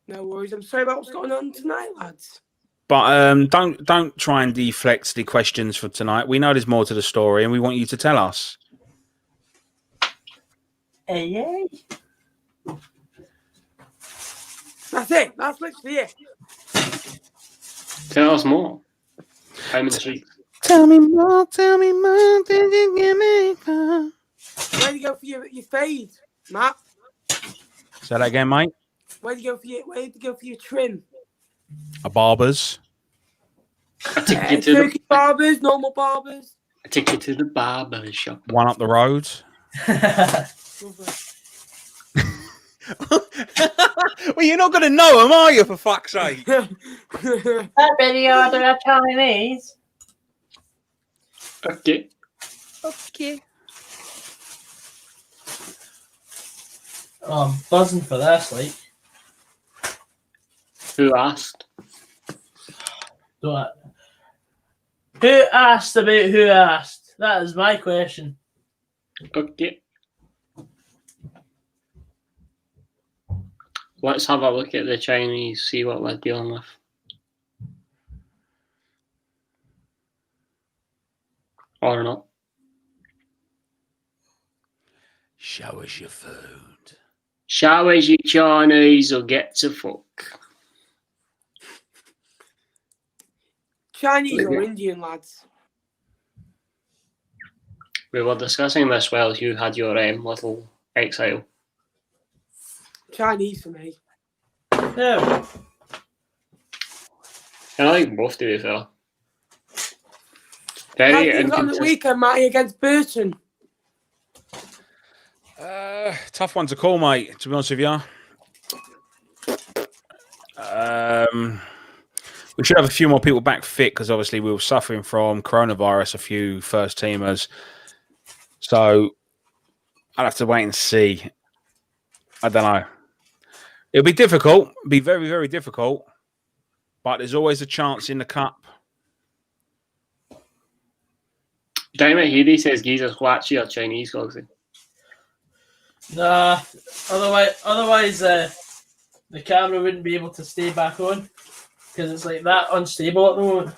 No worries. I'm sorry about what's going on tonight, lads. But don't try and deflect the questions for tonight. We know there's more to the story, and we want you to tell us. Hey. That's it. That's literally it. Tell us more. I'm in the street. Tell me more. Tell me more. Did you give me more? Where'd you go for your fade, Matt? Say that again, mate. Where'd you go for your trim? A barber's. I take you to Turkey barbers, normal barbers. I take you to the barber shop. One up the road. Well, you're not going to know them, are you, for fuck's sake? I bet you order a Chinese. Okay. Oh, I'm buzzing for this, like. Who asked? Who asked about who asked? That is my question. Okay. Let's have a look at the Chinese, see what we're dealing with. Or not. Show us your food. Show us your Chinese or get to fuck. Chinese or Indian lads? We were discussing this while you had your little exile. Chinese for me. Yeah. And I like both, to be fair. How Very things on the inconsistent. weekend, Matty, against Burton? Tough one to call, mate, to be honest with you. We should have a few more people back fit because obviously we were suffering from coronavirus, a few first teamers. So I'll have to wait and see. I don't know. It'll be difficult. It'll be very, very difficult. But there's always a chance in the cup. Diamond Heady says Giza's Huachi or Chinese, Gogsy. Nah. Otherwise, the camera wouldn't be able to stay back on because it's like that unstable at the moment.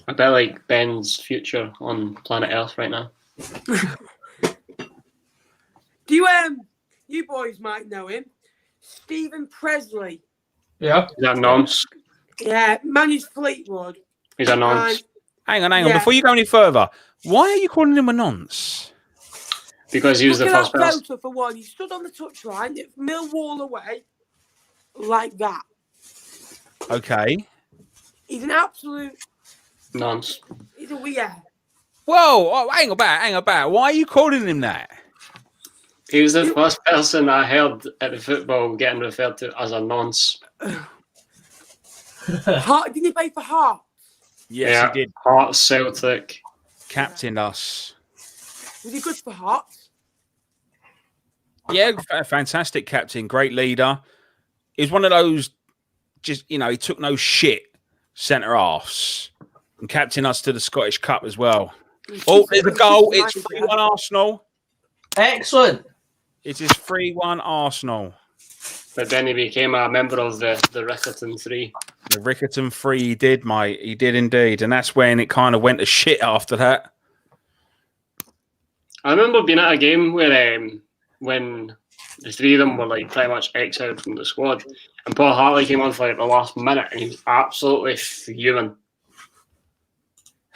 A bit like Ben's future on planet Earth right now. Do you boys might know him? Stephen Presley. Yeah. Is that nonce? Yeah, managed Fleetwood. He's a nonce. Hang on. Yeah. Before you go any further, why are you calling him a nonce? Because he was Look the at first that person. photo for one. He stood on the touchline, Millwall away, like that. Okay. He's an absolute. Nonce. He's a weird. Whoa, hang about. Why are you calling him that? He was the first person I heard at the football getting referred to as a nonce. Hart, didn't he play for Hart? Yes, he did. Hearts, Celtic. Captained us. Was he good for Hart? Yeah, fantastic captain, great leader. He was one of those, he took no shit centre halves and captained us to the Scottish Cup as well. Oh, there's a goal. It's 3-1 Arsenal. Excellent. It is 3-1 Arsenal. But then he became a member of the Rickerton Three. The Rickerton 3, he did, mate. He did indeed. And that's when it kind of went to shit after that. I remember being at a game where when the three of them were like pretty much exiled from the squad, and Paul Hartley came on for like the last minute, and he was absolutely fuming.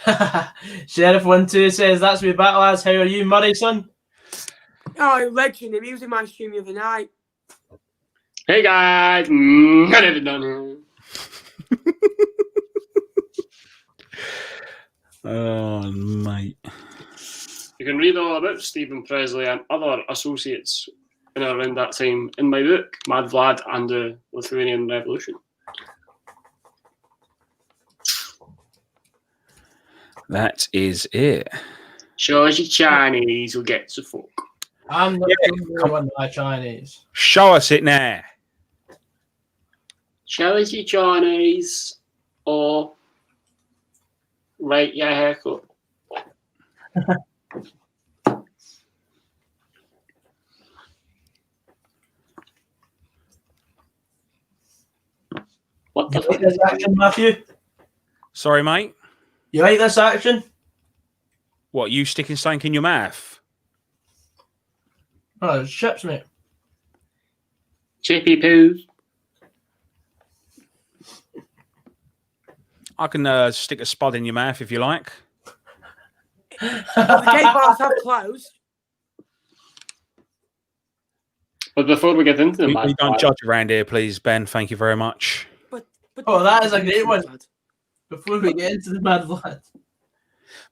Sheriff12 says, that's me back, lads. How are you, Murray, son? Oh, legend him. He was in my stream the other night. Hey guys, I never done it. Oh, mate. You can read all about Stephen Presley and other associates in and around that time in my book, Mad Vlad and the Lithuanian Revolution. That is it. Show us your Chinese, we'll get to fuck. I'm not Yeah, going to win my Chinese. Show us it now. Show us your Chinese or rate your haircut. What the You like fuck? this action, Matthew? Sorry, mate. You like this action? What, you sticking something in your mouth? Oh, it's chips, mate. Chippy poos. I can stick a spud in your mouth if you like. The gay bars have closed. But before we get into the We mad don't lad, judge around here, please, Ben. Thank you very much. But Oh, that is a great one. Before we get into the Mad Vlad.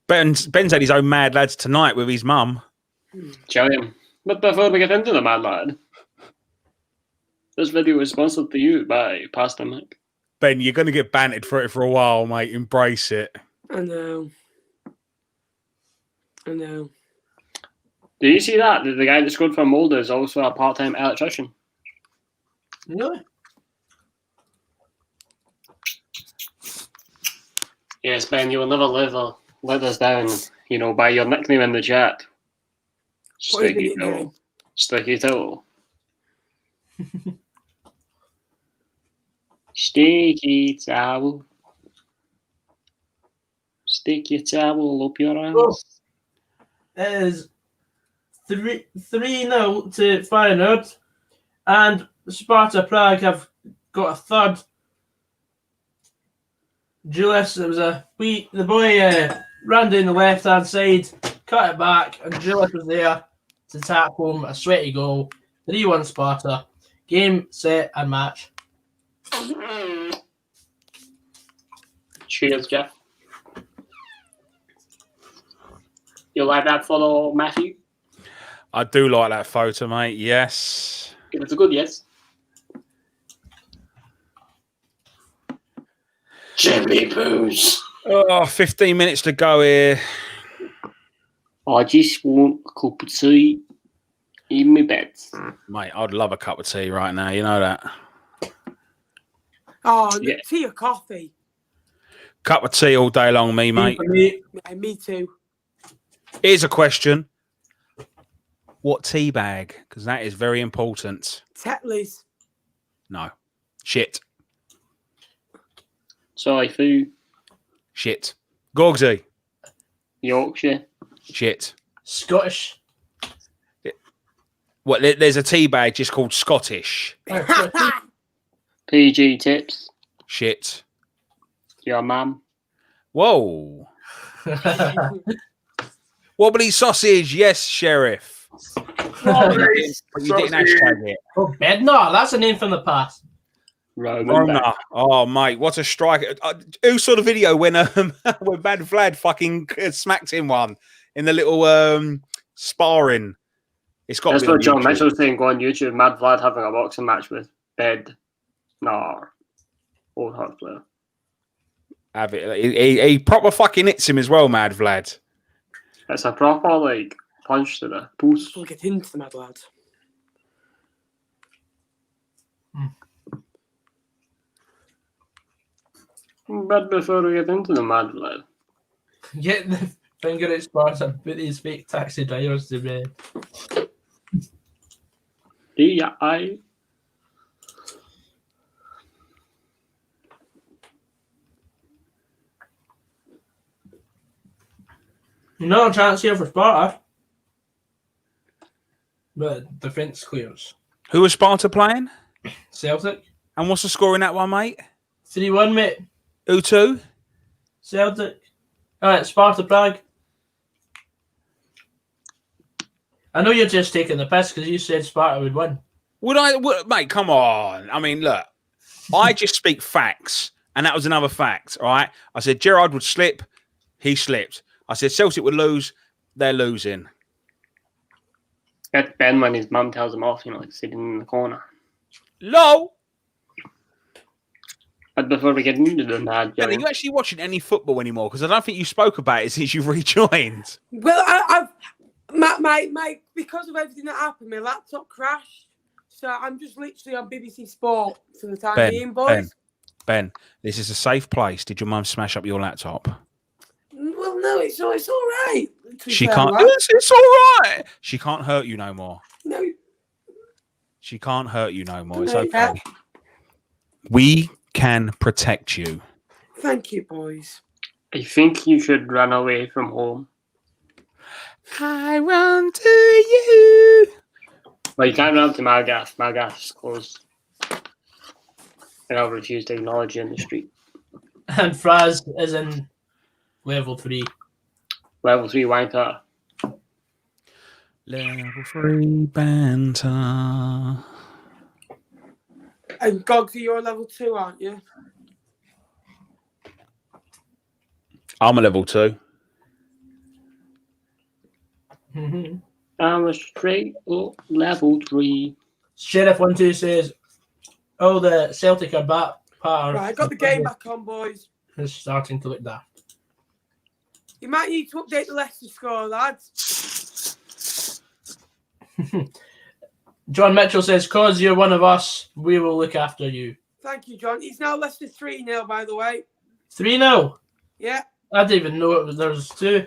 Ben's had his own Mad Lads tonight with his mum. Chilliam. But before we get into the mad lad, this video is sponsored to you by Pasta Mick. Ben, you're going to get banted for it for a while, mate. Embrace it. I know. Do you see that? The guy that scored for Molde is also a part-time electrician. Really? Yes, Ben, you'll never let us down, by your nickname in the chat. What is the Sticky nickname? Toe. Sticky Toe. Sticky Towel. Stick your towel up your ass. Oh. It is 3-0 to Feyenoord, and Sparta Prague have got a third. Julius, it was the boy ran down the left hand side, cut it back, and Julius was there to tap home a sweaty goal. 3-1 Sparta. Game, set, and match. Cheers, Jeff. You like that photo, Matthew? I do like that photo, mate. Yes. It's a good yes. Jimmy Poos. Oh, 15 minutes to go here. I just want a cup of tea in my bed. Mate, I'd love a cup of tea right now. You know that. Oh, Yeah. tea or coffee? Cup of tea all day long, me, mate. Yeah, me too. Here's a question. What tea bag? Because that is very important. Tetley's. No. Shit. Sorry, Foo. Shit. Gorgsy. Yorkshire. Shit. Scottish. What? There's a tea bag just called Scottish. PG tips. Shit. Your mum. Whoa. Wobbly sausage. Yes, Sheriff. But you didn't hashtag it. Oh, Bednar, that's a name from the past. Rona. Oh, mate, what a strike. Who saw the video when when Bad Vlad fucking smacked him one in the little sparring? It's got That's to be on what John YouTube. Mitchell's saying. Go on YouTube. Mad Vlad having a boxing match with Bed. Nah. Old Heart player. Have it. He proper fucking hits him as well, Mad Vlad. It's a proper punch to the post. We'll get into the mad lad. But before we get into the Mad Vlad, Get the finger at Sparta, put these fake taxi drivers to bed. D.I. Another chance here for Sparta. But defence clears. Who was Sparta playing? Celtic. And what's the score in that one, mate? 3-1, mate. Who to? Celtic. Alright, Sparta Prague. I know you're just taking the piss because you said Sparta would win. Would I? Mate, come on. I mean, look. I just speak facts. And that was another fact, all right? I said Gerrard would slip. He slipped. I said Celtic would lose. They're losing. Get Ben when his mum tells him off, sitting in the corner. Low. But before we get into the Mad Are you actually watching any football anymore? Because I don't think you spoke about it since you've rejoined. Well, I've my because of everything that happened, my laptop crashed. So I'm just literally on BBC Sport for the time being, boys. Ben, this is a safe place. Did your mum smash up your laptop? Well, no, it's all right. She can't. It's all right. She can't hurt you no more. No. She can't hurt you no more. It's No, okay. We can protect you. Thank you, boys. I think you should run away from home. I run to you. Well, you can't run to Malgaff. Malgaff is closed. And I'll refuse to acknowledge you in the street. And Fraz is in level 3. Level 3 wanker. Level 3 banter. And Gogsy, you're level 2, aren't you? I'm a level 2. I'm a straight up level 3. Sheriff 12 says, "Oh, the Celtic are back." Right, I got the game back on, boys. It's starting to look daft. You might need to update the Leicester score, lads. John Mitchell says, "Cause you're one of us, we will look after you." Thank you, John. It's now Leicester 3-0, by the way. 3-0. Yeah. I didn't even know there was 2.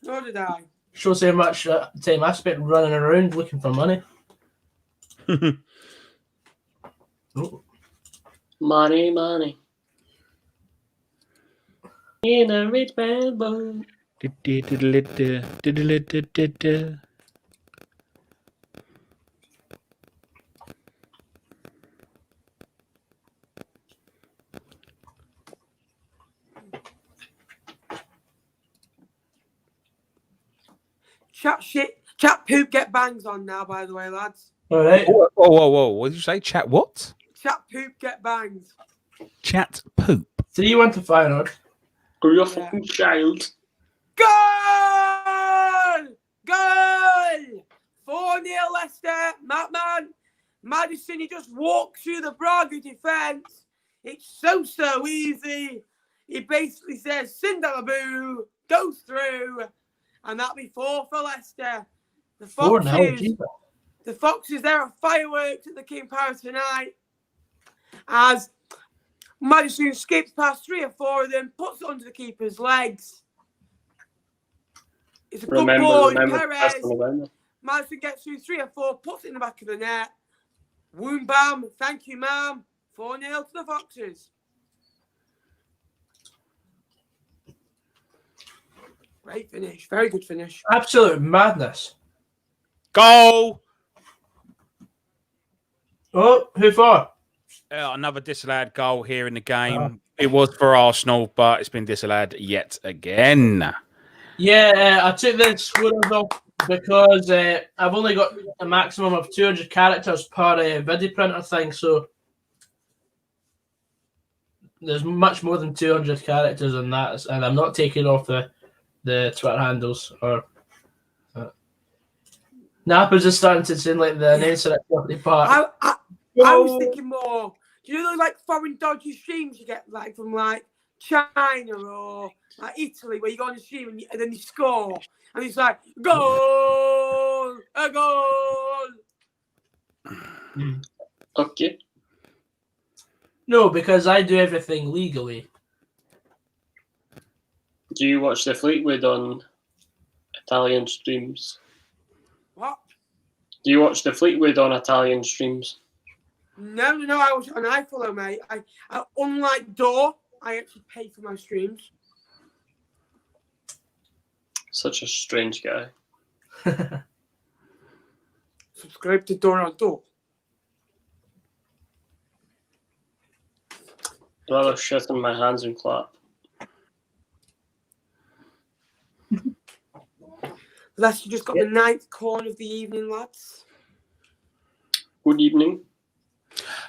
Nor did I. Shows how much time I spent running around looking for money. Oh. Money, money. In a rich man boat. Chat poop get bangs on now, by the way, lads. All right. Whoa. What did you say? Chat what? Chat poop get bangs. Chat poop. 3-1 to Feyenoord. Go your fucking child. Goal! Goal! 4-0 Leicester. Madison, he just walks through the Braga defence. It's so easy. He basically says, Cinderaboo, goes through. And that'll be 4 for Leicester. The Foxes, there are fireworks at the King Power tonight. As Madison skips past 3 or 4 of them, puts it under the keeper's legs. It's a good ball. Perez. Madison gets through 3 or 4, puts it in the back of the net. Woom bam. Thank you, ma'am. 4-0 to the Foxes. Great finish. Very good finish. Absolute madness. Goal! Oh, who for? Another disallowed goal here in the game. It was for Arsenal, but it's been disallowed yet again. Yeah, I took the scorers off because I've only got a maximum of 200 characters per video printer thing, so there's much more than 200 characters in that, and I'm not taking off the Twitter handles or. Nappers is starting to seem like the announcer at Property Park. I was thinking more. Do you know those like foreign dodgy streams you get like from like China or like Italy where you go on the stream and then you score and it's like goal, a goal. Okay. No, because I do everything legally. Do you watch the Fleetwood on Italian streams? What? Do you watch the Fleetwood on Italian streams? No, I watch it on iFollow, mate. I unlike Door, I actually pay for my streams. Such a strange guy. Subscribe to Door on Door. Rather shit in my hands and clap. Leicester just got the 9th corner of the evening, lads. Good evening.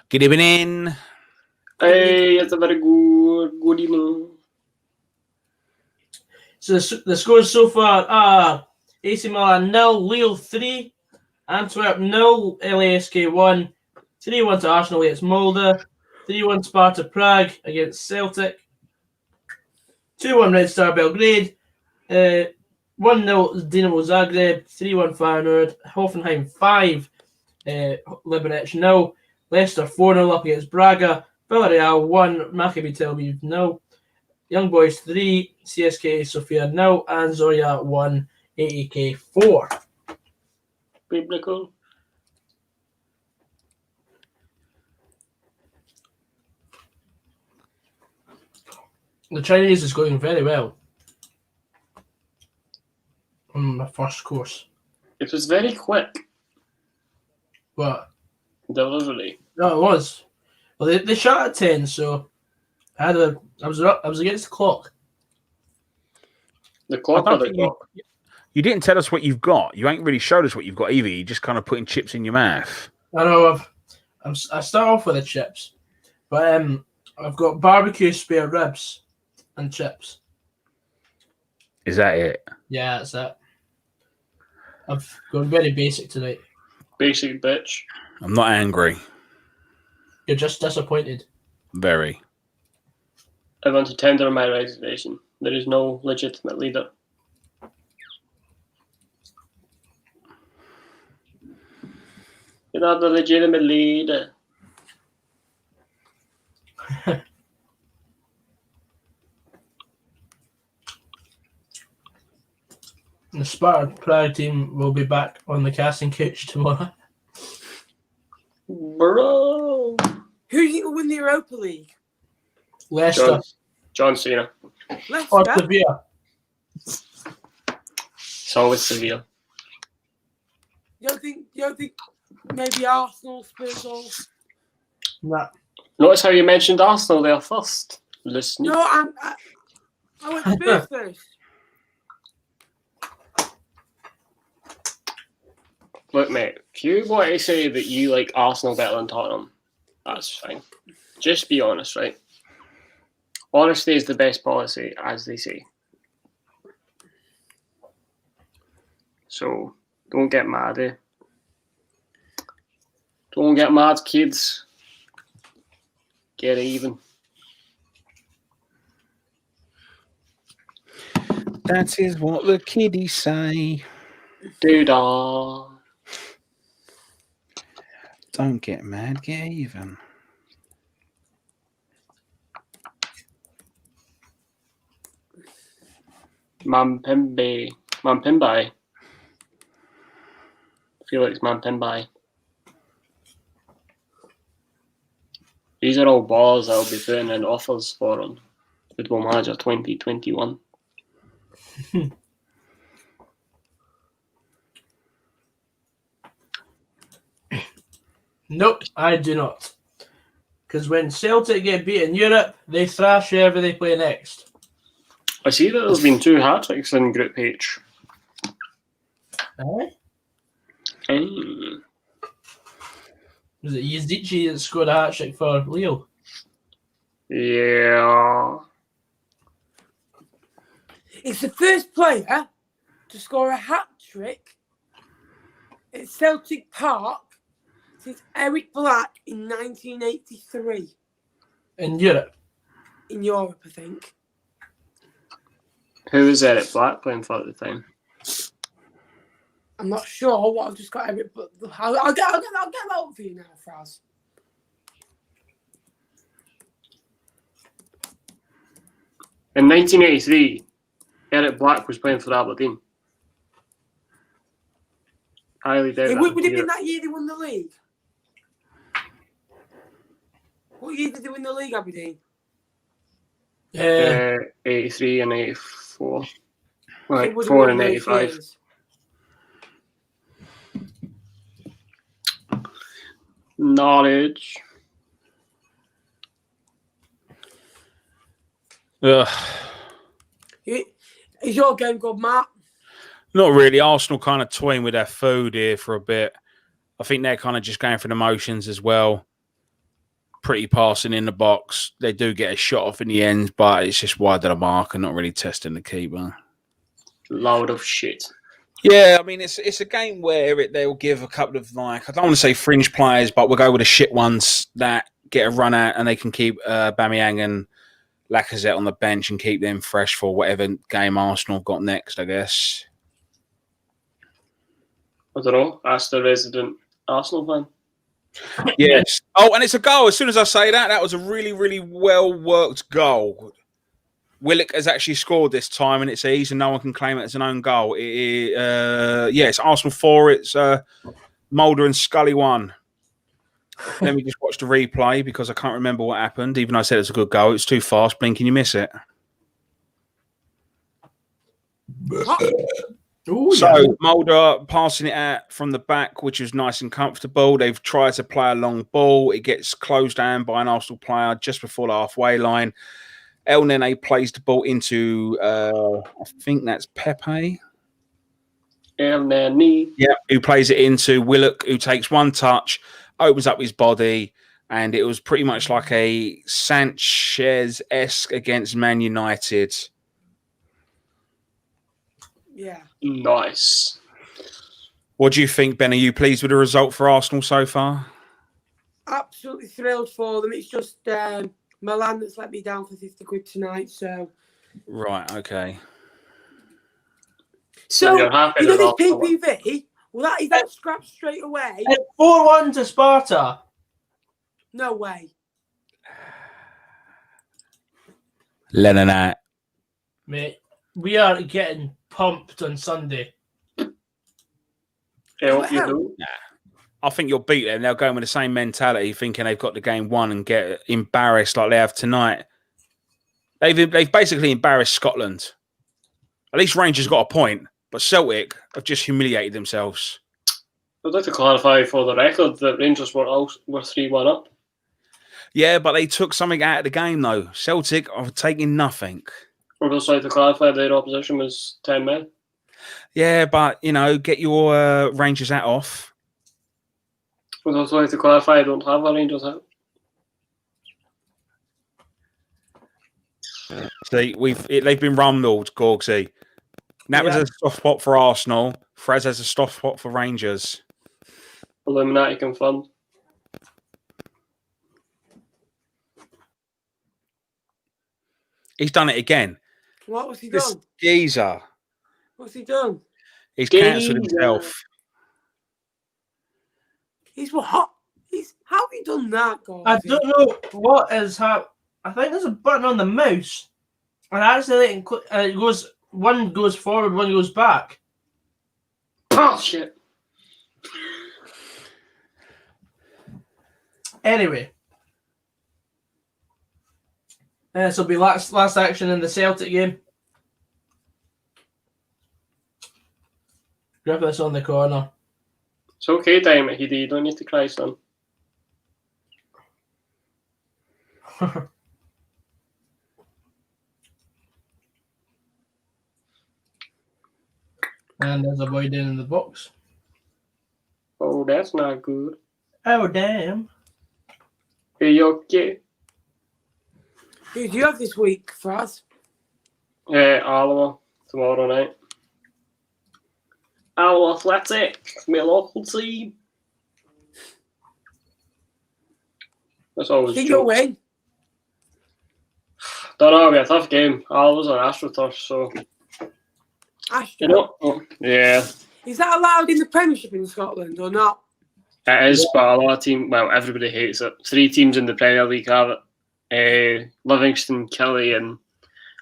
Good evening. Hey, it's a very good evening. So the scores so far are AC Milan 0, Lille 3, Antwerp 0, LASK 1, 3-1 to Arsenal against Molde, 3-1 Sparta Prague against Celtic, 2-1 Red Star Belgrade, 1-0 Dinamo Zagreb, 3-1 Feyenoord, Hoffenheim 5, Liberec 0, Leicester 4-0 up against Braga, Villarreal 1, Maccabi Tel Aviv 0, Young Boys 3, CSKA Sofia 0, and Zorya 1, AEK 4. Biblical. The Chinese is going very well on my first course. It was very quick. What? Delivery. No, it was. Well, they shot at 10, so I was against the clock. The clock or the clock? You didn't tell us what you've got. You ain't really showed us what you've got either. You just kind of putting chips in your mouth. I know. I start off with the chips, but I've got barbecue spare ribs and chips. Is that it? Yeah, that's it. I've gone very basic tonight. Basic bitch. I'm not angry. You're just disappointed. Very. I want to tender my resignation. There is no legitimate leader. You're not the legitimate leader. The Sparta Prague team will be back on the casting couch tomorrow. Bro. Who do you think will win the Europa League? Leicester John Cena. or Leicester. Sevilla. It's always Sevilla. You don't think maybe Arsenal, Spurs, or... Nah. Notice how you mentioned Arsenal there first. Listen. No, I went Spurs first. Look, mate, if you want to say that you like Arsenal better than Tottenham, that's fine. Just be honest, right? Honesty is the best policy, as they say. So, don't get mad, eh? Don't get mad, kids. Get even. That is what the kiddies say. Doo-dah. Don't get mad, get even. Mampimbe. Felix Mampimbe. These are all balls I'll be putting in offers for on Football Manager 2021. Nope, I do not. Because when Celtic get beat in Europe, they thrash whoever they play next. I see that there's been 2 hat-tricks in Group H. Aye. Mm. Was it Yazdici that scored a hat-trick for Leo? Yeah. It's the first player to score a hat-trick at Celtic Park since Eric Black in 1983. In Europe? In Europe, I think. Who was Eric Black playing for at the time? I'm not sure what I've just got Eric, but I'll get that up for you now, Fraz. In 1983, Eric Black was playing for Aberdeen. Highly doubt that. Would it have been that year they won the league? What year did they win the league, Aberdeen? 83 and 84. So Right, it would have 4 won and those 85. years. Knowledge. Ugh. Is your game good, Matt? Not really. Arsenal kind of toying with their food here for a bit. I think they're kind of just going for the motions as well. Pretty passing in the box. They do get a shot off in the end, but it's just wide of the mark and not really testing the keeper. Load of shit. Yeah, I mean, it's a game where they'll give a couple of, like, I don't want to say fringe players, but we'll go with the shit ones that get a run out and they can keep Aubameyang and Lacazette on the bench and keep them fresh for whatever game Arsenal got next, I guess. I don't know. Ask the resident Arsenal fan. Yes. Oh, and it's a goal. As soon as I say that, that was a really, really well-worked goal. Willock has actually scored this time, and it's easy, and no one can claim it as an own goal. It's Arsenal 4. It's Mulder and Scully 1. Let me just watch the replay because I can't remember what happened. Even though I said it's a good goal, it's too fast. Blink and you miss it. Ooh, So yeah. Mulder passing it out from the back, which is nice and comfortable. They've tried to play a long ball. It gets closed down by an Arsenal player just before the halfway line. El Nene plays the ball into, I think that's Pepe. El Nene. Yeah, who plays it into Willock, who takes one touch, opens up his body, and it was pretty much like a Sanchez-esque against Man United. Yeah. Nice. What do you think, Ben? Are you pleased with the result for Arsenal so far? Absolutely thrilled for them. It's just Milan that's let me down for 50 quid tonight. So Right, okay. So you're happy you know with this Arsenal? PPV Well, is that scrapped straight away? It's 4-1 to Sparta. No way. Lennon Mate, we are getting pumped on Sunday. Help you know. I think you'll beat them. They'll go in with the same mentality, thinking they've got the game won and get embarrassed like they have tonight. They've basically embarrassed Scotland. At least Rangers got a point, but Celtic have just humiliated themselves. I'd like to clarify for the record that Rangers were 3-1 up. Yeah, but they took something out of the game, though. Celtic are taking nothing. I'd also like to clarify their opposition was 10 men. Yeah, but, get your Rangers hat off. I'd also like to clarify I don't have a Rangers hat. See, they've been rumbled, Gorgsy. Nat has a soft spot for Arsenal. Frez has a soft spot for Rangers. Illuminati confirmed. He's done it again. What was he This done? geezer. What's he done? He's cancelled himself. He's what? How have you done that, guys? I don't know what is happening. I think there's a button on the mouse, and actually it goes. One goes forward, one goes back. Bullshit. Anyway, this will be last action in the Celtic game. Griffiths on the corner. It's okay, Diamond. You don't need to cry, son. And there's a boy down in the box. Oh, that's not good. Oh, damn. Are you okay? Who do you have this week, Fraz? Alloa, tomorrow night. Alloa Athletic, my local team. That's always Think you'll jokes. win? Don't know, it'll be a tough game. Alloa's on AstroTurf, so... Astro. Yeah. Is that allowed in the Premiership in Scotland or not? It is, but a lot of teams, well, everybody hates it. 3 teams in the Premier League have it. Livingston, Kelly and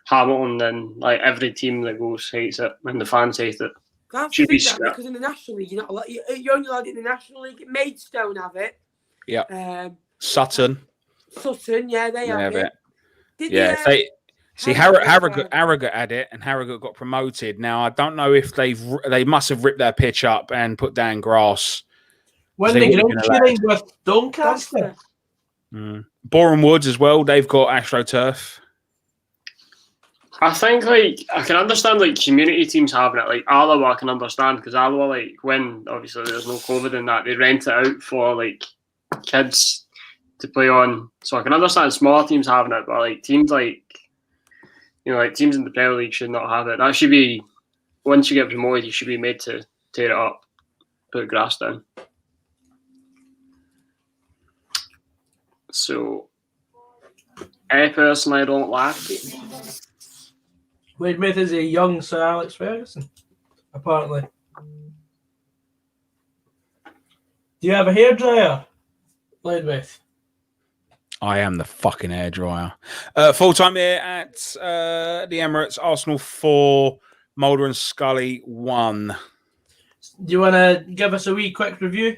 Hamilton, and every team that goes hates it, and the fans hate it. That's Should be that, because in the National League, you're not allowed, you're only allowed it in the National League. Maidstone have it. Yeah. Sutton. Sutton, yeah, they have it. Harrogate had it, and Harrogate got promoted. Now I don't know if they must have ripped their pitch up and put down grass. When they ground cheering with Doncaster. Boreham Woods as well. They've got AstroTurf. I think I can understand community teams having it. Alloa I can understand because Alloa when obviously there's no COVID and that they rent it out for kids to play on. So I can understand smaller teams having it, but teams teams in the Premier League should not have it. That should be once you get promoted, you should be made to tear it up, put grass down. So I personally don't like it. Lademouth is a young Sir Alex Ferguson, apparently. Do you have a hairdryer, Lademouth? I am the fucking hairdryer. Full time here at the Emirates. Arsenal 4, Mulder and Scully 1. Do you want to give us a wee quick review?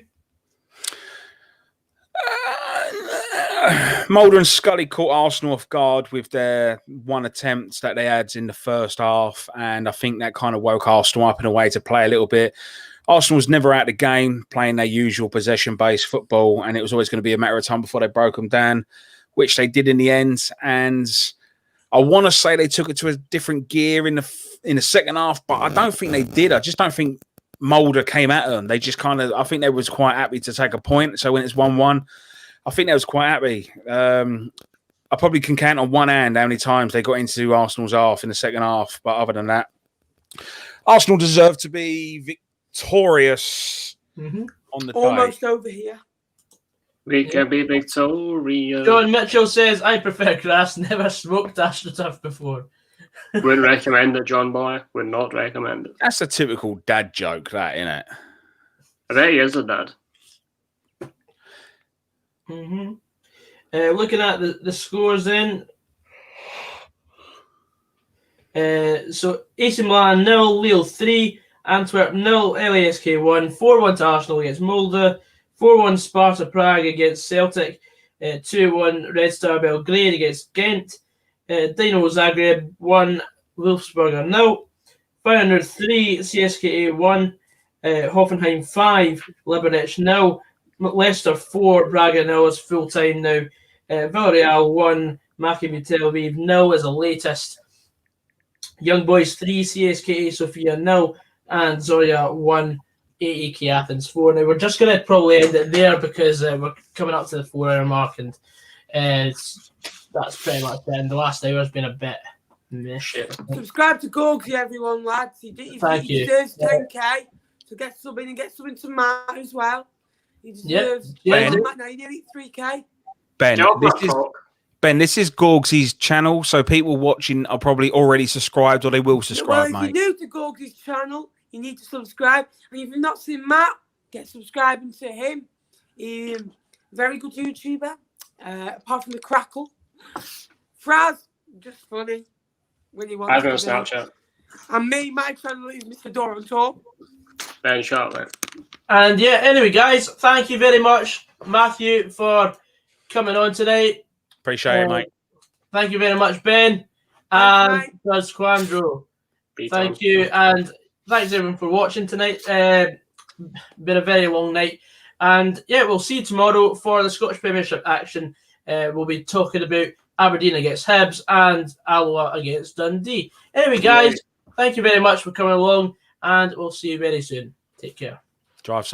Mulder and Scully caught Arsenal off guard with their one attempt that they had in the first half, and I think that kind of woke Arsenal up in a way to play a little bit. Arsenal was never out of the game, playing their usual possession-based football, and it was always going to be a matter of time before they broke them down, which they did in the end. And I want to say they took it to a different gear in the second half, but I don't think they did. I just don't think Mulder came at them. They just I think they was quite happy to take a point. So when it's 1-1, I think they was quite happy. I probably can count on one hand how many times they got into Arsenal's half in the second half. But other than that, Arsenal deserved to be victorious on the day. Almost over here. We can be victorious. John Mitchell says, I prefer grass, never smoked AstroTurf before. Wouldn't recommend it, John Boy. Would not recommend it. That's a typical dad joke, that, isn't it? I bet he is a dad. Looking at the scores then. So AC Milan 0, Lille 3, Antwerp 0, LASK 1, 4-1 to Arsenal against Molde, 4-1 Sparta Prague against Celtic, 2-1 Red Star Belgrade against Ghent, Dynamo Zagreb 1, Wolfsburger 0, Feyenoord 3, CSKA 1, Hoffenheim 5, Liberec 0, Leicester 4, Braga 0 is full time now, Villarreal 1, Maccabi Tel Aviv 0 is the latest. Young Boys 3, CSKA Sofia 0, and Zorya 1, AEK Athens 4. Now, we're just going to probably end it there because we're coming up to the 4-hour mark, and that's pretty much the end. The last hour has been a bit meh. Subscribe to Gogsy, everyone, lads. He deserves 10k, so get something and get something to Matt as well. He deserves. Ben. Matt, now you nearly 3k. Ben, this is Gorgsy's channel, so people watching are probably already subscribed or they will subscribe, well, mate. If you're new to Gorgsy's channel, you need to subscribe. And if you've not seen Matt, get subscribing to him. Very good YouTuber, apart from the crackle. Fraz, just funny when he wants I've got to Snapchat. And me, my channel is Mr. Doran Talk. Ben Sharp, mate. And yeah, anyway, guys, thank you very much, Matthew, for coming on tonight. Appreciate it, mate. Thank you very much, Ben. And Buzz Quandro. Thank you. And thanks, everyone, for watching tonight. Been a very long night. And yeah, we'll see you tomorrow for the Scottish Premiership action. We'll be talking about Aberdeen against Hibs and Alloa against Dundee. Anyway, guys, thank you very much for coming along. And we'll see you very soon. Take care. Drive safe.